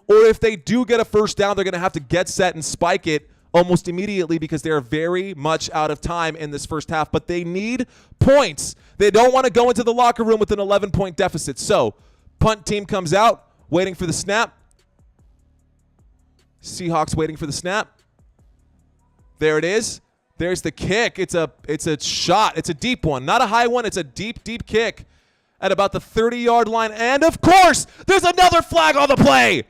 or if they do get a first down, they're going to have to get set and spike it almost immediately because they're very much out of time in this first half. But they need points. They don't want to go into the locker room with an 11-point deficit. So, punt team comes out, waiting for the snap. Seahawks waiting for the snap. There it is. There's the kick. It's a shot. It's a deep one. Not a high one. It's a deep, deep kick at about the 30-yard line. And, of course, there's another flag on the play.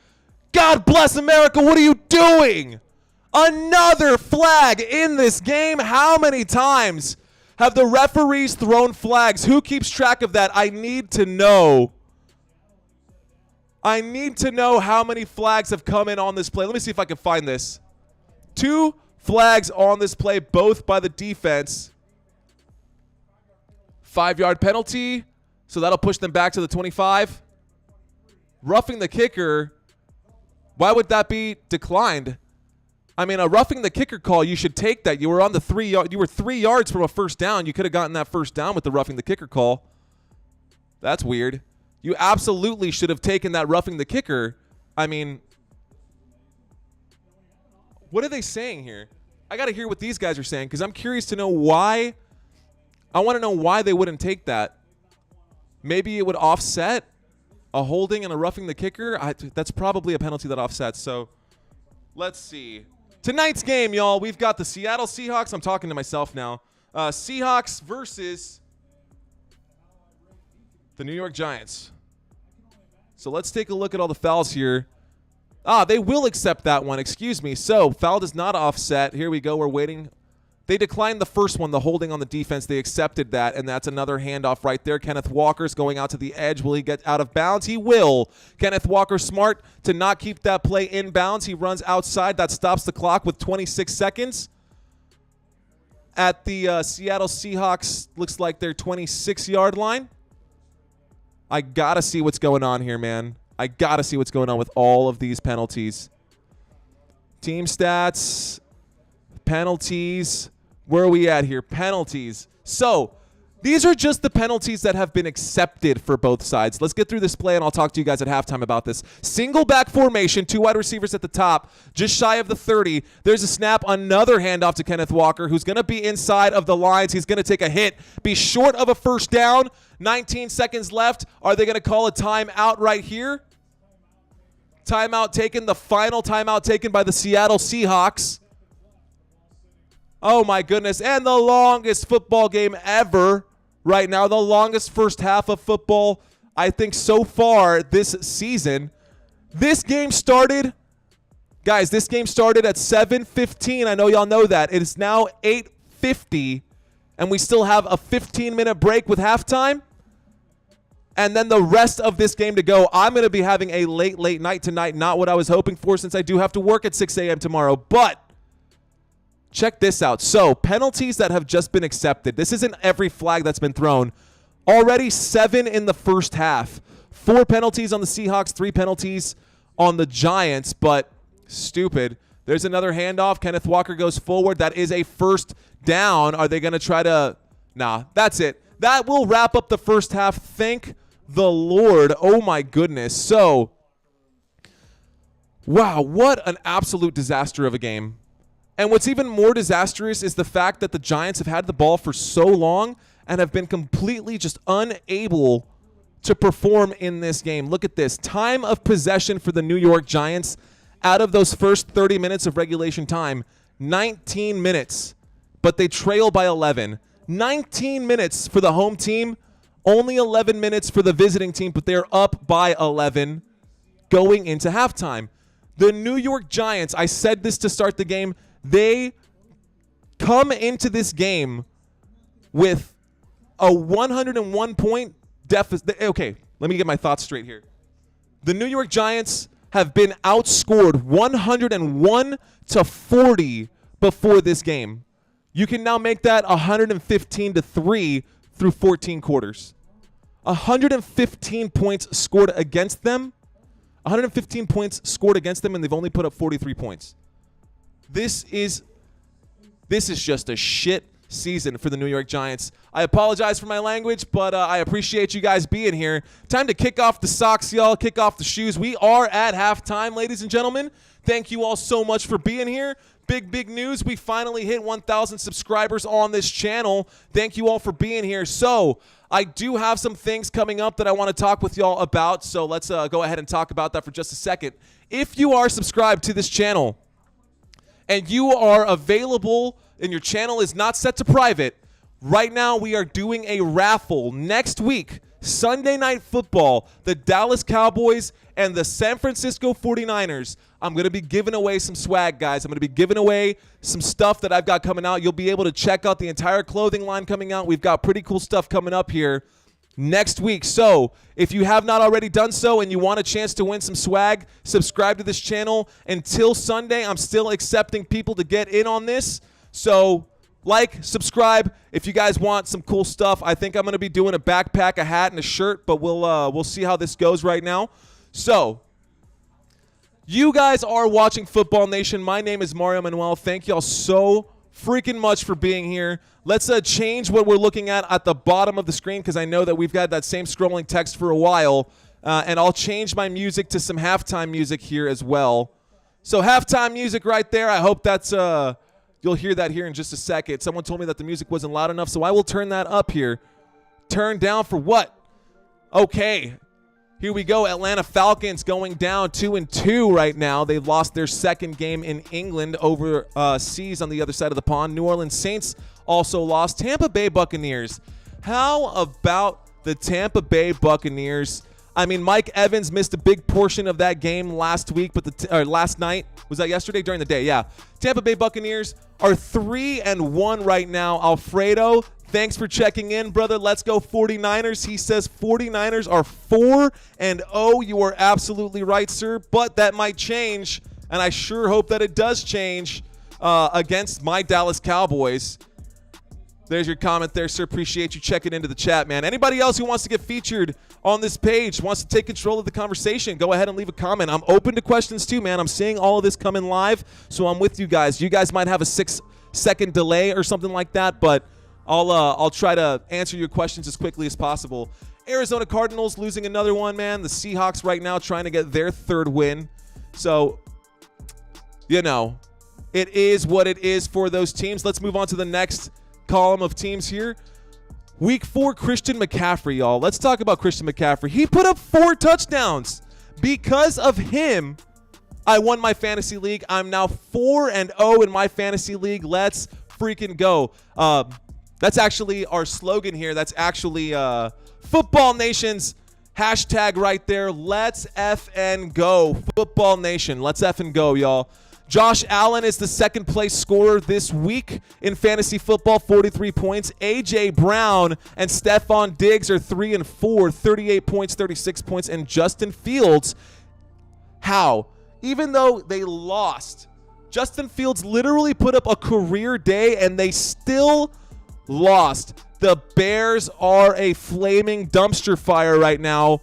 God bless America. What are you doing? Another flag in this game. How many times have the referees thrown flags? Who keeps track of that? I need to know. I need to know how many flags have come in on this play. Let me see if I can find this. 2 flags on this play, both by the defense. 5-yard penalty, so that'll push them back to the 25. Roughing the kicker, why would that be declined? I mean, a roughing the kicker call, you should take that. You were on the 3 you were 3 yards from a first down. You could have gotten that first down with the roughing the kicker call. That's weird. You absolutely should have taken that roughing the kicker. I mean, what are they saying here? I got to hear what these guys are saying because I'm curious to know why. I want to know why they wouldn't take that. Maybe it would offset a holding and a roughing the kicker. That's probably a penalty that offsets. So let's see. Tonight's game, y'all, we've got the Seattle Seahawks. I'm talking to myself now. Seahawks versus the New York Giants. So let's take a look at all the fouls here. They will accept that one. Excuse me. So, foul does not offset. Here we go. We're waiting. They declined the first one, the holding on the defense. They accepted that, and that's another handoff right there. Kenneth Walker's going out to the edge. Will he get out of bounds? He will. Kenneth Walker smart to not keep that play in bounds. He runs outside. That stops the clock with 26 seconds. At the Seattle Seahawks, looks like their 26-yard line. I got to see what's going on here, man. I got to see what's going on with all of these penalties. Team stats, penalties. Where are we at here? Penalties. So, these are just the penalties that have been accepted for both sides. Let's get through this play, and I'll talk to you guys at halftime about this. Single back formation, 2 wide receivers at the top, just shy of the 30. There's a snap, another handoff to Kenneth Walker, who's going to be inside of the lines. He's going to take a hit, be short of a first down. 19 seconds left. Are they going to call a timeout right here? Timeout taken, the final timeout taken by the Seattle Seahawks. Oh, my goodness. And the longest football game ever right now. The longest first half of football, I think, so far this season. This game started, guys, this game started at 7:15. I know y'all know that. It is now 8:50, and we still have a 15-minute break with halftime. And then the rest of this game to go. I'm going to be having a late night tonight. Not what I was hoping for since I do have to work at 6 a.m. tomorrow. But check this out. So, penalties that have just been accepted. This isn't every flag that's been thrown. Already 7 in the first half. 4 penalties on the Seahawks, 3 penalties on the Giants. But stupid. There's another handoff. Kenneth Walker goes forward. That is a first down. Are they going to try to... Nah, that's it. That will wrap up the first half. Thank the Lord. Oh, my goodness. So, wow, what an absolute disaster of a game. And what's even more disastrous is the fact that the Giants have had the ball for so long, and have been completely just unable to perform in this game. Look at this. Time of possession for the New York Giants out of those first 30 minutes of regulation time, 19 minutes, but they trail by 11. 19 minutes for the home team, only 11 minutes for the visiting team, but they're up by 11 going into halftime. The New York Giants, I said this to start the game, they come into this game with a 101-point deficit. Okay, let me get my thoughts straight here. The New York Giants have been outscored 101-40 before this game. You can now make that 115-3 through 14 quarters. 115 points scored against them. 115 points scored against them, and they've only put up 43 points. This is just a shit season for the New York Giants. I apologize for my language, but I appreciate you guys being here. Time to kick off the socks, y'all. Kick off the shoes. We are at halftime, ladies and gentlemen. Thank you all so much for being here. Big news. We finally hit 1,000 subscribers on this channel. Thank you all for being here. So I do have some things coming up that I want to talk with y'all about. So let's go ahead and talk about that for just a second. If you are subscribed to this channel and you are available and your channel is not set to private, right now we are doing a raffle next week. Sunday Night Football, the Dallas Cowboys and the San Francisco 49ers. I'm going to be giving away some swag, guys. I'm going to be giving away some stuff that I've got coming out. You'll be able to check out the entire clothing line coming out. We've got pretty cool stuff coming up here next week. So if you have not already done so and you want a chance to win some swag, subscribe to this channel. Until Sunday, I'm still accepting people to get in on this. So like, subscribe if you guys want some cool stuff. I think I'm going to be doing a backpack, a hat, and a shirt, but we'll see how this goes right now. So you guys are watching Football Nation. My name is Mario Manuel. Thank y'all so freaking much for being here. Let's change what we're looking at the bottom of the screen, because I know that we've got that same scrolling text for a while, and I'll change my music to some halftime music here as well. So halftime music right there. I hope that's you'll hear that here in just a second. Someone told me that the music wasn't loud enough, so I will turn that up here. Turn down for what? Okay. Here we go. Atlanta Falcons going down 2-2 right now. They've lost their second game in England overseas on the other side of the pond. New Orleans Saints also lost. Tampa Bay Buccaneers. How about the Tampa Bay Buccaneers? I mean, Mike Evans missed a big portion of that game last week, but last night. Was that yesterday? During the day, yeah. Tampa Bay Buccaneers are 3-1 right now. Alfredo, thanks for checking in, brother. Let's go 49ers. He says 49ers are 4-0. You are absolutely right, sir, but that might change, and I sure hope that it does change against my Dallas Cowboys. There's your comment there, sir. Appreciate you checking into the chat, man. Anybody else who wants to get featured on this page, wants to take control of the conversation, go ahead and leave a comment. I'm open to questions too, man. I'm seeing all of this come in live, so I'm with you guys. You guys might have a 6-second delay or something like that, but I'll try to answer your questions as quickly as possible. Arizona Cardinals losing another one, man. The Seahawks right now trying to get their third win. So, you know, it is what it is for those teams. Let's move on to the next column of teams here. Week 4, Christian McCaffrey, y'all. Let's talk about Christian McCaffrey. He put up 4 touchdowns. Because of him, I won my fantasy league. I'm now 4-0 in my fantasy league. Let's freaking go. That's actually our slogan here. That's actually Football Nation's hashtag right there. Let's effing go. Football Nation. Let's effing go, y'all. Josh Allen is the second place scorer this week in fantasy football, 43 points. A.J. Brown and Stephon Diggs are 3 and 4, 38 points, 36 points. And Justin Fields, how? Even though they lost, Justin Fields literally put up a career day and they still lost. The Bears are a flaming dumpster fire right now.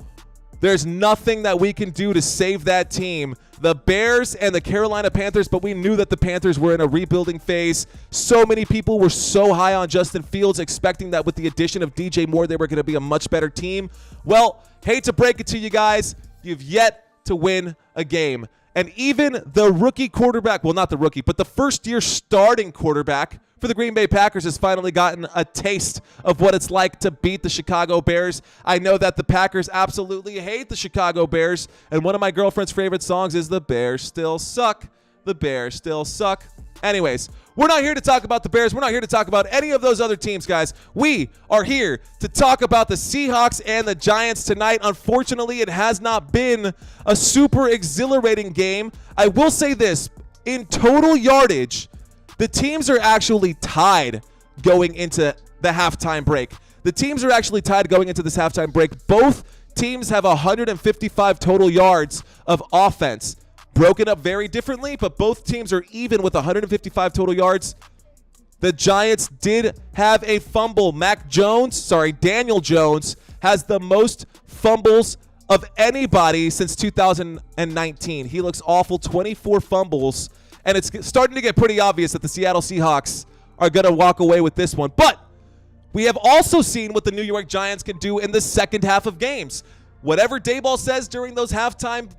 There's nothing that we can do to save that team. The Bears and the Carolina Panthers, but we knew that the Panthers were in a rebuilding phase. So many people were so high on Justin Fields, expecting that with the addition of DJ Moore, they were going to be a much better team. Well, hate to break it to you guys, you've yet to win a game. And even the rookie quarterback, well, not the rookie, but the first-year starting quarterback for the Green Bay Packers has finally gotten a taste of what it's like to beat the Chicago Bears. I know that the Packers absolutely hate the Chicago Bears, and one of my girlfriend's favorite songs is "The Bears Still Suck." The Bears still suck. Anyways, we're not here to talk about the Bears. We're not here to talk about any of those other teams, guys. We are here to talk about the Seahawks and the Giants tonight. Unfortunately, it has not been a super exhilarating game. I will say this. In total yardage, the teams are actually tied going into the halftime break. The teams are actually tied going into this halftime break. Both teams have 155 total yards of offense. Broken up very differently, but both teams are even with 155 total yards. The Giants did have a fumble. Daniel Jones has the most fumbles of anybody since 2019. He looks awful, 24 fumbles, and it's starting to get pretty obvious that the Seattle Seahawks are going to walk away with this one. But we have also seen what the New York Giants can do in the second half of games. Whatever Daboll says during those halftime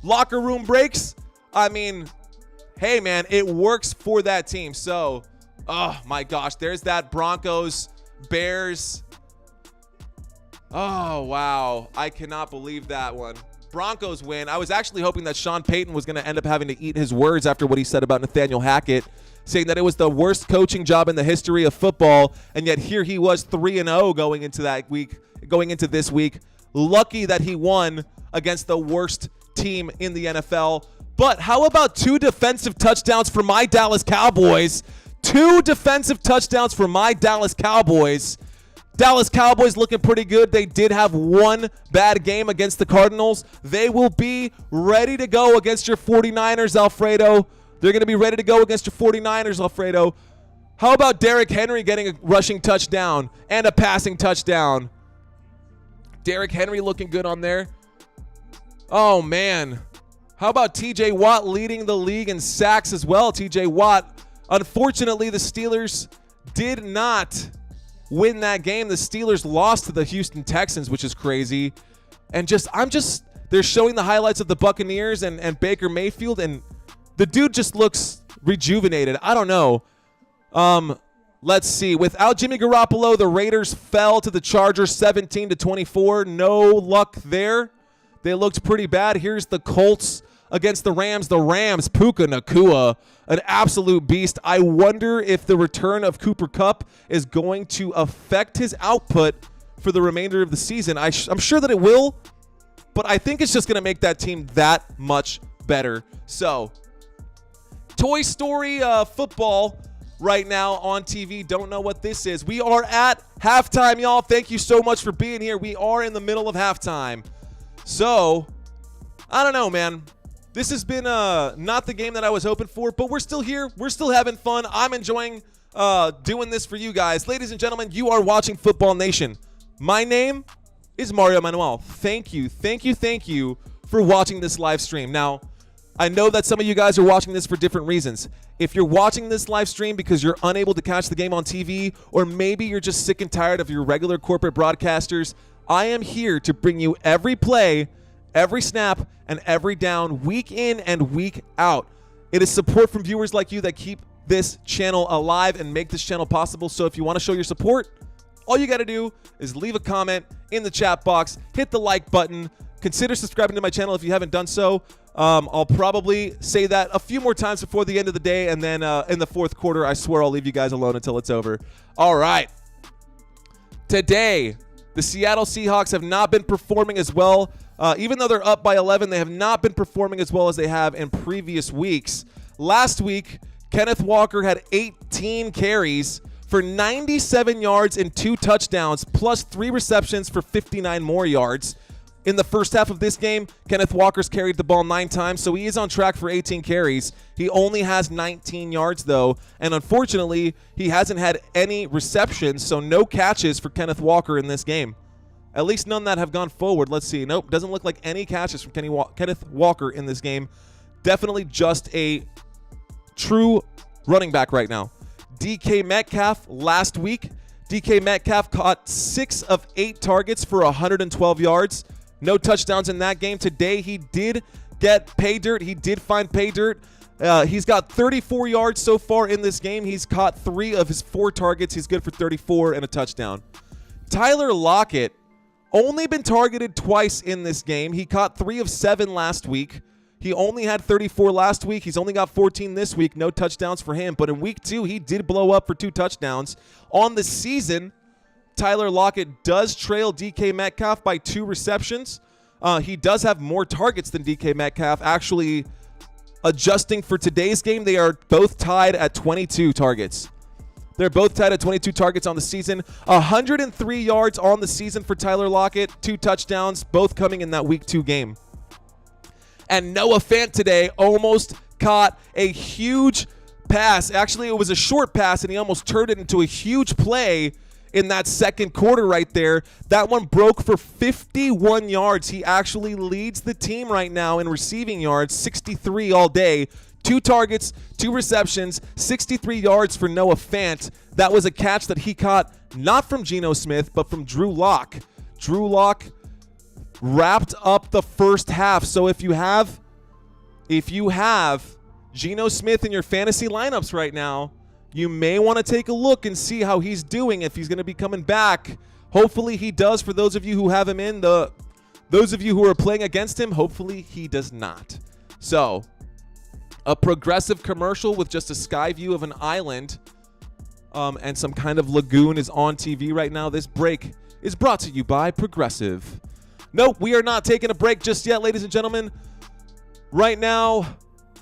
locker room breaks, I mean, hey, man, it works for that team. So, oh, my gosh, there's that Broncos, Bears. Oh, wow. I cannot believe that one. Broncos win. I was actually hoping that Sean Payton was going to end up having to eat his words after what he said about Nathaniel Hackett, saying that it was the worst coaching job in the history of football, and yet here he was 3-0 going into this week. Lucky that he won against the worst team in the NFL. But how about 2 defensive touchdowns for my Dallas Cowboys? 2 defensive touchdowns for my Dallas Cowboys. Dallas Cowboys looking pretty good. They did have one bad game against the Cardinals. They will be ready to go against your 49ers, Alfredo. They're going to be ready to go against your 49ers, Alfredo. How about Derrick Henry getting a rushing touchdown and a passing touchdown? Derrick Henry looking good on there. Oh, man. How about TJ Watt leading the league in sacks as well? TJ Watt. Unfortunately, the Steelers did not win that game. The Steelers lost to the Houston Texans, which is crazy. And they're showing the highlights of the Buccaneers and Baker Mayfield, and the dude just looks rejuvenated. I don't know. Let's see. Without Jimmy Garoppolo, the Raiders fell to the Chargers 17-24. No luck there. They looked pretty bad. Here's the Colts against the Rams. The Rams, Puka Nacua, an absolute beast. I wonder if the return of Cooper Kupp is going to affect his output for the remainder of the season. I'm sure that it will, but I think it's just going to make that team that much better. So, Toy Story football right now on TV. Don't know what this is. We are at halftime, y'all. Thank you so much for being here. We are in the middle of halftime. So, I don't know, man. This has been not the game that I was hoping for, but we're still here. We're still having fun. I'm enjoying doing this for you guys. Ladies and gentlemen, you are watching Football Nation. My name is Mario Manuel. Thank you for watching this live stream. Now, I know that some of you guys are watching this for different reasons. If you're watching this live stream because you're unable to catch the game on TV, or maybe you're just sick and tired of your regular corporate broadcasters, I am here to bring you every play, every snap, and every down, week in and week out. It is support from viewers like you that keep this channel alive and make this channel possible. So if you want to show your support, all you got to do is leave a comment in the chat box, hit the like button, consider subscribing to my channel if you haven't done so. I'll probably say that a few more times before the end of the day, and then in the fourth quarter, I swear I'll leave you guys alone until it's over. All right. Today, the Seattle Seahawks have not been performing as well. Even though they're up by 11, they have not been performing as well as they have in previous weeks. Last week, Kenneth Walker had 18 carries for 97 yards and 2 touchdowns, plus 3 receptions for 59 more yards. In the first half of this game, Kenneth Walker's carried the ball 9 times, so he is on track for 18 carries. He only has 19 yards, though, and unfortunately, he hasn't had any receptions, so no catches for Kenneth Walker in this game. At least none that have gone forward. Let's see. Nope, doesn't look like any catches from Kenneth Walker in this game. Definitely just a true running back right now. DK Metcalf last week. DK Metcalf caught 6 of 8 targets for 112 yards. No touchdowns in that game. Today, he did get pay dirt. He did find pay dirt. He's got 34 yards so far in this game. He's caught 3 of his 4 targets. He's good for 34 and a touchdown. Tyler Lockett, only been targeted twice in this game. He caught 3 of 7 last week. He only had 34 last week. He's only got 14 this week. No touchdowns for him. But in week 2, he did blow up for 2 touchdowns. On the season, Tyler Lockett does trail DK Metcalf by 2 receptions. He does have more targets than DK Metcalf. Actually, adjusting for today's game, they are both tied at 22 targets. They're both tied at 22 targets on the season. 103 yards on the season for Tyler Lockett. 2 touchdowns, both coming in that week 2 game. And Noah Fant today almost caught a huge pass. Actually, it was a short pass, and he almost turned it into a huge play in that second quarter right there. That one broke for 51 yards. He actually leads the team right now in receiving yards, 63 all day. 2 targets, 2 receptions, 63 yards for Noah Fant. That was a catch that he caught not from Geno Smith, but from Drew Lock. Drew Lock wrapped up the first half. So if you have Geno Smith in your fantasy lineups right now, you may want to take a look and see how he's doing, if he's going to be coming back. Hopefully he does. For those of you who have him in, those of you who are playing against him, hopefully he does not. So a progressive commercial with just a sky view of an island and some kind of lagoon is on TV right now. This break is brought to you by Progressive. Nope, we are not taking a break just yet, ladies and gentlemen. Right now,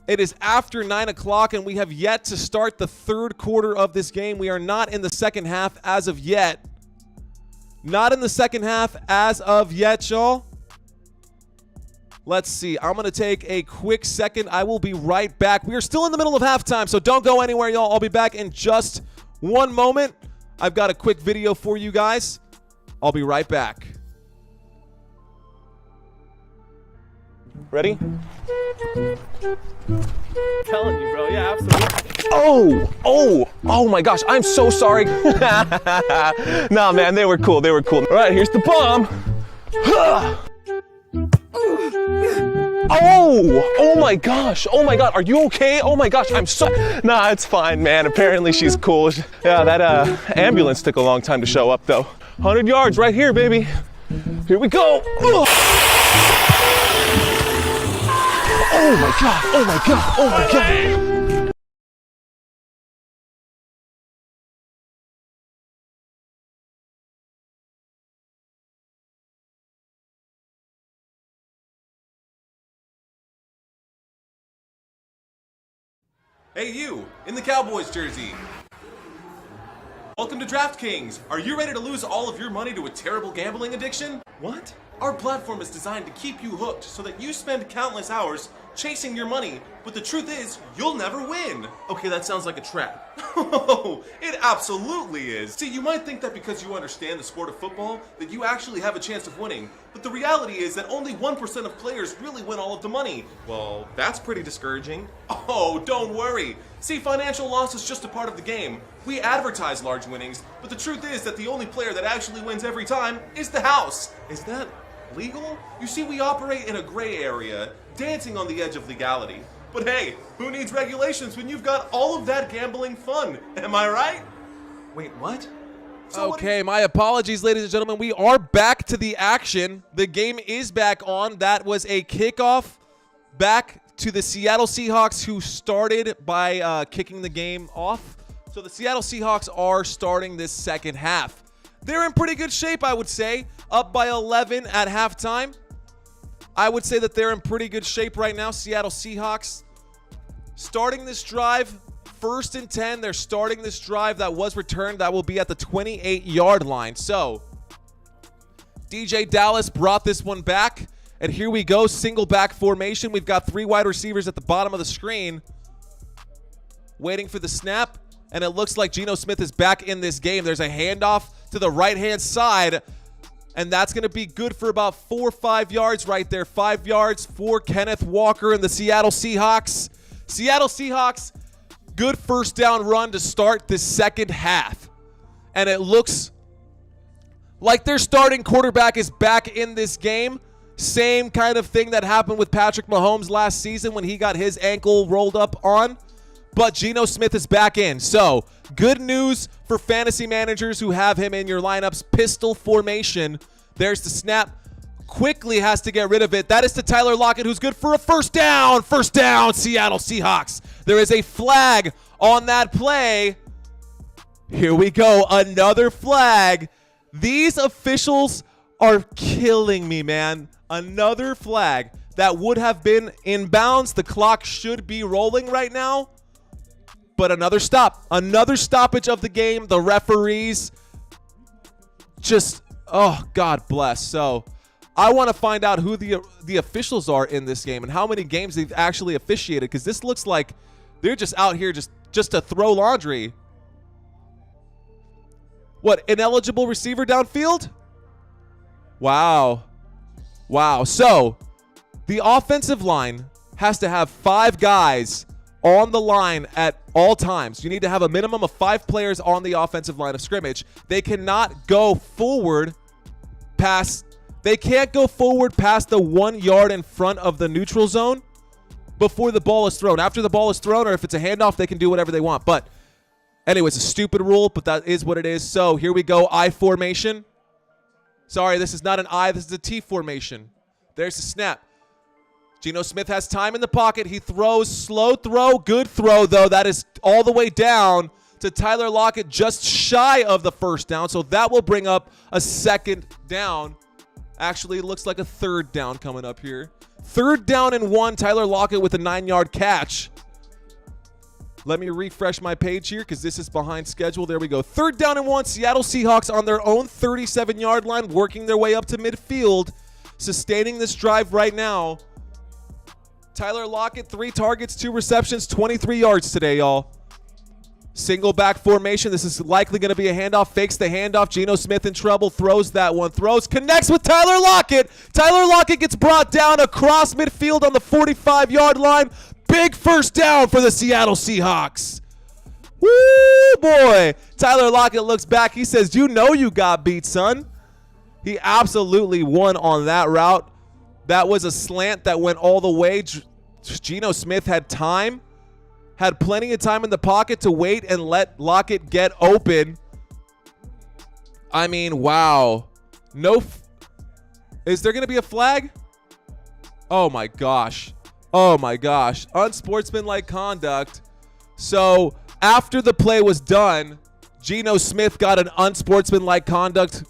it is after 9 o'clock, and we have yet to start the third quarter of this game. We are not in the second half as of yet. Not in the second half as of yet, y'all. Let's see. I'm going to take a quick second. I will be right back. We are still in the middle of halftime, so don't go anywhere, y'all. I'll be back in just one moment. I've got a quick video for you guys. I'll be right back. Ready? Telling you, bro. Yeah, absolutely. Oh my gosh. I'm so sorry. Nah, man, they were cool. All right, here's the bomb. Oh my gosh. Oh my God. Are you okay? Oh my gosh. Nah, it's fine, man. Apparently she's cool. Yeah, that ambulance took a long time to show up, though. 100 yards right here, baby. Here we go. Oh my God. Oh my God. Oh my God. Hey you, in the Cowboys jersey. Welcome to DraftKings. Are you ready to lose all of your money to a terrible gambling addiction? What? Our platform is designed to keep you hooked so that you spend countless hours chasing your money, but the truth is, you'll never win. Okay, that sounds like a trap. Oh, it absolutely is. See, you might think that because you understand the sport of football, that you actually have a chance of winning, but the reality is that only 1% of players really win all of the money. Well, that's pretty discouraging. Oh, don't worry. See, financial loss is just a part of the game. We advertise large winnings, but the truth is that the only player that actually wins every time is the house. Is that legal? You see, we operate in a gray area, dancing on the edge of legality. But hey, who needs regulations when you've got all of that gambling fun? Am I right? Wait, what? Okay, my apologies, ladies and gentlemen. We are back to the action. The game is back on. That was a kickoff back to the Seattle Seahawks, who started by kicking the game off. So the Seattle Seahawks are starting this second half. They're in pretty good shape, I would say. Up by 11 at halftime. I would say that they're in pretty good shape right now. Seattle Seahawks starting this drive, 1st and 10. They're starting this drive that was returned. That will be at the 28-yard line. So DJ Dallas brought this one back. And here we go, single back formation. We've got 3 wide receivers at the bottom of the screen waiting for the snap. And it looks like Geno Smith is back in this game. There's a handoff to the right-hand side. And that's going to be good for about 4 or 5 yards right there. 5 yards for Kenneth Walker and the Seattle Seahawks. Seattle Seahawks, good first down run to start the second half. And it looks like their starting quarterback is back in this game. Same kind of thing that happened with Patrick Mahomes last season when he got his ankle rolled up on. But Geno Smith is back in. So, good news for fantasy managers who have him in your lineups. Pistol formation. There's the snap. Quickly has to get rid of it. That is to Tyler Lockett, who's good for a first down. First down, Seattle Seahawks. There is a flag on that play. Here we go. Another flag. These officials are killing me, man. Another flag that would have been in bounds. The clock should be rolling right now. But another stop. Another stoppage of the game. The referees just, oh, God bless. So I want to find out who the officials are in this game and how many games they've actually officiated, because this looks like they're just out here just to throw laundry. What, ineligible receiver downfield? Wow. Wow. So the offensive line has to have 5 guys on the line at all times. You need to have a minimum of 5 players on the offensive line of scrimmage. They cannot go forward past, they can't go forward past the 1 yard in front of the neutral zone before the ball is thrown. After the ball is thrown, or if it's a handoff, they can do whatever they want. But anyway, it's a stupid rule, but that is what it is. So here we go, I formation. Sorry, this is not an I, this is a T formation. There's the snap. Geno Smith has time in the pocket. He throws, slow throw, good throw, though. That is all the way down to Tyler Lockett, just shy of the first down. So that will bring up a second down. Actually, it looks like a third down coming up here. 3rd down and 1, Tyler Lockett with a 9-yard catch. Let me refresh my page here because this is behind schedule. There we go. 3rd down and 1, Seattle Seahawks on their own 37-yard line, working their way up to midfield, sustaining this drive right now. Tyler Lockett, 3 targets, 2 receptions, 23 yards today, y'all. Single back formation. This is likely going to be a handoff. Fakes the handoff. Geno Smith in trouble. Throws that one. Throws. Connects with Tyler Lockett. Tyler Lockett gets brought down across midfield on the 45-yard line. Big first down for the Seattle Seahawks. Woo, boy. Tyler Lockett looks back. He says, you know you got beat, son. He absolutely won on that route. That was a slant that went all the way. Geno Smith had time, had plenty of time in the pocket to wait and let Lockett get open. I mean, wow. Is there going to be a flag? Oh, my gosh. Oh, my gosh. Unsportsmanlike conduct. So after the play was done, Geno Smith got an unsportsmanlike conduct.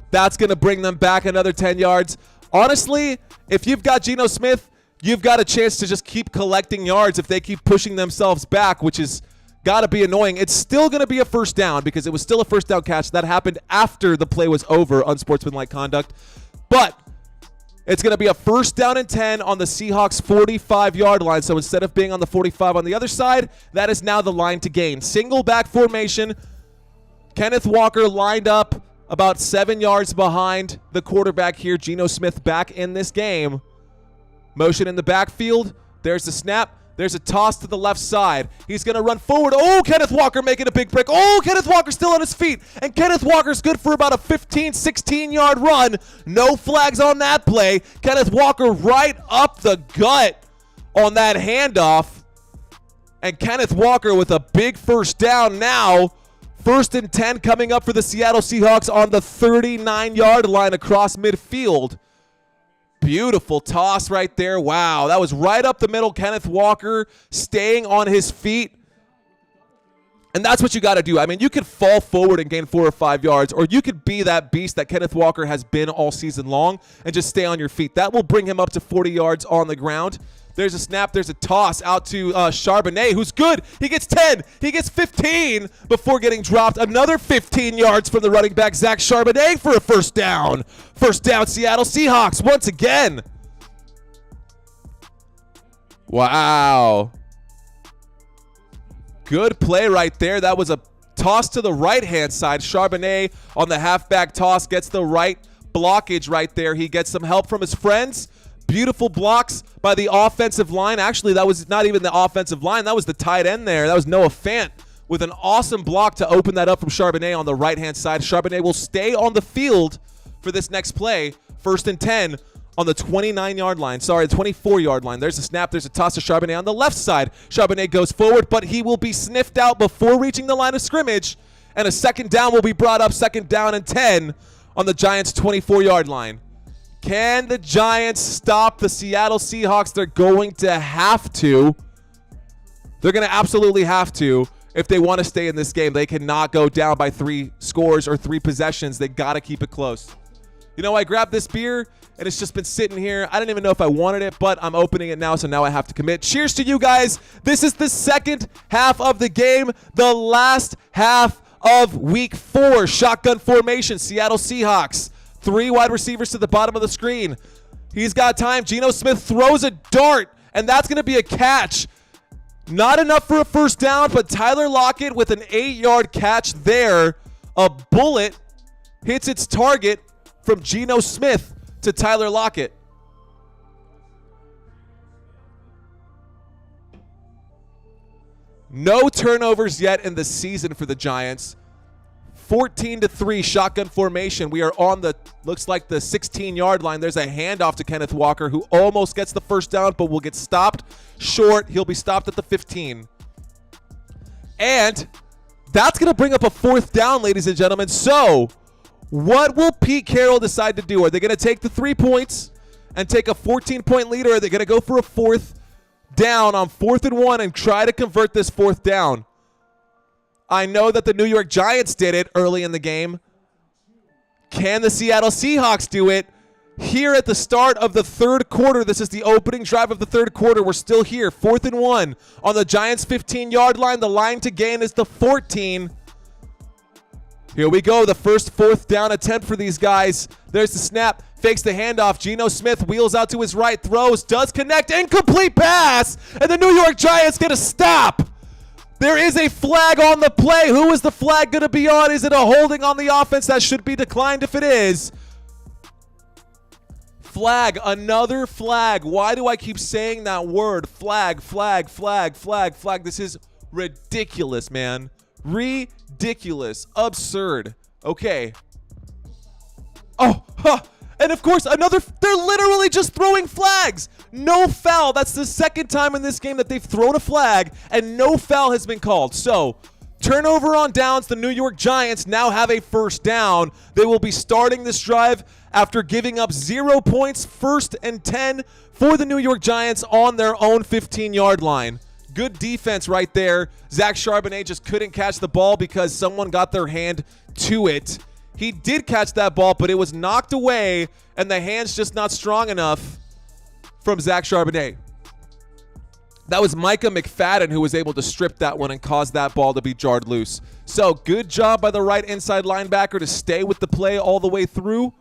That's going to bring them back another 10 yards. Honestly, if you've got Geno Smith, you've got a chance to just keep collecting yards if they keep pushing themselves back, which is got to be annoying. It's still going to be a first down because it was still a first down catch. That happened after the play was over, unsportsmanlike conduct. But it's going to be a first down and 10 on the Seahawks 45-yard line. So instead of being on the 45 on the other side, that is now the line to gain. Single back formation. Kenneth Walker lined up about 7 yards behind the quarterback here. Geno Smith back in this game. Motion in the backfield. There's the snap. There's a toss to the left side. He's going to run forward. Oh, Kenneth Walker making a big break. Oh, Kenneth Walker still on his feet. And Kenneth Walker's good for about a 15, 16-yard run. No flags on that play. Kenneth Walker right up the gut on that handoff. And Kenneth Walker with a big first down now. 1st and 10 coming up for the Seattle Seahawks on the 39-yard line across midfield. Beautiful toss right there. Wow, that was right up the middle. Kenneth Walker staying on his feet. And that's what you got to do. I mean, you could fall forward and gain 4 or 5 yards, or you could be that beast that Kenneth Walker has been all season long and just stay on your feet. That will bring him up to 40 yards on the ground. There's a snap. There's a toss out to Charbonnet, who's good. He gets 10. He gets 15 before getting dropped. Another 15 yards from the running back, Zach Charbonnet, for a first down. First down, Seattle Seahawks once again. Wow. Good play right there. That was a toss to the right-hand side. Charbonnet on the halfback toss gets the right blockage right there. He gets some help from his friends. Beautiful blocks by the offensive line. Actually, that was not even the offensive line. That was the tight end there. That was Noah Fant with an awesome block to open that up from Charbonnet on the right-hand side. Charbonnet will stay on the field for this next play. 1st and 10 on the 29-yard line. Sorry, the 24-yard line. There's a snap. There's a toss to Charbonnet on the left side. Charbonnet goes forward, but he will be sniffed out before reaching the line of scrimmage, and a second down will be brought up, 2nd down and 10 on the Giants' 24-yard line. Can the Giants stop the Seattle Seahawks? They're going to have to. They're going to absolutely have to if they want to stay in this game. They cannot go down by 3 scores or 3 possessions. They got to keep it close. You know, I grabbed this beer, and it's just been sitting here. I didn't even know if I wanted it, but I'm opening it now, so now I have to commit. Cheers to you guys. This is the second half of the game, the last half of week 4. Shotgun formation, Seattle Seahawks. 3 wide receivers to the bottom of the screen. He's got time. Geno Smith throws a dart, and that's going to be a catch. Not enough for a first down, but Tyler Lockett with an 8-yard catch there. A bullet hits its target from Geno Smith to Tyler Lockett. No turnovers yet in the season for the Giants. 14-3 shotgun formation. We are on the, looks like the 16-yard line. There's a handoff to Kenneth Walker, who almost gets the first down, but will get stopped short. He'll be stopped at the 15. And that's going to bring up a 4th down, ladies and gentlemen. So what will Pete Carroll decide to do? Are they going to take the 3 points and take a 14-point lead, or are they going to go for a 4th down on 4th and 1 and try to convert this 4th down? I know that the New York Giants did it early in the game. Can the Seattle Seahawks do it here at the start of the 3rd quarter? This is the opening drive of the 3rd quarter. We're still here. 4th and 1 on the Giants' 15-yard line. The line to gain is the 14. Here we go. The first 4th down attempt for these guys. There's the snap. Fakes the handoff. Geno Smith wheels out to his right. Throws. Does connect. Incomplete pass. And the New York Giants get a stop. There is a flag on the play. Who is the flag going to be on? Is it a holding on the offense? That should be declined if it is. Flag. Another flag. Why do I keep saying that word? Flag, flag, flag, flag, flag. This is ridiculous, man. Ridiculous. Absurd. Okay. Oh, huh. And of course, they're literally just throwing flags. No foul. That's the 2nd time in this game that they've thrown a flag, and no foul has been called. So, turnover on downs. The New York Giants now have a first down. They will be starting this drive after giving up 0 points. 1st and 10 for the New York Giants on their own 15-yard line. Good defense right there. Zach Charbonnet just couldn't catch the ball because someone got their hand to it. He did catch that ball, but it was knocked away, and the hand's just not strong enough from Zach Charbonnet. That was Micah McFadden who was able to strip that one and cause that ball to be jarred loose. So good job by the right inside linebacker to stay with the play all the way through.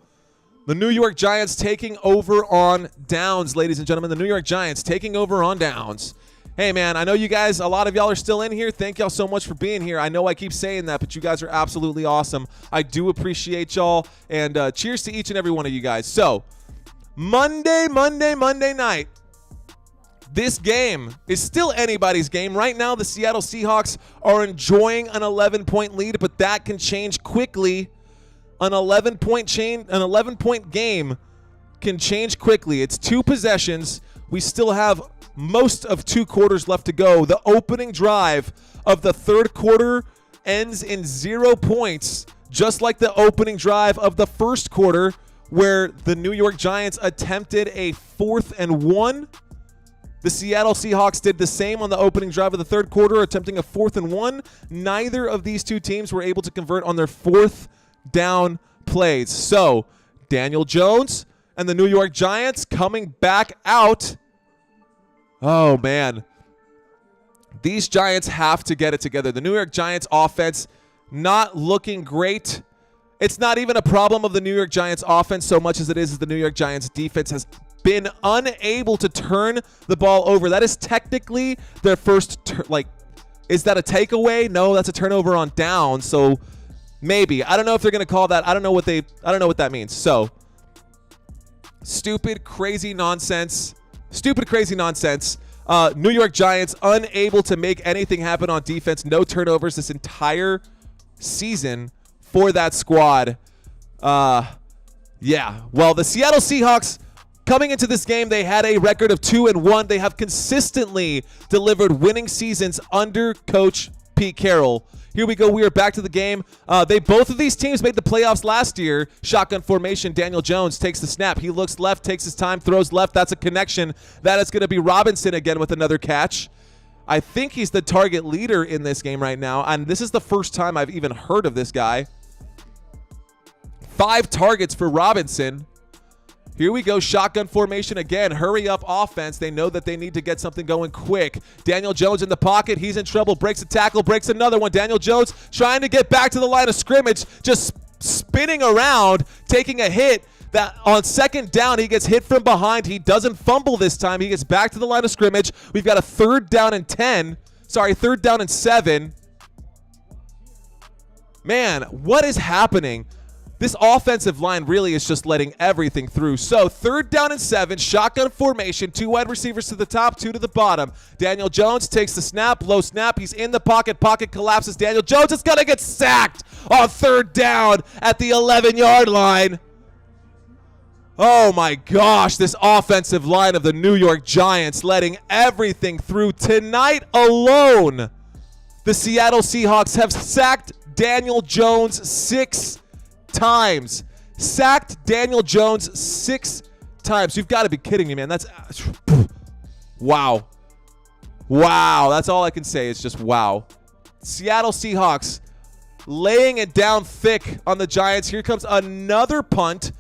The New York Giants taking over on downs, ladies and gentlemen. The New York Giants taking over on downs. Hey, man, I know you guys, a lot of y'all are still in here. Thank y'all so much for being here. I know I keep saying that, but you guys are absolutely awesome. I do appreciate y'all, and cheers to each and every one of you guys. So, Monday night. This game is still anybody's game. Right now, the Seattle Seahawks are enjoying an 11-point lead, but that can change quickly. An 11-point game can change quickly. It's 2 possessions. We still have most of 2 quarters left to go. The opening drive of the 3rd quarter ends in 0 points, just like the opening drive of the 1st quarter, where the New York Giants attempted a 4th and 1. The Seattle Seahawks did the same on the opening drive of the 3rd quarter, attempting a 4th and 1. Neither of these 2 teams were able to convert on their 4th down plays. So, Daniel Jones and the New York Giants coming back out. Oh, man. These Giants have to get it together. The New York Giants offense not looking great. It's not even a problem of the New York Giants offense so much as it is the New York Giants defense has been unable to turn the ball over. That is technically their first, is that a takeaway? No, that's a turnover on down. So maybe. I don't know if they're going to call that. I don't know what that means. So stupid, crazy nonsense. New York Giants unable to make anything happen on defense. No turnovers this entire season for that squad. Yeah. Well, the Seattle Seahawks Coming into this game, they had a record of 2-1. They have consistently delivered winning seasons under Coach Pete Carroll. Here we go. We are back to the game. Both of these teams made the playoffs last year. Shotgun formation. Daniel Jones takes the snap. He looks left, takes his time, throws left. That's a connection. That is going to be Robinson again with another catch. I think he's the target leader in this game right now, and this is the first time I've even heard of this guy. 5 targets for Robinson. Here we go, shotgun formation again. Hurry up offense. They know that they need to get something going quick. Daniel Jones in the pocket. He's in trouble. Breaks a tackle. Breaks another one. Daniel Jones trying to get back to the line of scrimmage. Just spinning around, taking a hit. That on second down, he gets hit from behind. He doesn't fumble this time. He gets back to the line of scrimmage. We've got a 3rd down and 3rd down and 7. Man, what is happening? This offensive line really is just letting everything through. So 3rd down and 7, shotgun formation, 2 wide receivers to the top, 2 to the bottom. Daniel Jones takes the snap, low snap. He's in the pocket. Pocket collapses. Daniel Jones is going to get sacked on 3rd down at the 11-yard line. Oh my gosh, this offensive line of the New York Giants letting everything through. Tonight alone, the Seattle Seahawks have sacked Daniel Jones 6 times. Sacked Daniel Jones 6 times. You've got to be kidding me, man. That's wow. Wow. That's all I can say is just wow. Seattle Seahawks laying it down thick on the Giants. Here comes another punt.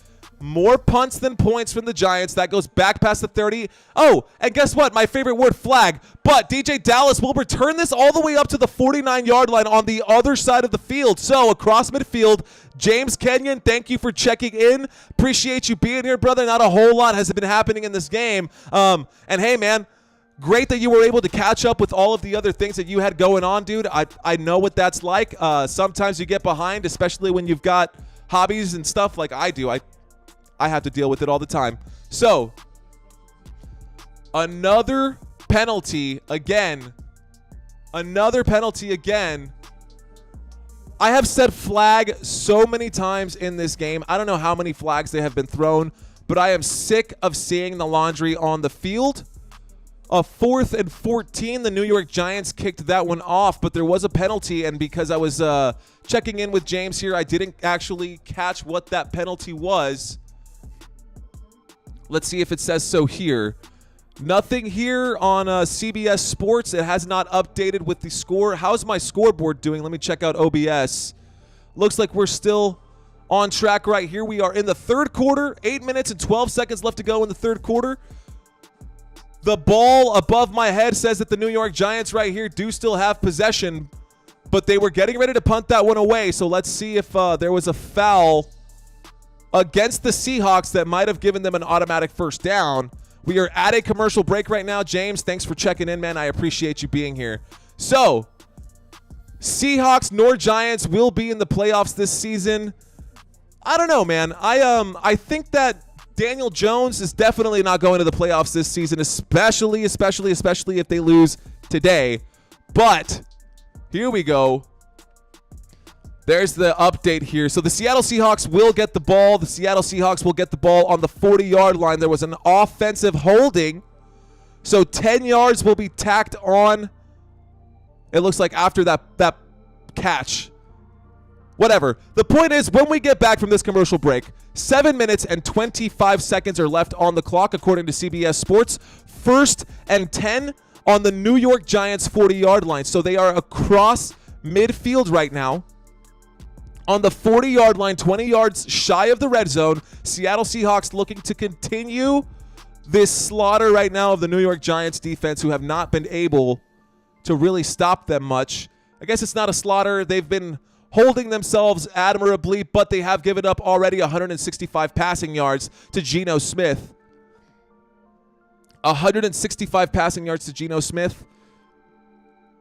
More punts than points from the Giants. That goes back past the 30. Oh, and guess what? My favorite word, flag. But DJ Dallas will return this all the way up to the 49-yard line on the other side of the field. So across midfield, James Kenyon, thank you for checking in. Appreciate you being here, brother. Not a whole lot has been happening in this game. And hey, man, great that you were able to catch up with all of the other things that you had going on, dude. I know what that's like. Sometimes you get behind, especially when you've got hobbies and stuff like I do. I have to deal with it all the time. So, another penalty again. Another penalty again. I have said flag so many times in this game. I don't know how many flags they have been thrown, but I am sick of seeing the laundry on the field. A 4th and 14, the New York Giants kicked that one off, but there was a penalty, and because I was checking in with James here, I didn't actually catch what that penalty was. Let's see if it says so here. Nothing here on CBS Sports. It has not updated with the score. How's my scoreboard doing? Let me check out OBS. Looks like we're still on track right here. We are in the 3rd quarter. 8 minutes and 12 seconds left to go in the 3rd quarter. The ball above my head says that the New York Giants right here do still have possession, but they were getting ready to punt that one away. So let's see if there was a foul against the Seahawks that might have given them an automatic 1st down. We are at a commercial break right now. James, thanks for checking in, man. I appreciate you being here. So, Seahawks nor Giants will be in the playoffs this season. I don't know, man. I think that Daniel Jones is definitely not going to the playoffs this season, especially if they lose today. But here we go. There's the update here. So the Seattle Seahawks will get the ball. The Seattle Seahawks will get the ball on the 40-yard line. There was an offensive holding. So 10 yards will be tacked on. It looks like after that catch. Whatever. The point is, when we get back from this commercial break, 7 minutes and 25 seconds are left on the clock, according to CBS Sports. 1st and 10 on the New York Giants 40-yard line. So they are across midfield right now. On the 40-yard line, 20 yards shy of the red zone. Seattle Seahawks looking to continue this slaughter right now of the New York Giants defense, who have not been able to really stop them much. I guess it's not a slaughter. They've been holding themselves admirably, but they have given up already 165 passing yards to Geno Smith. 165 passing yards to Geno Smith.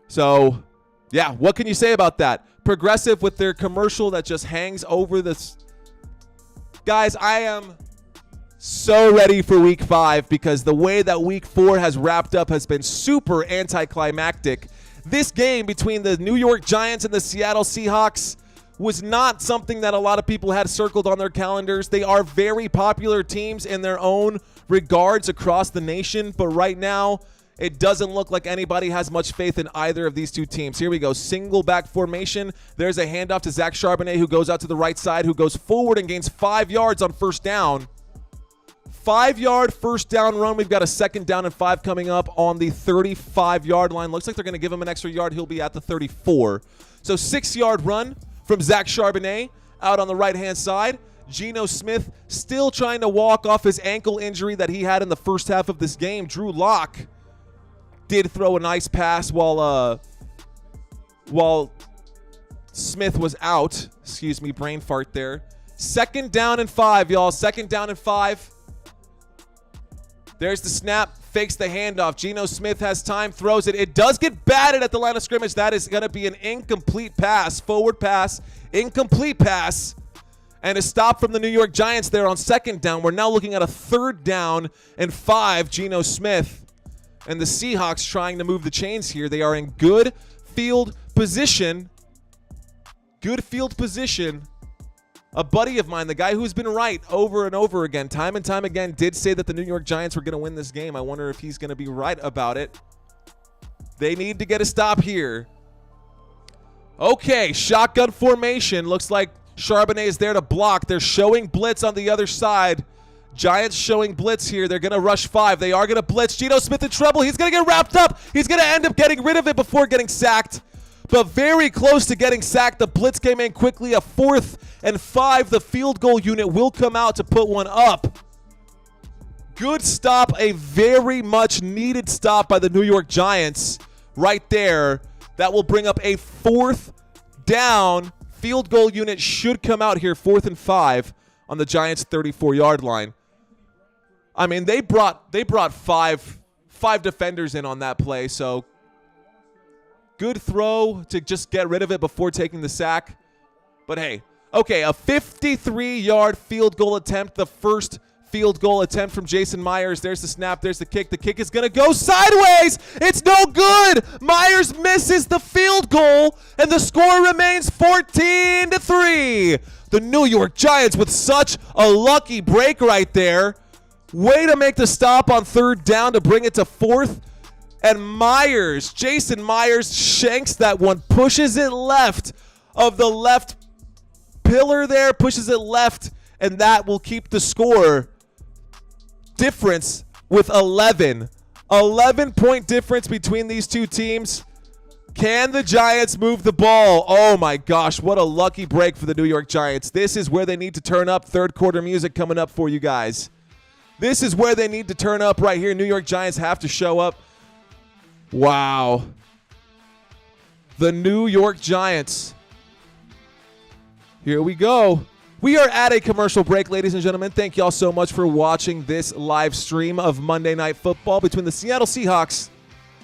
So, yeah, what can you say about that? Progressive with their commercial that just hangs over this. Guys, I am so ready for week 5 because the way that week 4 has wrapped up has been super anticlimactic. This game between the New York Giants and the Seattle Seahawks was not something that a lot of people had circled on their calendars. They are very popular teams in their own regards across the nation, but right now, it doesn't look like anybody has much faith in either of these two teams. Here we go. Single back formation. There's a handoff to Zach Charbonnet, who goes out to the right side, who goes forward and gains 5 yards on first down. 5-yard first down run. We've got a 2nd down and 5 coming up on the 35-yard line. Looks like they're going to give him an extra yard. He'll be at the 34. So 6-yard run from Zach Charbonnet out on the right-hand side. Geno Smith still trying to walk off his ankle injury that he had in the first half of this game. Drew Lock did throw a nice pass while Smith was out. Excuse me, brain fart there. 2nd down and 5, y'all. 2nd down and 5. There's the snap, fakes the handoff. Geno Smith has time, throws it. It does get batted at the line of scrimmage. That is going to be an incomplete pass. Forward pass, incomplete pass. And a stop from the New York Giants there on 2nd down. We're now looking at a 3rd down and 5. Geno Smith and the Seahawks trying to move the chains here. They are in good field position. Good field position. A buddy of mine, the guy who's been right over and over again, time and time again, did say that the New York Giants were going to win this game. I wonder if he's going to be right about it. They need to get a stop here. Okay, shotgun formation. Looks like Charbonnet is there to block. They're showing blitz on the other side. Giants showing blitz here. They're going to rush 5. They are going to blitz. Geno Smith in trouble. He's going to get wrapped up. He's going to end up getting rid of it before getting sacked. But very close to getting sacked. The blitz came in quickly. A 4th and 5. The field goal unit will come out to put one up. Good stop. A very much needed stop by the New York Giants right there. That will bring up a 4th down. Field goal unit should come out here. 4th and 5 on the Giants' 34-yard line. I mean, they brought 5 defenders in on that play, so good throw to just get rid of it before taking the sack. But hey, okay, a 53-yard field goal attempt, the first field goal attempt from Jason Myers. There's the snap, there's the kick. The kick is going to go sideways. It's no good. Myers misses the field goal, and the score remains 14-3. The New York Giants with such a lucky break right there. Way to make the stop on 3rd down to bring it to 4th. And Myers, Jason Myers, shanks that one, pushes it left of the left pillar there, pushes it left, and that will keep the score difference with 11. 11-point difference between these two teams. Can the Giants move the ball? Oh my gosh, what a lucky break for the New York Giants. This is where they need to turn up. 3rd quarter music coming up for you guys. This is where they need to turn up right here. New York Giants have to show up. Wow. The New York Giants. Here we go. We are at a commercial break, ladies and gentlemen. Thank y'all so much for watching this live stream of Monday Night Football between the Seattle Seahawks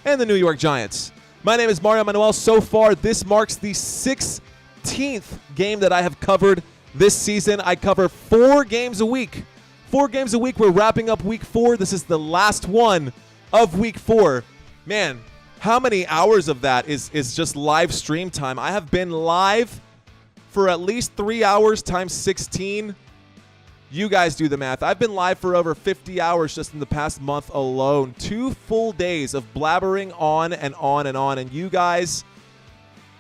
and the New York Giants. My name is Mario Manuel. So far, this marks the 16th game that I have covered this season. I cover 4 games a week. 4 games a week. We're wrapping up week 4. This is the last one of week 4. Man, how many hours of that is just live stream time? I have been live for at least 3 hours times 16. You guys do the math. I've been live for over 50 hours just in the past month alone. 2 full days of blabbering on and on and on. And you guys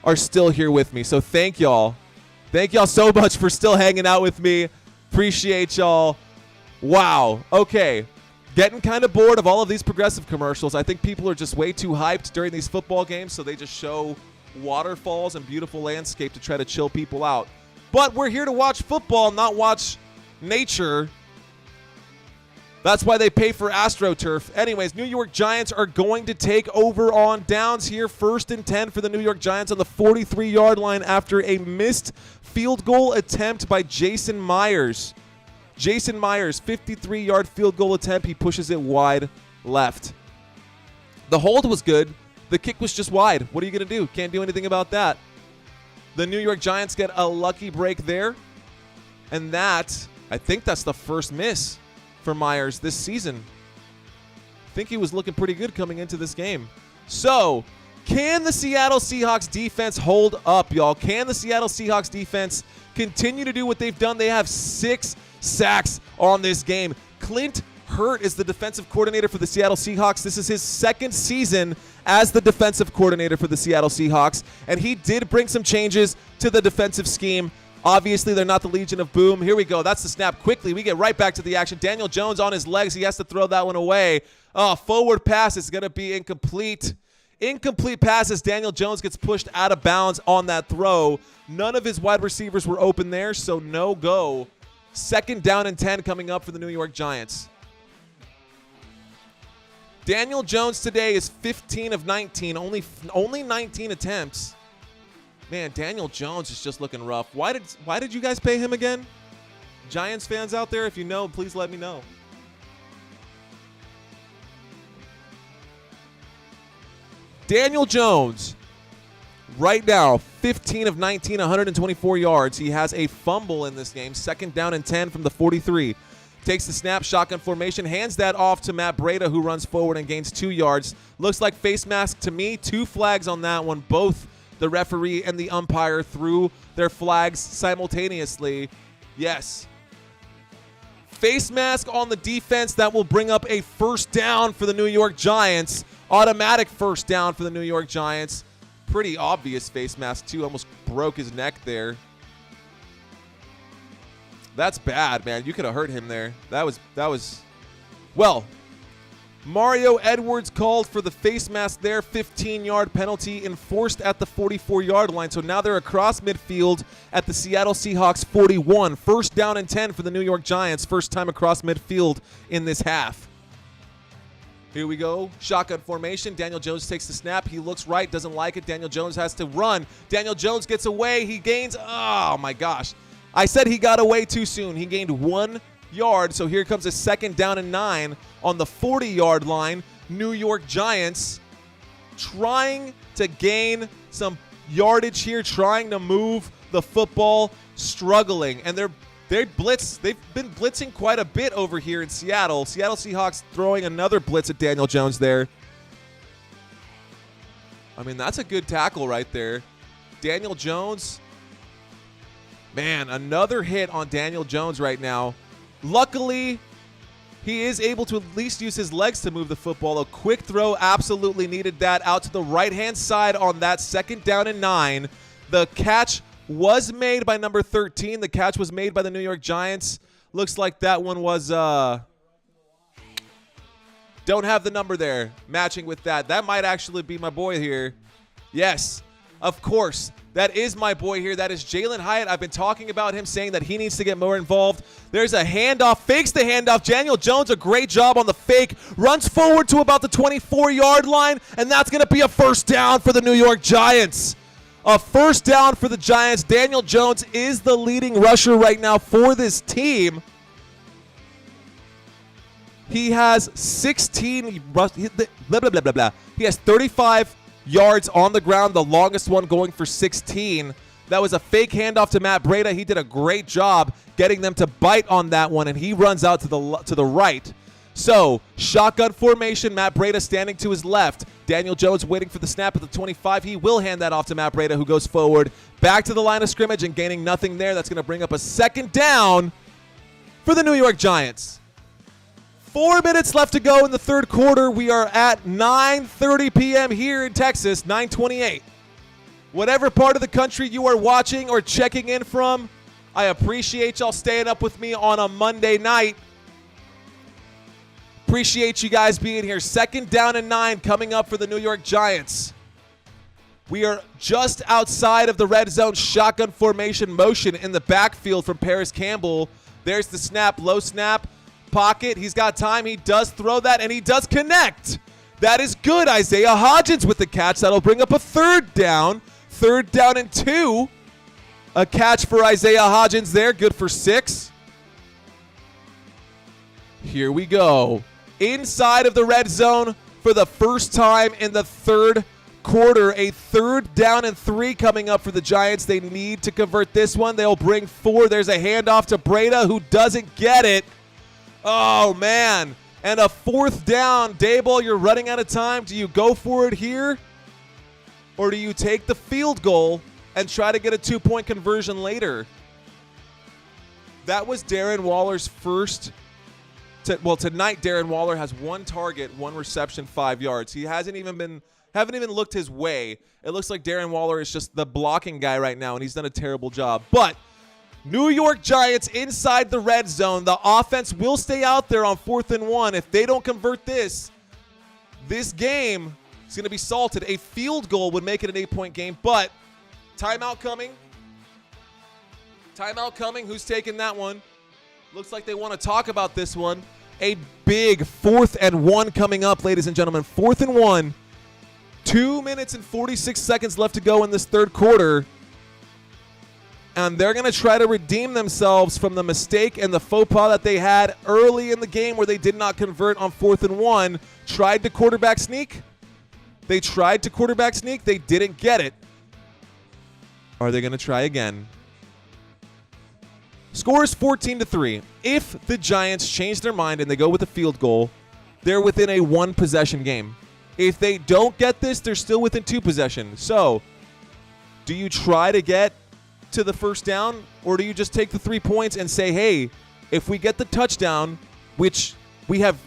are still here with me. So thank y'all. Thank y'all so much for still hanging out with me. Appreciate y'all. Wow. Okay. Getting kind of bored of all of these progressive commercials. I think people are just way too hyped during these football games, so they just show waterfalls and beautiful landscape to try to chill people out. But we're here to watch football, not watch nature. That's why they pay for AstroTurf. Anyways, New York Giants are going to take over on downs here. 1st and 10 for the New York Giants on the 43-yard line after a missed field goal attempt by Jason Myers. Jason Myers, 53-yard field goal attempt. He pushes it wide left. The hold was good. The kick was just wide. What are you going to do? Can't do anything about that. The New York Giants get a lucky break there. And that, I think that's the first miss for Myers this season. I think he was looking pretty good coming into this game. So, can the Seattle Seahawks defense hold up, y'all? Can the Seattle Seahawks defense continue to do what they've done? They have 6 sacks on this game. Clint Hurt is the defensive coordinator for the Seattle Seahawks. This is his second season as the defensive coordinator for the Seattle Seahawks, and he did bring some changes to the defensive scheme. Obviously, they're not the Legion of Boom. Here we go. That's the snap. Quickly, we get right back to the action. Daniel Jones on his legs. He has to throw that one away. Forward pass is going to be incomplete. Incomplete passes. Daniel Jones gets pushed out of bounds on that throw. None of his wide receivers were open there, so no go. 2nd down and 10 coming up for the New York Giants. Daniel Jones today is 15 of 19, only 19 attempts. Man, Daniel Jones is just looking rough. Why did you guys pay him again? Giants fans out there, if you know, please let me know. Daniel Jones, right now, 15 of 19, 124 yards. He has a fumble in this game. 2nd down and 10 from the 43. Takes the snap, shotgun formation, hands that off to Matt Breida, who runs forward and gains 2 yards. Looks like face mask to me. 2 flags on that one. Both the referee and the umpire threw their flags simultaneously. Yes. Face mask on the defense. That will bring up a 1st down for the New York Giants. Automatic 1st down for the New York Giants. Pretty obvious face mask, too. Almost broke his neck there. That's bad, man. You could have hurt him there. That was well, Mario Edwards called for the face mask there. 15-yard penalty enforced at the 44-yard line. So now they're across midfield at the Seattle Seahawks 41. 1st down and 10 for the New York Giants. First time across midfield in this half. Here we go. Shotgun formation. Daniel Jones takes the snap. He looks right, doesn't like it. Daniel Jones has to run. Daniel Jones gets away. He gains, oh my gosh. I said he got away too soon. He gained 1 yard, so here comes a 2nd down and 9 on the 40-yard line. New York Giants trying to gain some yardage here, trying to move the football, struggling. And they've been blitzing quite a bit over here in Seattle. Seattle Seahawks throwing another blitz at Daniel Jones there. I mean, that's a good tackle right there. Daniel Jones, man, another hit on Daniel Jones right now. Luckily, he is able to at least use his legs to move the football. A quick throw absolutely needed that out to the right-hand side on that 2nd down and 9. The catch was made by number 13. The catch was made by the New York Giants. Looks like that one was, don't have the number there matching with that. That might actually be my boy here. Yes, of course. That is my boy here. That is Jalen Hyatt. I've been talking about him, saying that he needs to get more involved. There's a handoff. Fakes the handoff. Daniel Jones, a great job on the fake. Runs forward to about the 24-yard line, and that's going to be a 1st down for the New York Giants. A 1st down for the Giants. Daniel Jones is the leading rusher right now for this team. He has 16. Blah, blah, blah, blah, blah. He has 35 yards on the ground, the longest one going for 16. That was a fake handoff to Matt Breida. He did a great job getting them to bite on that one, and he runs out to the right. So, shotgun formation, Matt Breida standing to his left. Daniel Jones waiting for the snap at the 25. He will hand that off to Matt Breida, who goes forward. Back to the line of scrimmage and gaining nothing there. That's going to bring up a 2nd down for the New York Giants. 4 minutes left to go in the 3rd quarter. We are at 9:30 p.m. here in Texas, 9:28. Whatever part of the country you are watching or checking in from, I appreciate y'all staying up with me on a Monday night. Appreciate you guys being here. 2nd down and 9 coming up for the New York Giants. We are just outside of the red zone. Shotgun formation motion in the backfield from Paris Campbell. There's the snap, low snap. Pocket. He's got time. He does throw that, and he does connect. That is good. Isaiah Hodgins with the catch. That'll bring up a 3rd down. 3rd down and 2. A catch for Isaiah Hodgins there. Good for 6. Here we go. Inside of the red zone for the first time in the 3rd quarter. A 3rd down and 3 coming up for the Giants. They need to convert this one. They'll bring 4. There's a handoff to Breida, who doesn't get it. Oh, man. And a 4th down. Daboll, you're running out of time. Do you go for it here? Or do you take the field goal and try to get a 2-point conversion later? That was Darren Waller's first Tonight Darren Waller has 1 target, 1 reception, 5 yards. He haven't even looked his way. It looks like Darren Waller is just the blocking guy right now, and he's done a terrible job. But New York Giants inside the red zone. The offense will stay out there on 4th and 1. If they don't convert this game is going to be salted. A field goal would make it an 8-point game, but timeout coming. Timeout coming. Who's taking that one? Looks like they want to talk about this one. A big 4th and 1 coming up, ladies and gentlemen. 4th and 1. 2 minutes and 46 seconds left to go in this third quarter. And they're going to try to redeem themselves from the mistake and the faux pas that they had early in the game where they did not convert on 4th and 1. Tried to quarterback sneak. They tried to quarterback sneak. They didn't get it. Are they going to try again? Score is 14-3. If the Giants change their mind and they go with a field goal, they're within a 1-possession game. If they don't get this, they're still within 2 possessions. So, do you try to get to the first down, or do you just take the 3 points and say, hey, if we get the touchdown, which we have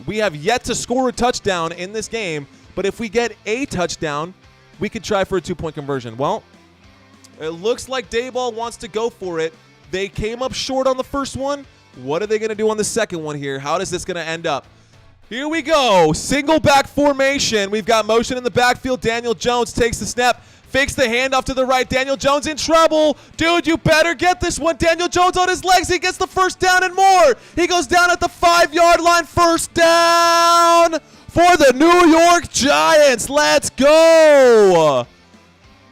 yet to score a touchdown in this game, but if we get a touchdown, we could try for a 2-point conversion. Well, it looks like Daboll wants to go for it. They came up short on the first one. What are they going to do on the second one here? How is this going to end up? Here we go. Single back formation. We've got motion in the backfield. Daniel Jones takes the snap. Fakes the handoff to the right. Daniel Jones in trouble. Dude, you better get this one. Daniel Jones on his legs. He gets the first down and more. He goes down at the 5-yard line. First down for the New York Giants. Let's go.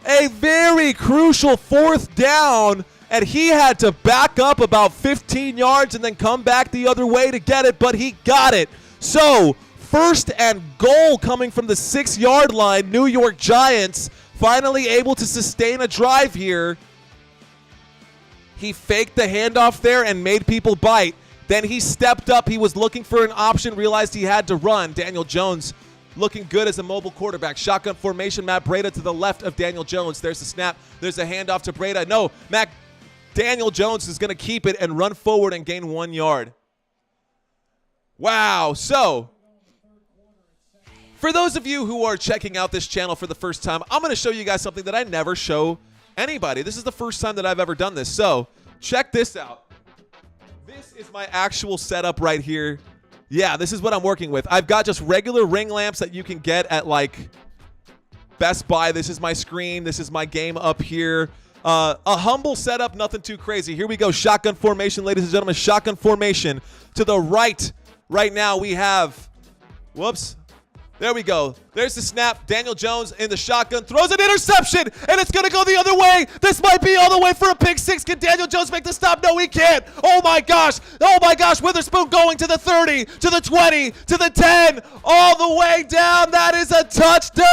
A very crucial 4th down. And he had to back up about 15 yards and then come back the other way to get it, but he got it. So, 1st and goal coming from the 6-yard line. New York Giants finally able to sustain a drive here. He faked the handoff there and made people bite. Then he stepped up. He was looking for an option, realized he had to run. Daniel Jones looking good as a mobile quarterback. Shotgun formation, Matt Breida to the left of Daniel Jones. There's the snap. There's a handoff to Breida. No, Daniel Jones is going to keep it and run forward and gain 1 yard. Wow. So, for those of you who are checking out this channel for the first time, I'm going to show you guys something that I never show anybody. This is the first time that I've ever done this. So, check this out. This is my actual setup right here. Yeah, this is what I'm working with. I've got just regular ring lamps that you can get at like Best Buy. This is my screen. This is my game up here. A humble setup, nothing too crazy. Here we go, shotgun formation, ladies and gentlemen, shotgun formation. To the right now we have, whoops, there we go. There's the snap. Daniel Jones in the shotgun, throws an interception, and it's going to go the other way. This might be all the way for a pick 6. Can Daniel Jones make the stop? No, he can't. Oh my gosh. Witherspoon going to the 30, to the 20, to the 10, all the way down. That is a touchdown.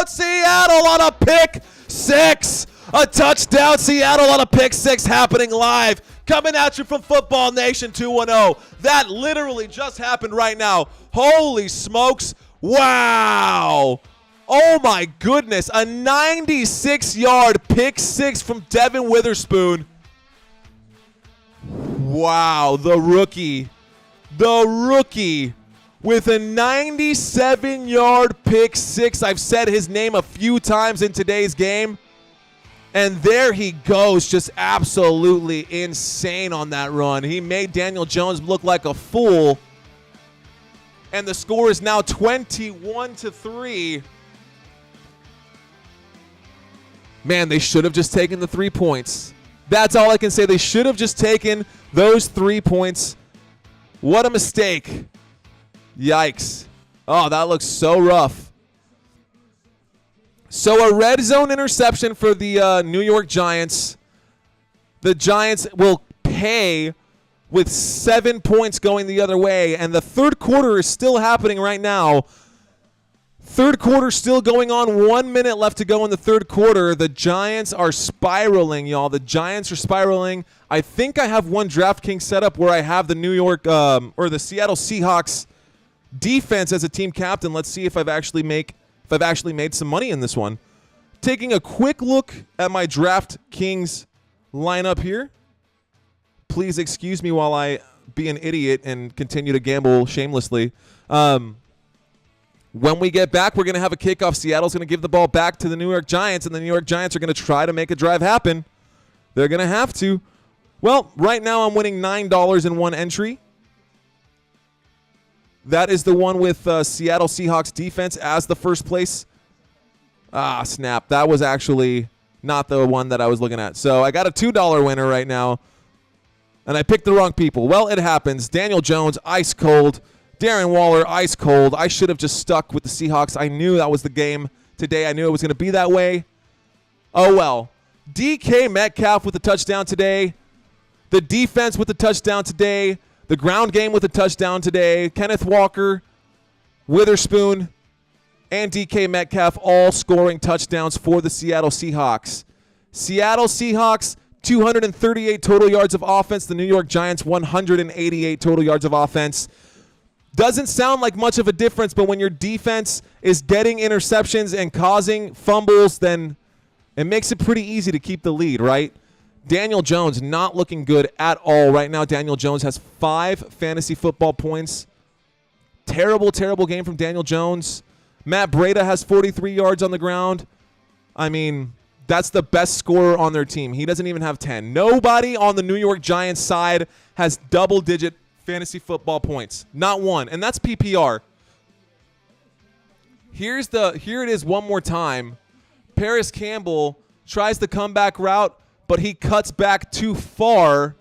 Seattle on a pick 6. A touchdown. Seattle on a pick 6 happening live. Coming at you from Football Nation 210. That literally just happened right now. Holy smokes. Wow. Oh my goodness. A 96-yard pick 6 from Devin Witherspoon. Wow. The rookie with a 97-yard pick 6. I've said his name a few times in today's game. And there he goes, just absolutely insane on that run. He made Daniel Jones look like a fool. And the score is now 21-3. Man, they should have just taken the 3 points. That's all I can say. They should have just taken those 3 points. What a mistake. Yikes. Oh, that looks so rough. So a red zone interception for the New York Giants. The Giants will pay with 7 points going the other way. And the third quarter is still happening right now. Third quarter still going on. 1 minute left to go in the third quarter. The Giants are spiraling, y'all. The Giants are spiraling. I think I have one DraftKings setup where I have the New York or the Seattle Seahawks defense as a team captain. Let's see if I've actually made some money in this one. Taking a quick look at my DraftKings lineup here. Please excuse me while I be an idiot and continue to gamble shamelessly. When we get back, we're going to have a kickoff. Seattle's going to give the ball back to the New York Giants, and the New York Giants are going to try to make a drive happen. They're going to have to. Well, right now I'm winning $9 in one entry. That is the one with Seattle Seahawks defense as the first place. Ah, snap. That was actually not the one that I was looking at. So I got a $2 winner right now, and I picked the wrong people. Well, it happens. Daniel Jones, ice cold. Darren Waller, ice cold. I should have just stuck with the Seahawks. I knew that was the game today. I knew it was going to be that way. Oh, well. DK Metcalf with a touchdown today. The defense with a touchdown today. The ground game with a touchdown today. Kenneth Walker, Witherspoon, and DK Metcalf all scoring touchdowns for the Seattle Seahawks. Seattle Seahawks, 238 total yards of offense. The New York Giants, 188 total yards of offense. Doesn't sound like much of a difference, but when your defense is getting interceptions and causing fumbles, then it makes it pretty easy to keep the lead, right? Daniel Jones not looking good at all right now. Daniel Jones has 5 fantasy football points. Terrible, terrible game from Daniel Jones. Matt Breida has 43 yards on the ground. I mean, that's the best scorer on their team. He doesn't even have 10. Nobody on the New York Giants side has double-digit fantasy football points. Not one. And that's PPR. Here it is one more time. Paris Campbell tries the comeback route, but he cuts back too far.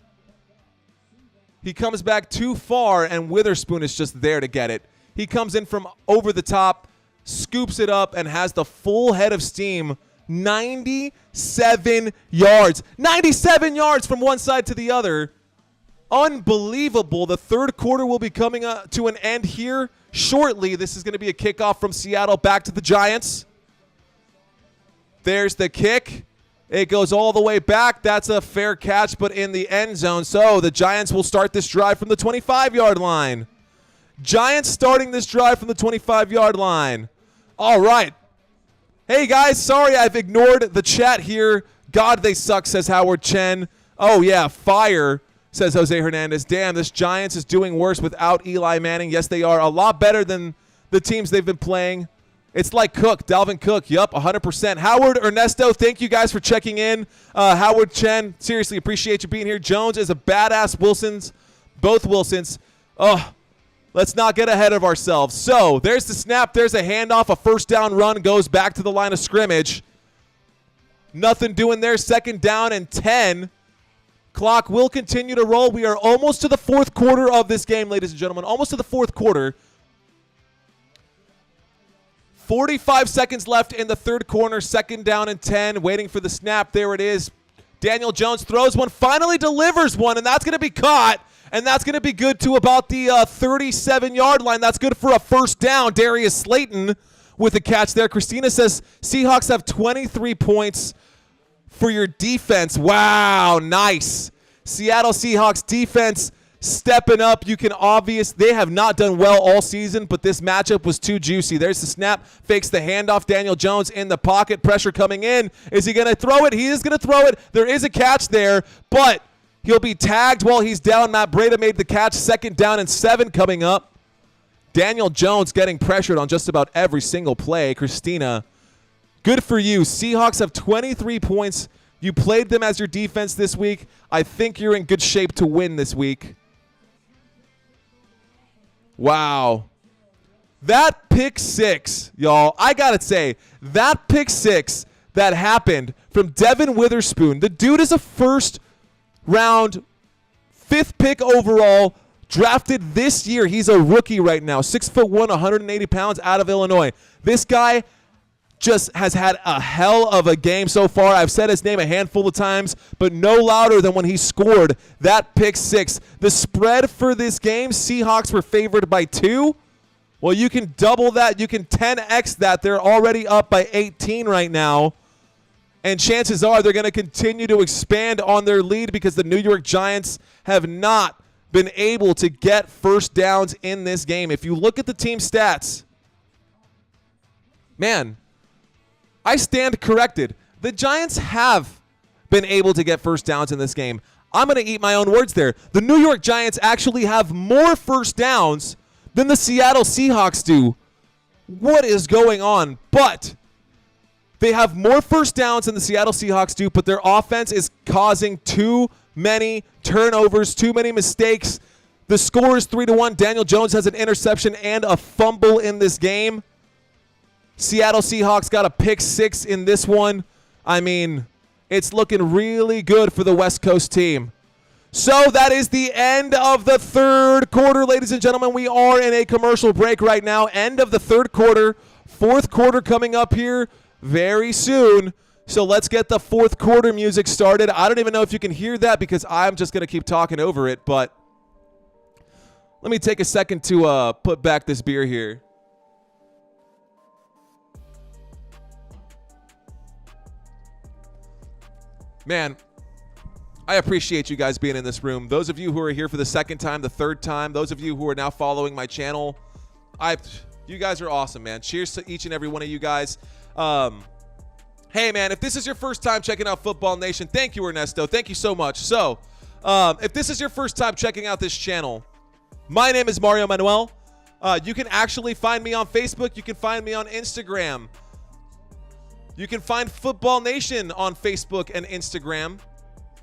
He comes back too far, and Witherspoon is just there to get it. He comes in from over the top, scoops it up, and has the full head of steam. 97 yards. 97 yards from one side to the other. Unbelievable. The third quarter will be coming to an end here shortly. This is going to be a kickoff from Seattle back to the Giants. There's the kick. It goes all the way back. That's a fair catch, but in the end zone. So the Giants will start this drive from the 25-yard line. Giants starting this drive from the 25-yard line. All right. Hey, guys, sorry I've ignored the chat here. God, they suck, says Howard Chen. Oh, yeah, fire, says Jose Hernandez. Damn, this Giants is doing worse without Eli Manning. Yes, they are. A lot better than the teams they've been playing. It's like Cook, Dalvin Cook. Yup, 100%. Howard, Ernesto, thank you guys for checking in. Howard Chen, seriously appreciate you being here. Jones is a badass. Wilson's, both Wilsons. Oh, let's not get ahead of ourselves. So there's the snap. There's a handoff. A first down run goes back to the line of scrimmage. Nothing doing there. Second down and 10. Clock will continue to roll. We are almost to the fourth quarter of this game, ladies and gentlemen. Almost to the fourth quarter. 45 seconds left in the third quarter. Second down and 10. Waiting for the snap. There it is. Daniel Jones throws one. Finally delivers one, and that's going to be caught. And that's going to be good to about the 37-yard line. That's good for a first down. Darius Slayton with a catch there. Christina says Seahawks have 23 points for your defense. Wow, nice. Seattle Seahawks defense stepping up. You can they have not done well all season, but this matchup was too juicy. There's the snap, fakes the handoff. Daniel Jones in the pocket, pressure coming in. Is he going to throw it? He is going to throw it. There is a catch there, but he'll be tagged while he's down. Matt Breida made the catch. Second down and 7 coming up. Daniel Jones getting pressured on just about every single play. Christina, good for you. Seahawks have 23 points. You played them as your defense this week. I think you're in good shape to win this week. Wow. That pick six, y'all, I got to say, that pick six that happened from Devin Witherspoon, the dude is a first-round, 5th pick overall, drafted this year. He's a rookie right now, 6'1", 180 pounds out of Illinois. This guy just has had a hell of a game so far. I've said his name a handful of times, but no louder than when he scored that pick six. The spread for this game, Seahawks were favored by 2. Well, you can double that. You can 10x that. They're already up by 18 right now. And chances are they're going to continue to expand on their lead because the New York Giants have not been able to get first downs in this game. If you look at the team stats, man, I stand corrected. The Giants have been able to get first downs in this game. I'm going to eat my own words there. The New York Giants actually have more first downs than the Seattle Seahawks do. What is going on? But they have more first downs than the Seattle Seahawks do, but their offense is causing too many turnovers, too many mistakes. The score is 3-1. Daniel Jones has an interception and a fumble in this game. Seattle Seahawks got a pick 6 in this one. I mean, it's looking really good for the West Coast team. So that is the end of the third quarter, ladies and gentlemen. We are in a commercial break right now. End of the third quarter. Fourth quarter coming up here very soon. So let's get the fourth quarter music started. I don't even know if you can hear that because I'm just going to keep talking over it. But let me take a second to put back this beer here. Man, I appreciate you guys being in this room. Those of you who are here for the second time, the third time, those of you who are now following my channel, you guys are awesome, man. Cheers to each and every one of you guys. Hey, man, if this is your first time checking out Football Nation, thank you, Ernesto. Thank you so much. So, if this is your first time checking out this channel, my name is Mario Manuel. You can actually find me on Facebook. You can find me on Instagram. You can find Football Nation on Facebook and Instagram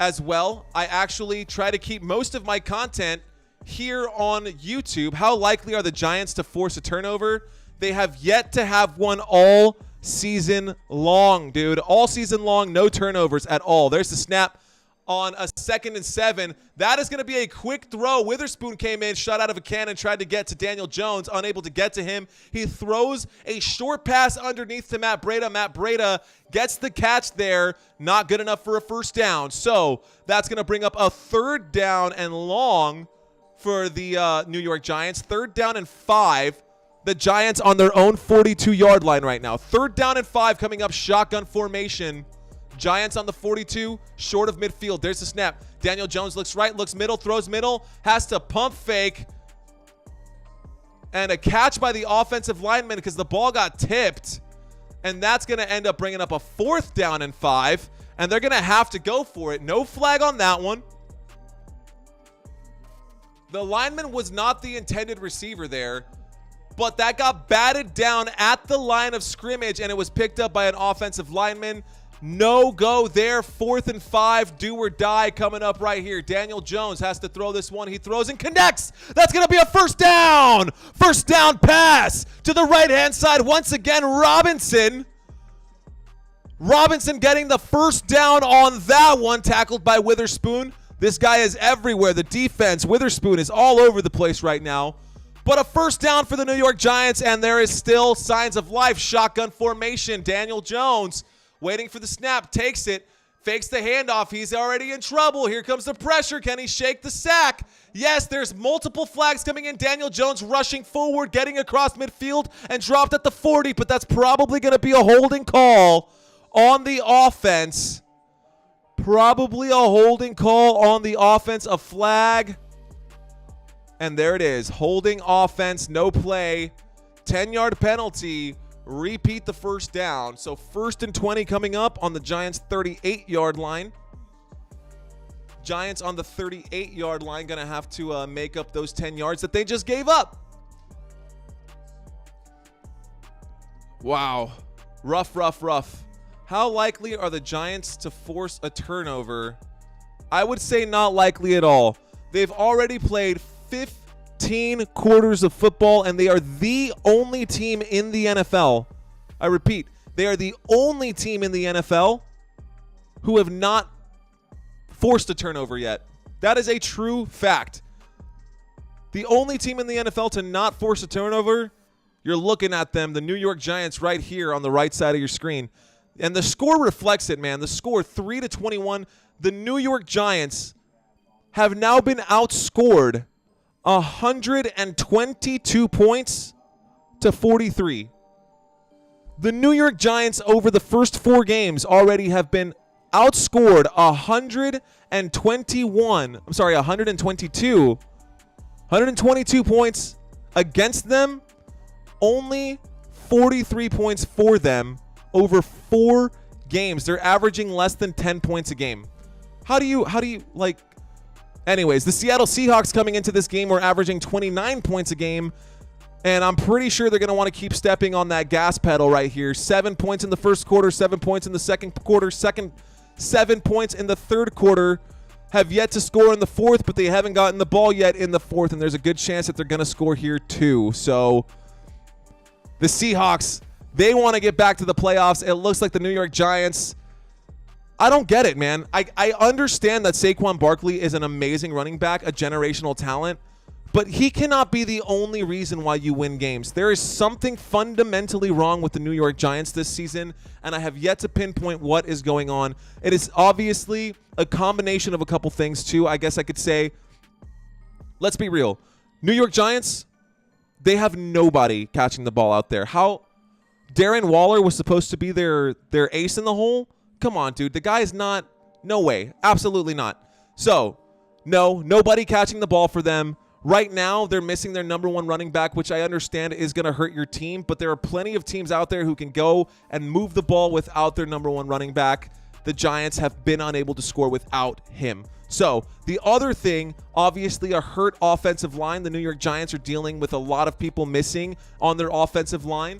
as well. I actually try to keep most of my content here on YouTube. How likely are the Giants to force a turnover? They have yet to have one all season long, dude. All season long, no turnovers at all. There's the snap on a 2nd and 7. That is going to be a quick throw. Witherspoon came in, shot out of a cannon, tried to get to Daniel Jones, unable to get to him. He throws a short pass underneath to Matt Breida. Matt Breida gets the catch there. Not good enough for a first down. So that's going to bring up a 3rd down and long for the New York Giants. 3rd down and 5. The Giants on their own 42-yard line right now. 3rd down and 5 coming up, shotgun formation. Giants on the 42, short of midfield. There's the snap. Daniel Jones looks right, looks middle, throws middle, has to pump fake. And a catch by the offensive lineman because the ball got tipped. And that's going to end up bringing up a 4th down and 5. And they're going to have to go for it. No flag on that one. The lineman was not the intended receiver there. But that got batted down at the line of scrimmage, and it was picked up by an offensive lineman. No go there. 4th and 5, do or die coming up right here. Daniel Jones has to throw this one. He throws and connects. That's going to be a first down. First down pass to the right-hand side. Once again, Robinson getting the first down on that one, tackled by Witherspoon. This guy is everywhere. The defense, Witherspoon, is all over the place right now. But a first down for the New York Giants, and there is still signs of life. Shotgun formation. Daniel Jones waiting for the snap, takes it, fakes the handoff. He's already in trouble. Here comes the pressure. Can he shake the sack? Yes, there's multiple flags coming in. Daniel Jones rushing forward, getting across midfield, and dropped at the 40, but that's probably going to be a holding call on the offense. Probably a holding call on the offense, a flag. And there it is, holding offense, no play, 10-yard penalty. Repeat the first down. So 1st and 20 coming up on the Giants' 38-yard line. Giants on the 38-yard line going to have to make up those 10 yards that they just gave up. Wow. Rough. How likely are the Giants to force a turnover? I would say not likely at all. They've already played 15 quarters of football, and they are the only team in the NFL. I repeat, they are the only team in the NFL who have not forced a turnover yet. That is a true fact. The only team in the NFL to not force a turnover, you're looking at them, the New York Giants, right here on the right side of your screen. And the score reflects it, man. The score, 3-21. The New York Giants have now been outscored 122 points to 43. The New York Giants over the first 4 games already have been outscored 122 points against them, only 43 points for them over 4 games. They're averaging less than 10 points a game. How do you like Anyways, the Seattle Seahawks coming into this game were averaging 29 points a game, and I'm pretty sure they're going to want to keep stepping on that gas pedal right here. 7 points in the first quarter, 7 points in the second quarter, 7 points in the third quarter. Have yet to score in the fourth, but they haven't gotten the ball yet in the fourth, and there's a good chance that they're going to score here too. So the Seahawks, they want to get back to the playoffs. It looks like the New York Giants, I don't get it, man. I understand that Saquon Barkley is an amazing running back, a generational talent, but he cannot be the only reason why you win games. There is something fundamentally wrong with the New York Giants this season, and I have yet to pinpoint what is going on. It is obviously a combination of a couple things, too. I guess I could say, let's be real. New York Giants, they have nobody catching the ball out there. How Darren Waller was supposed to be their ace in the hole? Come on, dude. The guy is not. No way. Absolutely not. So, no, nobody catching the ball for them. Right now, they're missing their number one running back, which I understand is going to hurt your team, but there are plenty of teams out there who can go and move the ball without their number one running back. The Giants have been unable to score without him. So, the other thing, obviously a hurt offensive line. The New York Giants are dealing with a lot of people missing on their offensive line.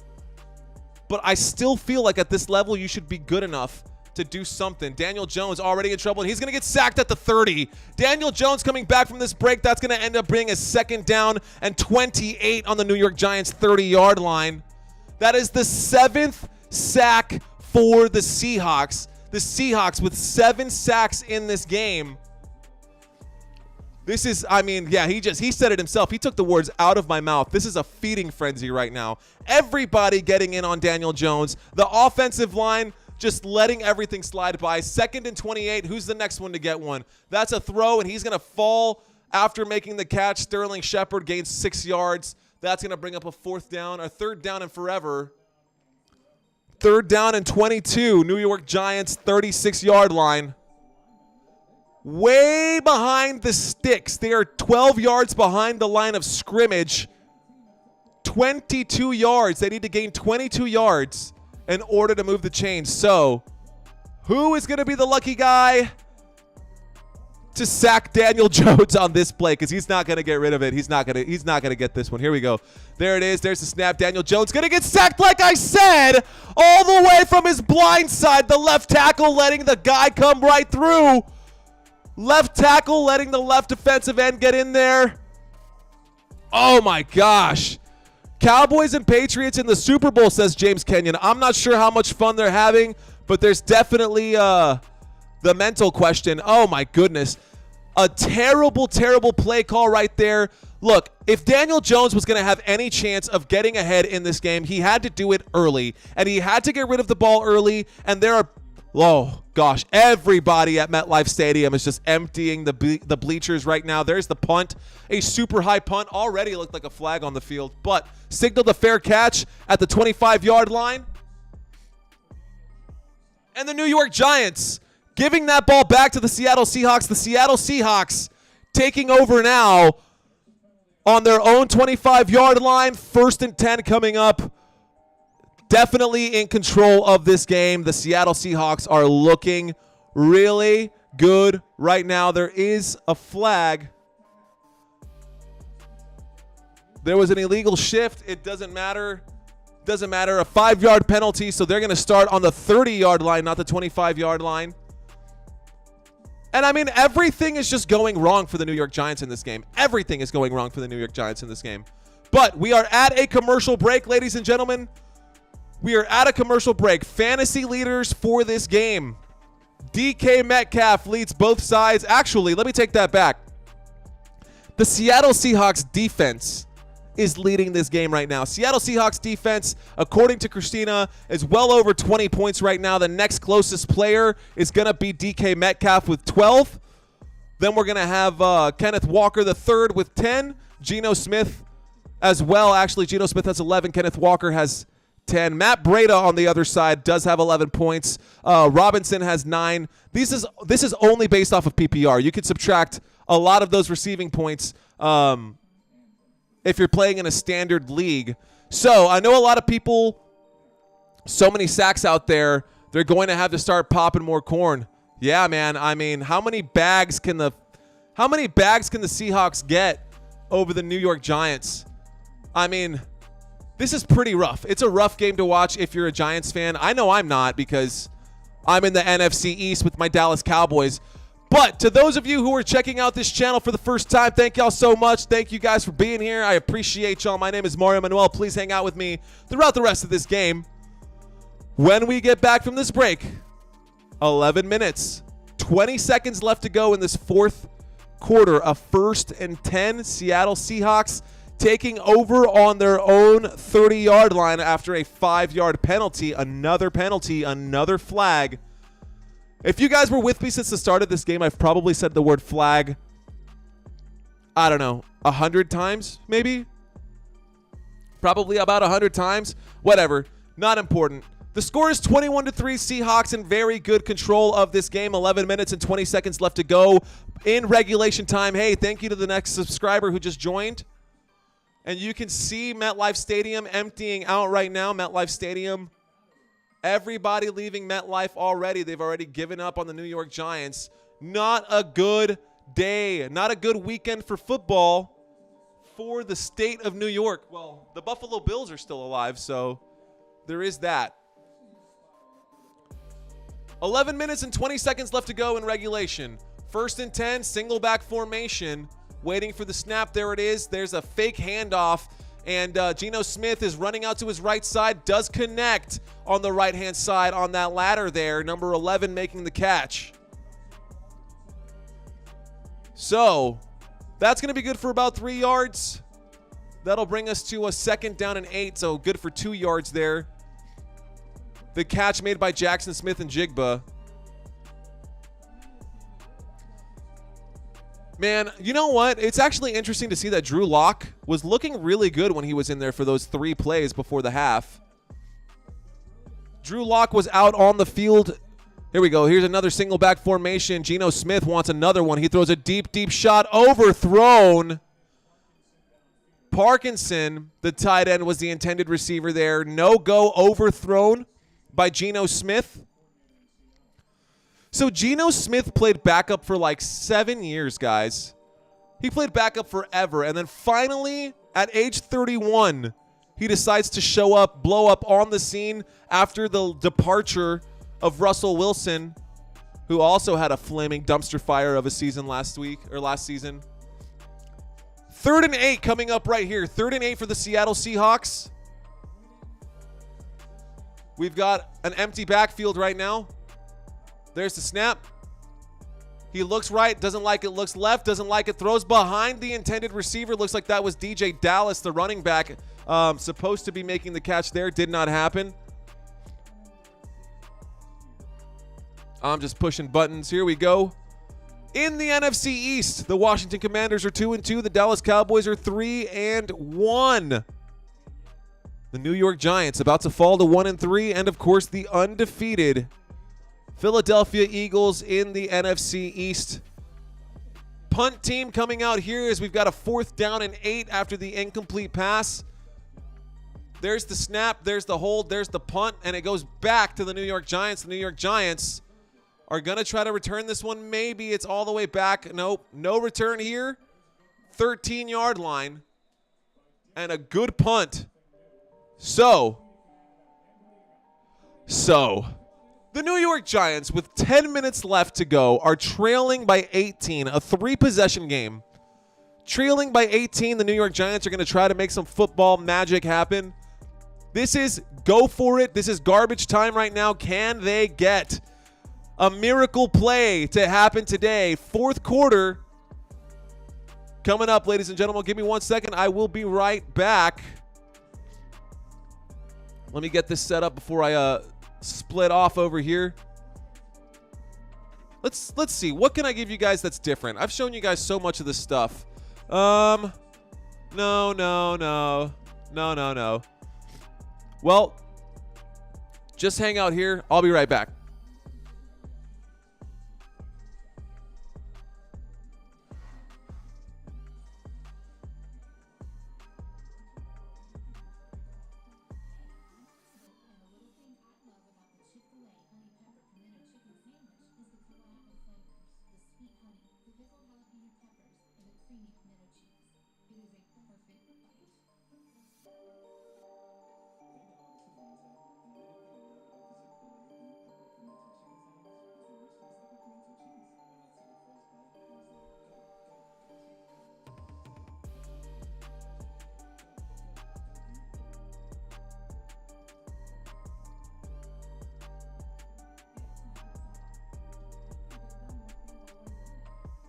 But I still feel like at this level, you should be good enough to do something. Daniel Jones already in trouble, and he's going to get sacked at the 30. Daniel Jones coming back from this break. That's going to end up being a 2nd down and 28 on the New York Giants 30-yard line. That is the 7th sack for the Seahawks. The Seahawks with 7 sacks in this game. This is, I mean, yeah, he said it himself. He took the words out of my mouth. This is a feeding frenzy right now. Everybody getting in on Daniel Jones. The offensive line just letting everything slide by. 2nd and 28. Who's the next one to get one? That's a throw, and he's going to fall after making the catch. Sterling Shepard gains 6 yards. That's going to bring up a 4th down, or 3rd down and forever. 3rd down and 22. New York Giants 36-yard line. Way behind the sticks. They are 12 yards behind the line of scrimmage. 22 yards. They need to gain 22 yards in order to move the chains. So, who is going to be the lucky guy to sack Daniel Jones on this play? Because he's not going to get rid of it. He's not going to get this one. Here we go. There it is. There's the snap. Daniel Jones going to get sacked, like I said, all the way from his blind side. The left tackle letting the guy come right through. Left tackle letting the left defensive end get in there. Oh, my gosh. Cowboys and Patriots in the Super Bowl, says James Kenyon. I'm not sure how much fun they're having, but there's definitely the mental question. Oh, my goodness. A terrible, terrible play call right there. Look, if Daniel Jones was going to have any chance of getting ahead in this game, he had to do it early, and he had to get rid of the ball early, and there are, oh, gosh, everybody at MetLife Stadium is just emptying the bleachers right now. There's the punt, a super high punt. Already looked like a flag on the field, but signaled a fair catch at the 25-yard line. And the New York Giants giving that ball back to the Seattle Seahawks. The Seattle Seahawks taking over now on their own 25-yard line. 1st and 10 coming up. Definitely in control of this game. The Seattle Seahawks are looking really good right now. There is a flag. There was an illegal shift. It doesn't matter. Doesn't matter. A 5-yard penalty, so they're going to start on the 30-yard line, not the 25-yard line. And, I mean, everything is just going wrong for the New York Giants in this game. Everything is going wrong for the New York Giants in this game. But we are at a commercial break, ladies and gentlemen. We are at a commercial break. Fantasy leaders for this game. DK Metcalf leads both sides. Actually, let me take that back. The Seattle Seahawks defense is leading this game right now. Seattle Seahawks defense, according to Christina, is well over 20 points right now. The next closest player is going to be DK Metcalf with 12. Then we're going to have Kenneth Walker III with 10. Geno Smith as well. Actually, Geno Smith has 11. Kenneth Walker has 10. Matt Breida on the other side does have 11 points. Robinson has 9. This is only based off of PPR. You could subtract a lot of those receiving points if you're playing in a standard league. So I know a lot of people, so many sacks out there, they're going to have to start popping more corn. Yeah, man. I mean, how many bags can the How many bags can the Seahawks get over the New York Giants? I mean, this is pretty rough. It's a rough game to watch if you're a Giants fan. I know I'm not because I'm in the NFC East with my Dallas Cowboys. But to those of you who are checking out this channel for the first time, thank y'all so much. Thank you guys for being here. I appreciate y'all. My name is Mario Manuel. Please hang out with me throughout the rest of this game. When we get back from this break, 11 minutes, 20 seconds left to go in this fourth quarter. A 1st and 10. Seattle Seahawks taking over on their own 30-yard line after a 5-yard penalty. Another penalty, another flag. If you guys were with me since the start of this game, I've probably said the word flag, I don't know, 100 times maybe? Probably about 100 times. Whatever. Not important. The score is 21-3. Seahawks in very good control of this game. 11 minutes and 20 seconds left to go in regulation time. Hey, thank you to the next subscriber who just joined. And you can see MetLife Stadium emptying out right now. MetLife Stadium. Everybody leaving MetLife already. They've already given up on the New York Giants. Not a good day. Not a good weekend for football for the state of New York. Well, the Buffalo Bills are still alive, so there is that. 11 minutes and 20 seconds left to go in regulation. 1st and 10, single back formation. Waiting for the snap. There it is. There's a fake handoff. And Geno Smith is running out to his right side. Does connect on the right-hand side on that ladder there. Number 11 making the catch. So that's going to be good for about 3 yards. That'll bring us to a 2nd down and 8. So good for 2 yards there. The catch made by Jackson Smith and Jigba. Man, you know what? It's actually interesting to see that Drew Lock was looking really good when he was in there for those 3 plays before the half. Drew Lock was out on the field. Here we go. Here's another single back formation. Geno Smith wants another one. He throws a deep, deep shot. Overthrown. Parkinson, the tight end, was the intended receiver there. No go, overthrown by Geno Smith. So Geno Smith played backup for like 7 years, guys. He played backup forever. And then finally, at age 31, he decides to show up, blow up on the scene after the departure of Russell Wilson, who also had a flaming dumpster fire of a season last season. 3rd and 8 coming up right here. 3rd and 8 for the Seattle Seahawks. We've got an empty backfield right now. There's the snap. He looks right, doesn't like it, looks left, doesn't like it, throws behind the intended receiver. Looks like that was DJ Dallas, the running back, supposed to be making the catch there. Did not happen. I'm just pushing buttons. Here we go. In the NFC East, the Washington Commanders are 2-2. The Dallas Cowboys are 3-1. The New York Giants about to fall to 1-3. And, of course, the undefeated Philadelphia Eagles in the NFC East. Punt team coming out here as we've got a 4th down and 8 after the incomplete pass. There's the snap, there's the hold, there's the punt, and it goes back to the New York Giants. The New York Giants are going to try to return this one. Maybe it's all the way back. Nope, no return here. 13-yard line and a good punt. So, the New York Giants, with 10 minutes left to go, are trailing by 18, a 3-possession game. Trailing by 18, the New York Giants are going to try to make some football magic happen. This is go for it. This is garbage time right now. Can they get a miracle play to happen today? 4th quarter coming up, ladies and gentlemen. Give me 1 second. I will be right back. Let me get this set up before I split off over here. Let's see. What can I give you guys that's different? I've shown you guys so much of this stuff. No. Well, just hang out here. I'll be right back.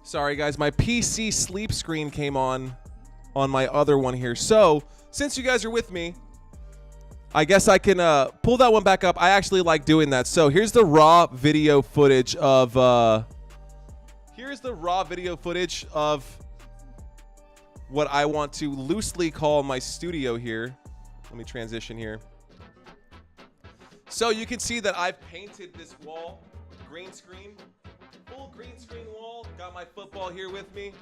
Sorry, guys. My PC sleep screen came on my other one here. So, since you guys are with me, I guess I can pull that one back up. I actually like doing that. So, here's the raw video footage of what I want to loosely call my studio here. Let me transition here. So, you can see that I've painted this wall green screen. Full green screen wall. Got my football here with me.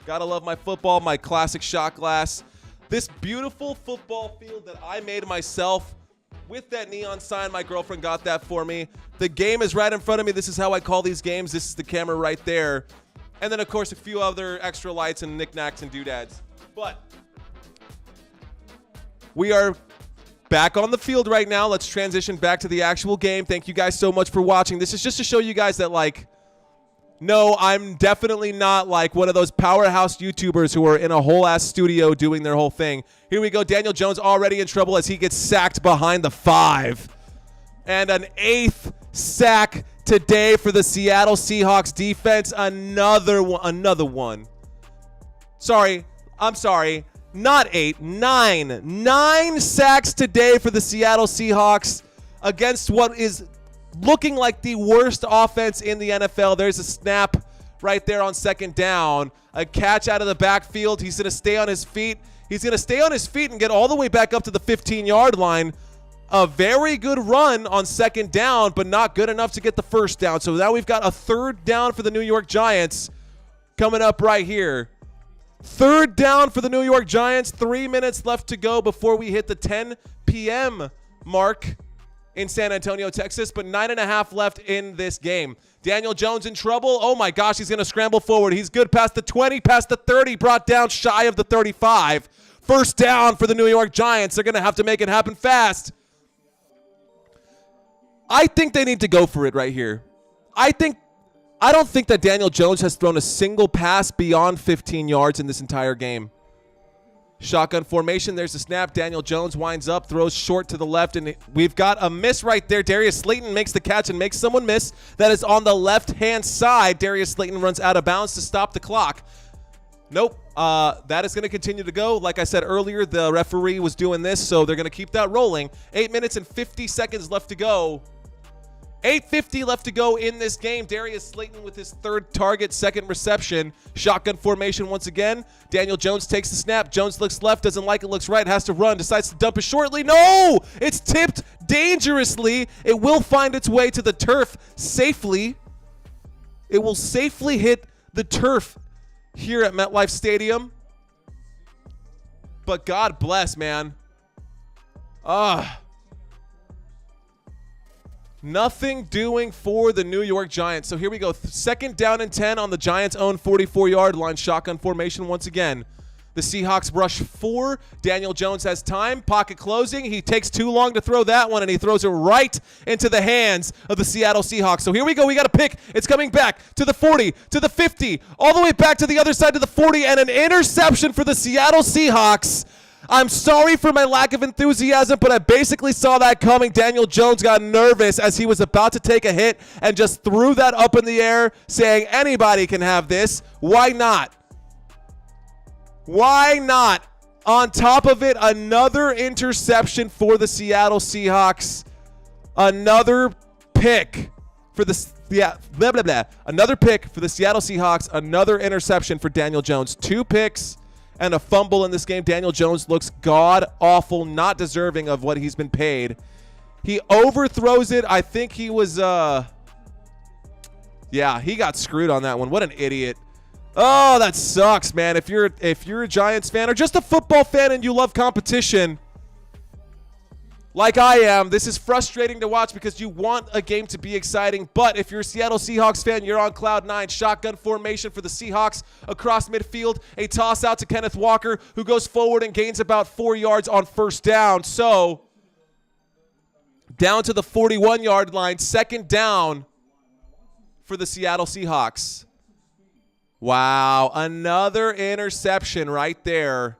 Gotta love my football, my classic shot glass. This beautiful football field that I made myself with that neon sign. My girlfriend got that for me. The game is right in front of me. This is how I call these games. This is the camera right there. And then, of course, a few other extra lights and knickknacks and doodads. But we are back on the field right now. Let's transition back to the actual game. Thank you guys so much for watching. This is just to show you guys that, like, no, I'm definitely not like one of those powerhouse YouTubers who are in a whole-ass studio doing their whole thing. Here we go. Daniel Jones already in trouble as he gets sacked behind the 5. And an 8th sack today for the Seattle Seahawks defense. Another one. Sorry. I'm sorry. Not 8. 9. 9 sacks today for the Seattle Seahawks against what is looking like the worst offense in the NFL. There's a snap right there on second down. A catch out of the backfield. He's going to stay on his feet. He's going to stay on his feet and get all the way back up to the 15-yard line. A very good run on second down, but not good enough to get the first down. So now we've got a 3rd down for the New York Giants coming up right here. 3rd down for the New York Giants. 3 minutes left to go before we hit the 10 p.m. mark in San Antonio, Texas, but 9.5 left in this game. Daniel Jones in trouble. Oh my gosh, he's going to scramble forward. He's good past the 20, past the 30, brought down shy of the 35. First down for the New York Giants. They're going to have to make it happen fast. I think they need to go for it right here. I don't think that Daniel Jones has thrown a single pass beyond 15 yards in this entire game. Shotgun formation. There's the snap. Daniel Jones winds up, throws short to the left, and we've got a miss right there. Darius Slayton makes the catch and makes someone miss. That is on the left-hand side. Darius Slayton runs out of bounds to stop the clock. Nope. That is going to continue to go. Like I said earlier, the referee was doing this, so they're going to keep that rolling. 8 minutes and 50 seconds left to go. 8:50 left to go in this game. Darius Slayton with his 3rd target, 2nd reception. Shotgun formation once again. Daniel Jones takes the snap. Jones looks left, doesn't like it, looks right, has to run, decides to dump it shortly. No! It's tipped dangerously. It will find its way to the turf safely. It will safely hit the turf here at MetLife Stadium. But God bless, man. Nothing doing for the New York Giants. So here we go. 2nd down and 10 on the Giants' own 44-yard line. Shotgun formation once again. The Seahawks rush 4. Daniel Jones has time. Pocket closing. He takes too long to throw that one, and he throws it right into the hands of the Seattle Seahawks. So here we go. We got a pick. It's coming back to the 40, to the 50, all the way back to the other side to the 40, and an interception for the Seattle Seahawks. I'm sorry for my lack of enthusiasm, but I basically saw that coming. Daniel Jones got nervous as he was about to take a hit and just threw that up in the air, saying anybody can have this. Why not? Why not? On top of it, another interception for the Seattle Seahawks. Another pick for the Another pick for the Seattle Seahawks. Another interception for Daniel Jones. 2 picks and a fumble in this game. Daniel Jones looks god-awful, not deserving of what he's been paid. He overthrows it. I think he was, yeah, he got screwed on that one. What an idiot. Oh, that sucks, man. If you're a Giants fan or just a football fan and you love competition, Like I am, this is frustrating to watch because you want a game to be exciting, but if you're a Seattle Seahawks fan, you're on cloud nine. Shotgun formation for the Seahawks across midfield. A toss out to Kenneth Walker, who goes forward and gains about 4 yards on first down. So, down to the 41-yard line, second down for the Seattle Seahawks. Wow, another interception right there.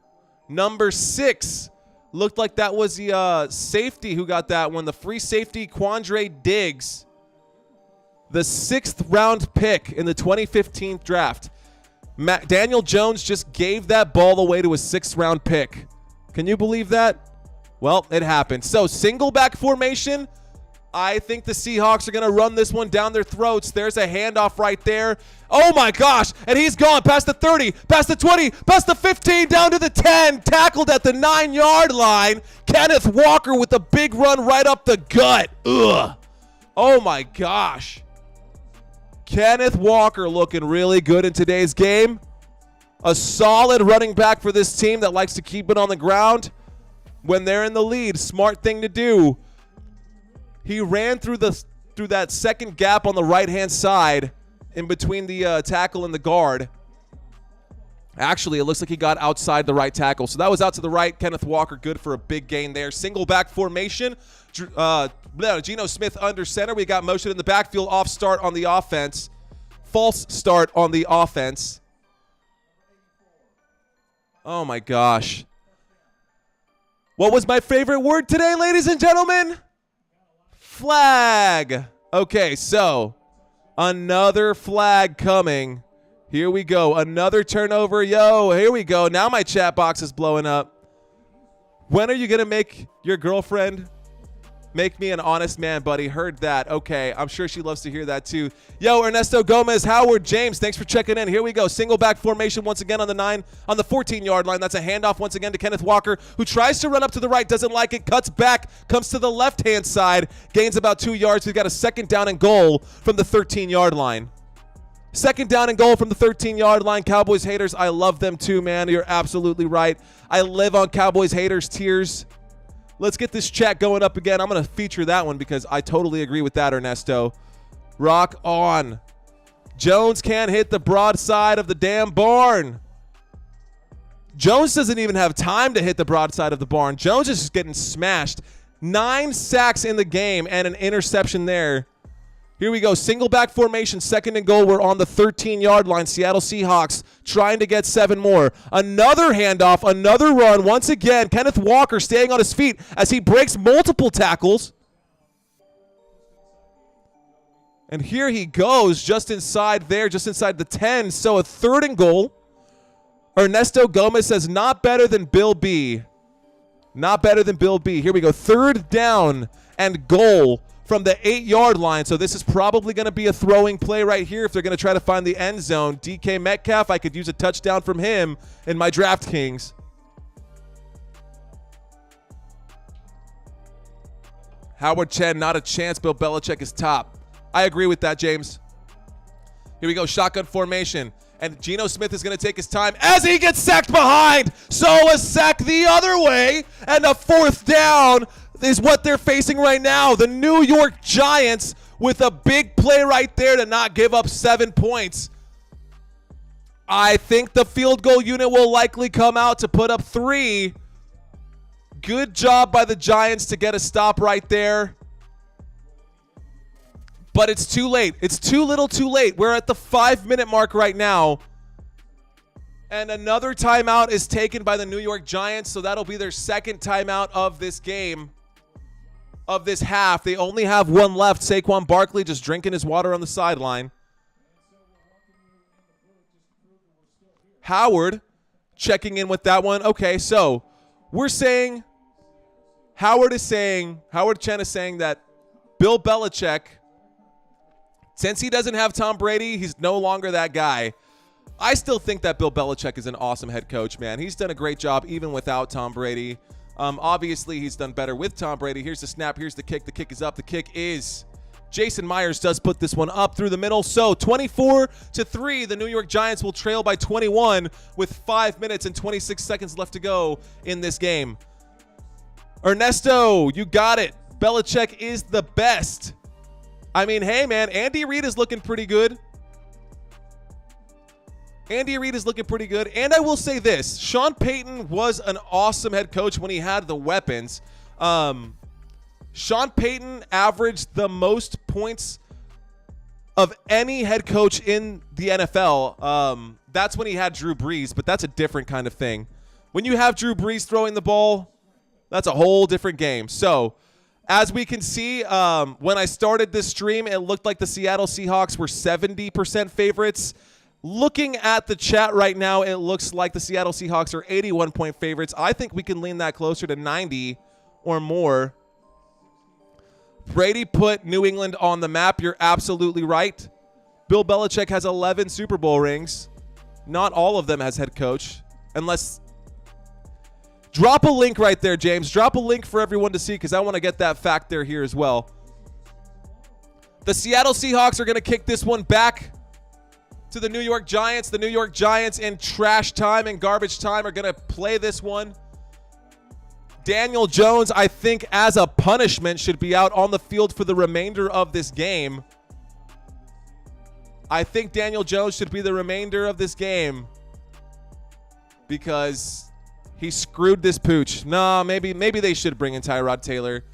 Number 6. Looked like that was the safety who got that one. The free safety, Quandre Diggs. The 6th round pick in the 2015 draft. Daniel Jones just gave that ball away to a 6th round pick. Can you believe that? Well, it happened. So, single back formation. I think the Seahawks are going to run this one down their throats. There's a handoff right there. Oh, my gosh. And he's gone past the 30, past the 20, past the 15, down to the 10. Tackled at the 9-yard line. Kenneth Walker with a big run right up the gut. Ugh. Oh, my gosh. Kenneth Walker looking really good in today's game. A solid running back for this team that likes to keep it on the ground when they're in the lead. Smart thing to do. He ran through that second gap on the right-hand side in between the tackle and the guard. Actually, it looks like he got outside the right tackle. So that was out to the right. Kenneth Walker good for a big gain there. Single back formation. Geno Smith under center. We got motion in the backfield. Off start on the offense. False start on the offense. Oh, my gosh. What was my favorite word today, ladies and gentlemen? Flag. Okay, so another flag coming. Here we go. Another turnover. Yo, here we go. Now my chat box is blowing up. When are you going to make your girlfriend make me an honest man, buddy? Heard that. Okay, I'm sure she loves to hear that too. Yo, Ernesto Gomez, Howard James, thanks for checking in. Here we go. Single back formation once again on the 14-yard line. That's a handoff once again to Kenneth Walker, who tries to run up to the right, doesn't like it, cuts back, comes to the left-hand side, gains about 2 yards. We've got a second down and goal from the 13-yard line. Second down and goal from the 13-yard line. Cowboys haters, I love them too, man. You're absolutely right. I live on Cowboys haters' tears. Let's get this chat going up again. I'm going to feature that one because I totally agree with that, Ernesto. Rock on. Jones can't hit the broadside of the damn barn. Jones doesn't even have time to hit the broadside of the barn. Jones is just getting smashed. 9 sacks in the game and an interception there. Here we go. Single back formation, second and goal. We're on the 13-yard line. Seattle Seahawks trying to get 7 more. Another handoff, another run. Once again, Kenneth Walker staying on his feet as he breaks multiple tackles. And here he goes just inside there, just inside the 10. So a third and goal. Ernesto Gomez says, not better than Bill B. Not better than Bill B. Here we go. Third down and goal from the 8-yard line. So this is probably going to be a throwing play right here if they're going to try to find the end zone. DK Metcalf, I could use a touchdown from him in my DraftKings. Howard Chen, not a chance. Bill Belichick is top. I agree with that, James. Here we go, shotgun formation. And Geno Smith is going to take his time as he gets sacked behind. So a sack the other way, and a fourth down is what they're facing right now. The New York Giants with a big play right there to not give up 7 points. I think the field goal unit will likely come out to put up 3. Good job by the Giants to get a stop right there. But it's too late. It's too little too late. We're at the 5-minute mark right now. And another timeout is taken by the New York Giants, so that'll be their second timeout of this game, of this half. They only have one left. Saquon Barkley just drinking his water on the sideline. Howard checking in with that one. Okay, so we're saying, Howard Chen is saying that Bill Belichick, since he doesn't have Tom Brady, he's no longer that guy. I still think that Bill Belichick is an awesome head coach, man. He's done a great job even without Tom Brady. Obviously, he's done better with Tom Brady. Here's the snap. Here's the kick. The kick is up. The kick is. Jason Myers does put this one up through the middle. So 24-3, the New York Giants will trail by 21 with 5 minutes and 26 seconds left to go in this game. Ernesto, you got it. Belichick is the best. I mean, hey, man, Andy Reid is looking pretty good. Andy Reid is looking pretty good. And I will say this. Sean Payton was an awesome head coach when he had the weapons. Sean Payton averaged the most points of any head coach in the NFL. That's when he had Drew Brees, but that's a different kind of thing. When you have Drew Brees throwing the ball, that's a whole different game. So, as we can see, when I started this stream, it looked like the Seattle Seahawks were 70% favorites. Looking at the chat right now, it looks like the Seattle Seahawks are 81-point favorites. I think we can lean that closer to 90 or more. Brady put New England on the map. You're absolutely right. Bill Belichick has 11 Super Bowl rings. Not all of them as head coach, unless... Drop a link right there, James. Drop a link for everyone to see because I want to get that fact there here as well. The Seattle Seahawks are going to kick this one back to the New York Giants. The New York Giants in trash time and garbage time are going to play this one. Daniel Jones, I think, as a punishment, should be out on the field for the remainder of this game. I think Daniel Jones should be the remainder of this game because he screwed this pooch. Nah, maybe they should bring in Tyrod Taylor.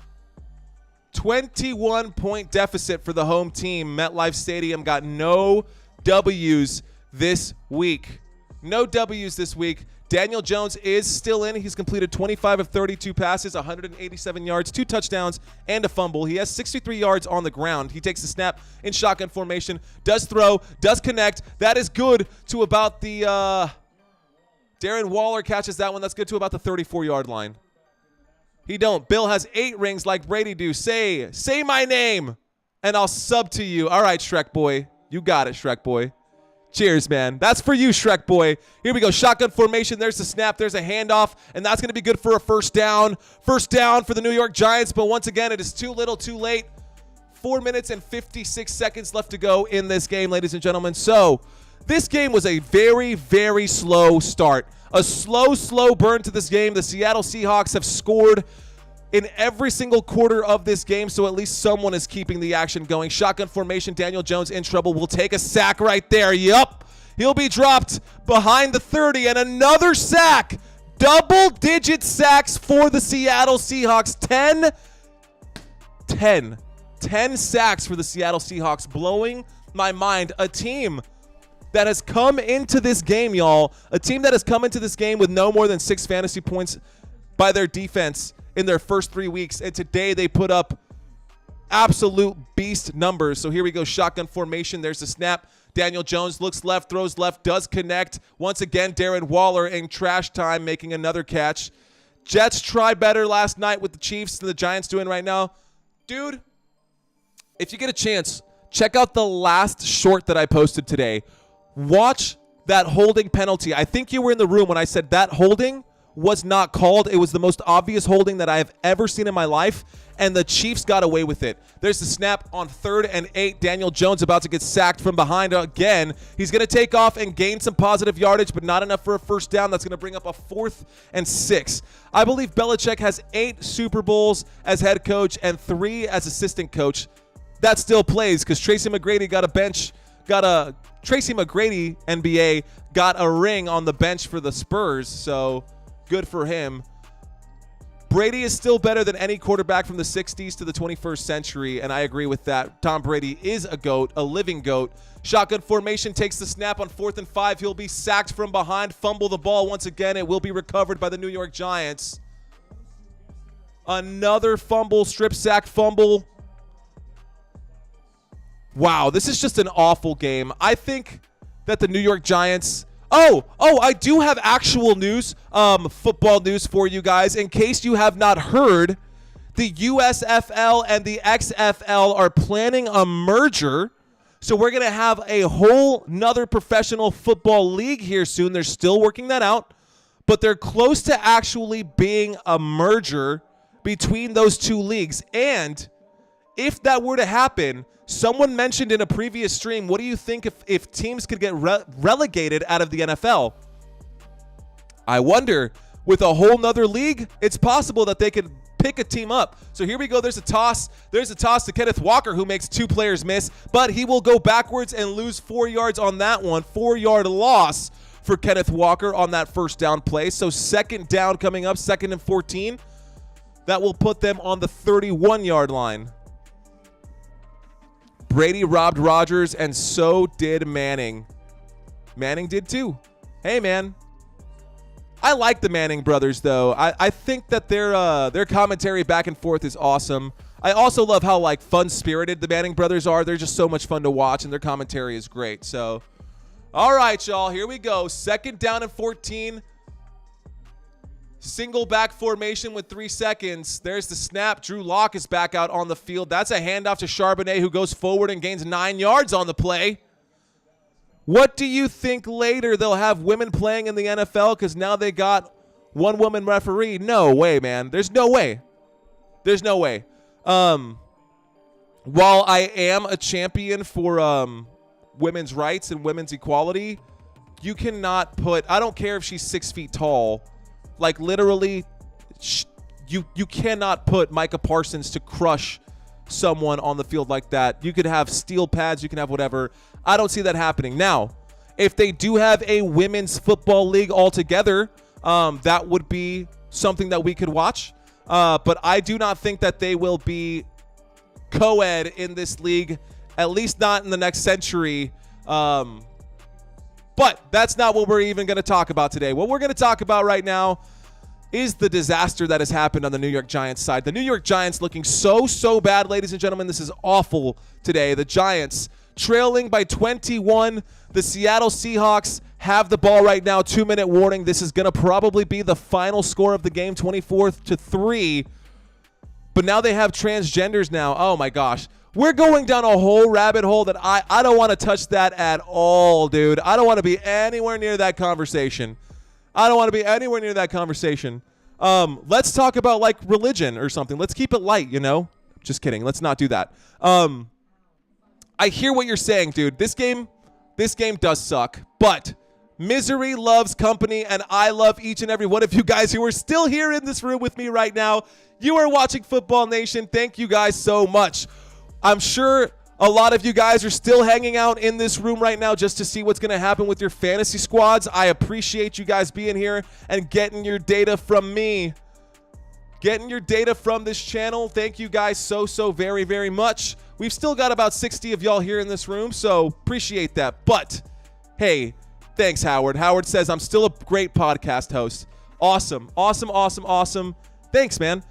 21-point deficit for the home team. MetLife Stadium got no W's this week. No W's this week. Daniel Jones is still in. He's completed 25 of 32 passes, 187 yards, 2 touchdowns, and a fumble. He has 63 yards on the ground. He takes the snap in shotgun formation, does throw, does connect. That is good to about the Darren Waller catches that one. That's good to about the 34-yard line. He don't. Bill has 8 rings like Brady do. Say my name, and I'll sub to you. All right, Shrek boy. You got it, Shrek boy. Cheers, man. That's for you, Shrek boy. Here we go. Shotgun formation. There's the snap. There's a handoff, and that's going to be good for a first down. First down for the New York Giants, but once again, it is too little, too late. 4 minutes and 56 seconds left to go in this game, ladies and gentlemen. So this game was a very, very slow start. A slow burn to this game. The Seattle Seahawks have scored in every single quarter of this game, so at least someone is keeping the action going. Shotgun formation, Daniel Jones in trouble. Will take a sack right there. Yup. He'll be dropped behind the 30, and another sack. Double-digit sacks for the Seattle Seahawks. 10 sacks for the Seattle Seahawks, blowing my mind. A team that has come into this game, y'all, a team that has come into this game with no more than 6 fantasy points by their defense in their first 3 weeks, and today they put up absolute beast numbers. So here we go, shotgun formation. There's the snap. Daniel Jones looks left, throws left, does connect. Once again, Darren Waller in trash time making another catch. Jets tried better last night with the Chiefs than the Giants doing right now. Dude, if you get a chance, check out the last short that I posted today. Watch that holding penalty. I think you were in the room when I said that holding was not called. It was the most obvious holding that I have ever seen in my life, and the Chiefs got away with it. There's the snap on 3rd and 8. Daniel Jones about to get sacked from behind again. He's going to take off and gain some positive yardage, but not enough for a first down. That's going to bring up a 4th and 6. I believe Belichick has 8 Super Bowls as head coach and 3 as assistant coach. That still plays because Tracy McGrady Tracy McGrady, NBA, got a ring on the bench for the Spurs, so good for him. Brady is still better than any quarterback from the 60s to the 21st century, and I agree with that. Tom Brady is a GOAT, a living GOAT. Shotgun formation, takes the snap on 4th and 5. He'll be sacked from behind, fumble the ball once again. It will be recovered by the New York Giants. Another fumble, strip sack fumble. Wow, this is just an awful game. I think that the New York Giants... Oh, I do have actual news, football news for you guys. In case you have not heard, the USFL and the XFL are planning a merger. So we're going to have a whole nother professional football league here soon. They're still working that out, but they're close to actually being a merger between those two leagues. And if that were to happen, someone mentioned in a previous stream, what do you think if teams could get relegated out of the NFL? I wonder, with a whole nother league, it's possible that they could pick a team up. So here we go. There's a toss. There's a toss to Kenneth Walker, who makes 2 players miss, but he will go backwards and lose 4 yards on that one. 4-yard loss for Kenneth Walker on that first down play. So second down coming up, 2nd and 14. That will put them on the 31-yard line. Brady robbed Rodgers, and so did Manning. Manning did too. Hey, man. I like the Manning brothers, though. I think that their commentary back and forth is awesome. I also love how, like, fun-spirited the Manning brothers are. They're just so much fun to watch, and their commentary is great. So, all right, y'all. Here we go. 2nd down and 14. Single back formation with 3 seconds. There's the snap. Drew Lock is back out on the field. That's a handoff to Charbonnet, who goes forward and gains 9 yards on the play. What do you think later they'll have women playing in the NFL because now they got 1 woman referee? No way, man. There's no way. There's no way. While I am a champion for women's rights and women's equality, you cannot put, I don't care if she's 6 feet tall, like literally, you cannot put Micah Parsons to crush someone on the field like that. You could have steel pads, you can have whatever. I don't see that happening. Now, if they do have a women's football league altogether, that would be something that we could watch. But I do not think that they will be co-ed in this league, at least not in the next century. But that's not what we're even going to talk about today. What we're going to talk about right now is the disaster that has happened on the New York Giants side. The New York Giants looking so bad, ladies and gentlemen. This is awful today. The Giants trailing by 21. The Seattle Seahawks have the ball right now. 2-minute warning. This is going to probably be the final score of the game, 24-3. But now they have transgenders now. Oh, my gosh. We're going down a whole rabbit hole that I don't want to touch that at all, dude. I don't want to be anywhere near that conversation. I don't want to be anywhere near that conversation. Let's talk about, like, religion or something. Let's keep it light, you know? Just kidding. Let's not do that. I hear what you're saying, dude. This game does suck, but misery loves company, and I love each and every one of you guys who are still here in this room with me right now. You are watching Football Nation. Thank you guys so much. I'm sure a lot of you guys are still hanging out in this room right now just to see what's going to happen with your fantasy squads. I appreciate you guys being here and getting your data from me. Getting your data from this channel. Thank you guys so very much. We've still got about 60 of y'all here in this room, so appreciate that. But, hey, thanks, Howard. Howard says, I'm still a great podcast host. Awesome. Thanks, man.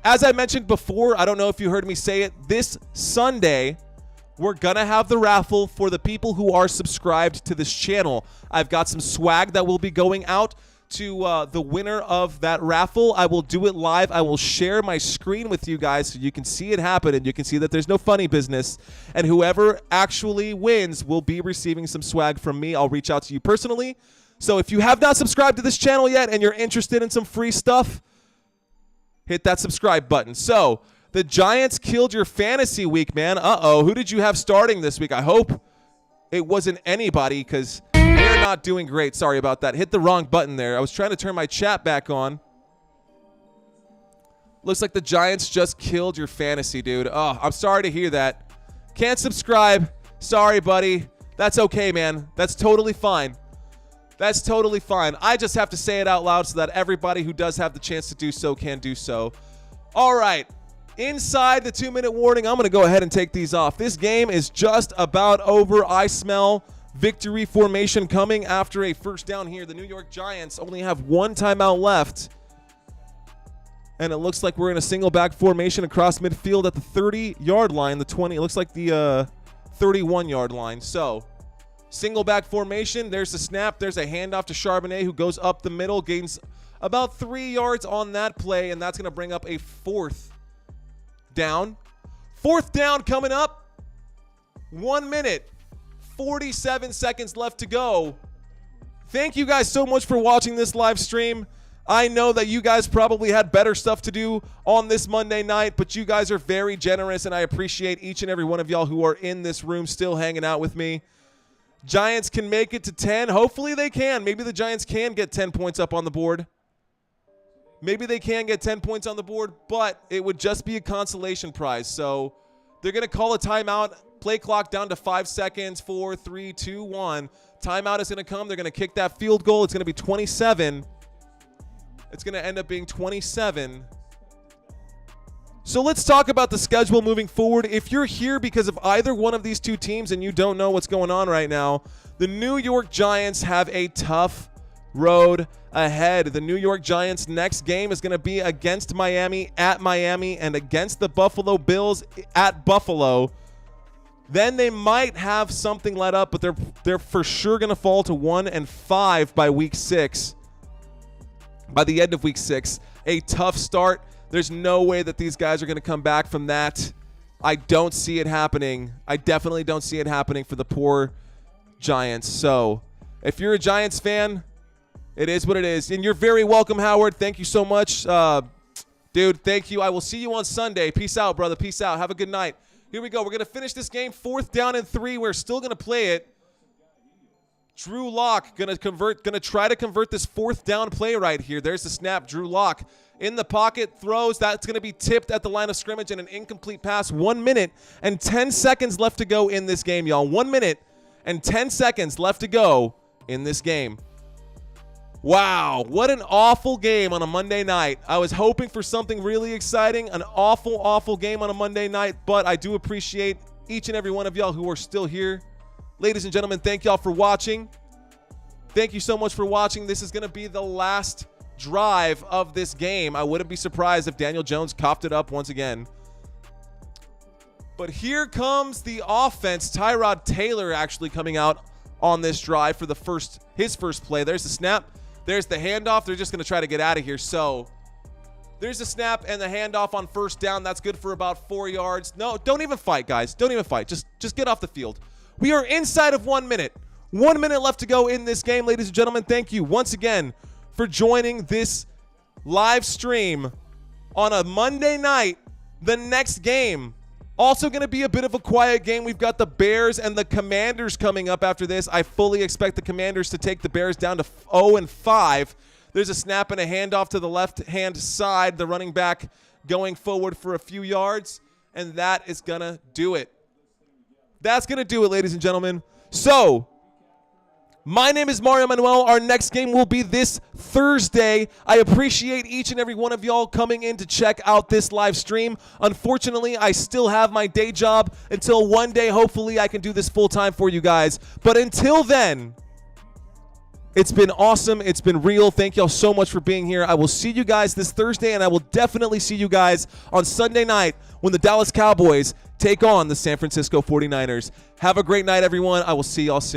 As I mentioned before, I don't know if you heard me say it, this Sunday, we're going to have the raffle for the people who are subscribed to this channel. I've got some swag that will be going out to the winner of that raffle. I will do it live. I will share my screen with you guys so you can see it happen and you can see that there's no funny business. And whoever actually wins will be receiving some swag from me. I'll reach out to you personally. So if you have not subscribed to this channel yet and you're interested in some free stuff, hit that subscribe button. So, the Giants killed your fantasy week, man. Uh-oh. Who did you have starting this week? I hope it wasn't anybody because they're not doing great. Sorry about that. Hit the wrong button there. I was trying to turn my chat back on. Looks like the Giants just killed your fantasy, dude. Oh, I'm sorry to hear that. Can't subscribe. Sorry, buddy. That's okay, man. That's totally fine. That's totally fine. I just have to say it out loud so that everybody who does have the chance to do so can do so. All right. Inside the 2-minute warning, I'm going to go ahead and take these off. This game is just about over. I smell victory formation coming after a first down here. The New York Giants only have 1 timeout left. And it looks like we're in a single back formation across midfield at the 30-yard line. The 20, it looks like the 31-yard line. So, single back formation. There's the snap. There's a handoff to Charbonnet, who goes up the middle, gains about 3 yards on that play, and that's going to bring up a 4th down. 4th down coming up. 1 minute, 47 seconds left to go. Thank you guys so much for watching this live stream. I know that you guys probably had better stuff to do on this Monday night, but you guys are very generous, and I appreciate each and every one of y'all who are in this room still hanging out with me. Giants can make it to 10. Hopefully they can. Maybe the Giants can get 10 points up on the board. Maybe they can get 10 points on the board, but it would just be a consolation prize. So they're going to call a timeout, play clock down to 5 seconds, 4, 3, 2, 1. Timeout is going to come. They're going to kick that field goal. It's going to be 27. It's going to end up being 27. So let's talk about the schedule moving forward. If you're here because of either one of these two teams and you don't know what's going on right now, the New York Giants have a tough road ahead. The New York Giants' next game is going to be against Miami, at Miami, and against the Buffalo Bills at Buffalo. Then they might have something let up, but they're for sure going to fall to 1-5 by week 6. By the end of week 6, a tough start. There's no way that these guys are going to come back from that. I don't see it happening. I definitely don't see it happening for the poor Giants. So if you're a Giants fan, it is what it is. And you're very welcome, Howard. Thank you so much. Dude, thank you. I will see you on Sunday. Peace out, brother. Peace out. Have a good night. Here we go. We're going to finish this game. 4th down and 3. We're still going to play it. Drew Lock going to try to convert this 4th down play right here. There's the snap. Drew Lock in the pocket, throws. That's going to be tipped at the line of scrimmage and an incomplete pass. 1 minute and 10 seconds left to go in this game, y'all. 1 minute and 10 seconds left to go in this game. Wow, what an awful game on a Monday night. I was hoping for something really exciting, an awful, awful game on a Monday night, but I do appreciate each and every one of y'all who are still here. Ladies and gentlemen, thank y'all for watching. Thank you so much for watching. This is going to be the last drive of this game. I wouldn't be surprised if Daniel Jones coughed it up once again. But here comes the offense. Tyrod Taylor actually coming out on this drive for his first play. There's the snap. There's the handoff. They're just going to try to get out of here. So there's the snap and the handoff on 1st down. That's good for about 4 yards. No, don't even fight, guys. Don't even fight. Just get off the field. We are inside of 1 minute. 1 minute left to go in this game, ladies and gentlemen. Thank you once again for joining this live stream on a Monday night. The next game, also going to be a bit of a quiet game. We've got the Bears and the Commanders coming up after this. I fully expect the Commanders to take the Bears down to 0-5. There's a snap and a handoff to the left-hand side. The running back going forward for a few yards, and that is going to do it. That's going to do it, ladies and gentlemen. So my name is Mario Manuel. Our next game will be this Thursday. I appreciate each and every one of y'all coming in to check out this live stream. Unfortunately, I still have my day job until one day, hopefully, I can do this full time for you guys. But until then, it's been awesome. It's been real. Thank y'all so much for being here. I will see you guys this Thursday, and I will definitely see you guys on Sunday night when the Dallas Cowboys take on the San Francisco 49ers. Have a great night, everyone. I will see y'all soon.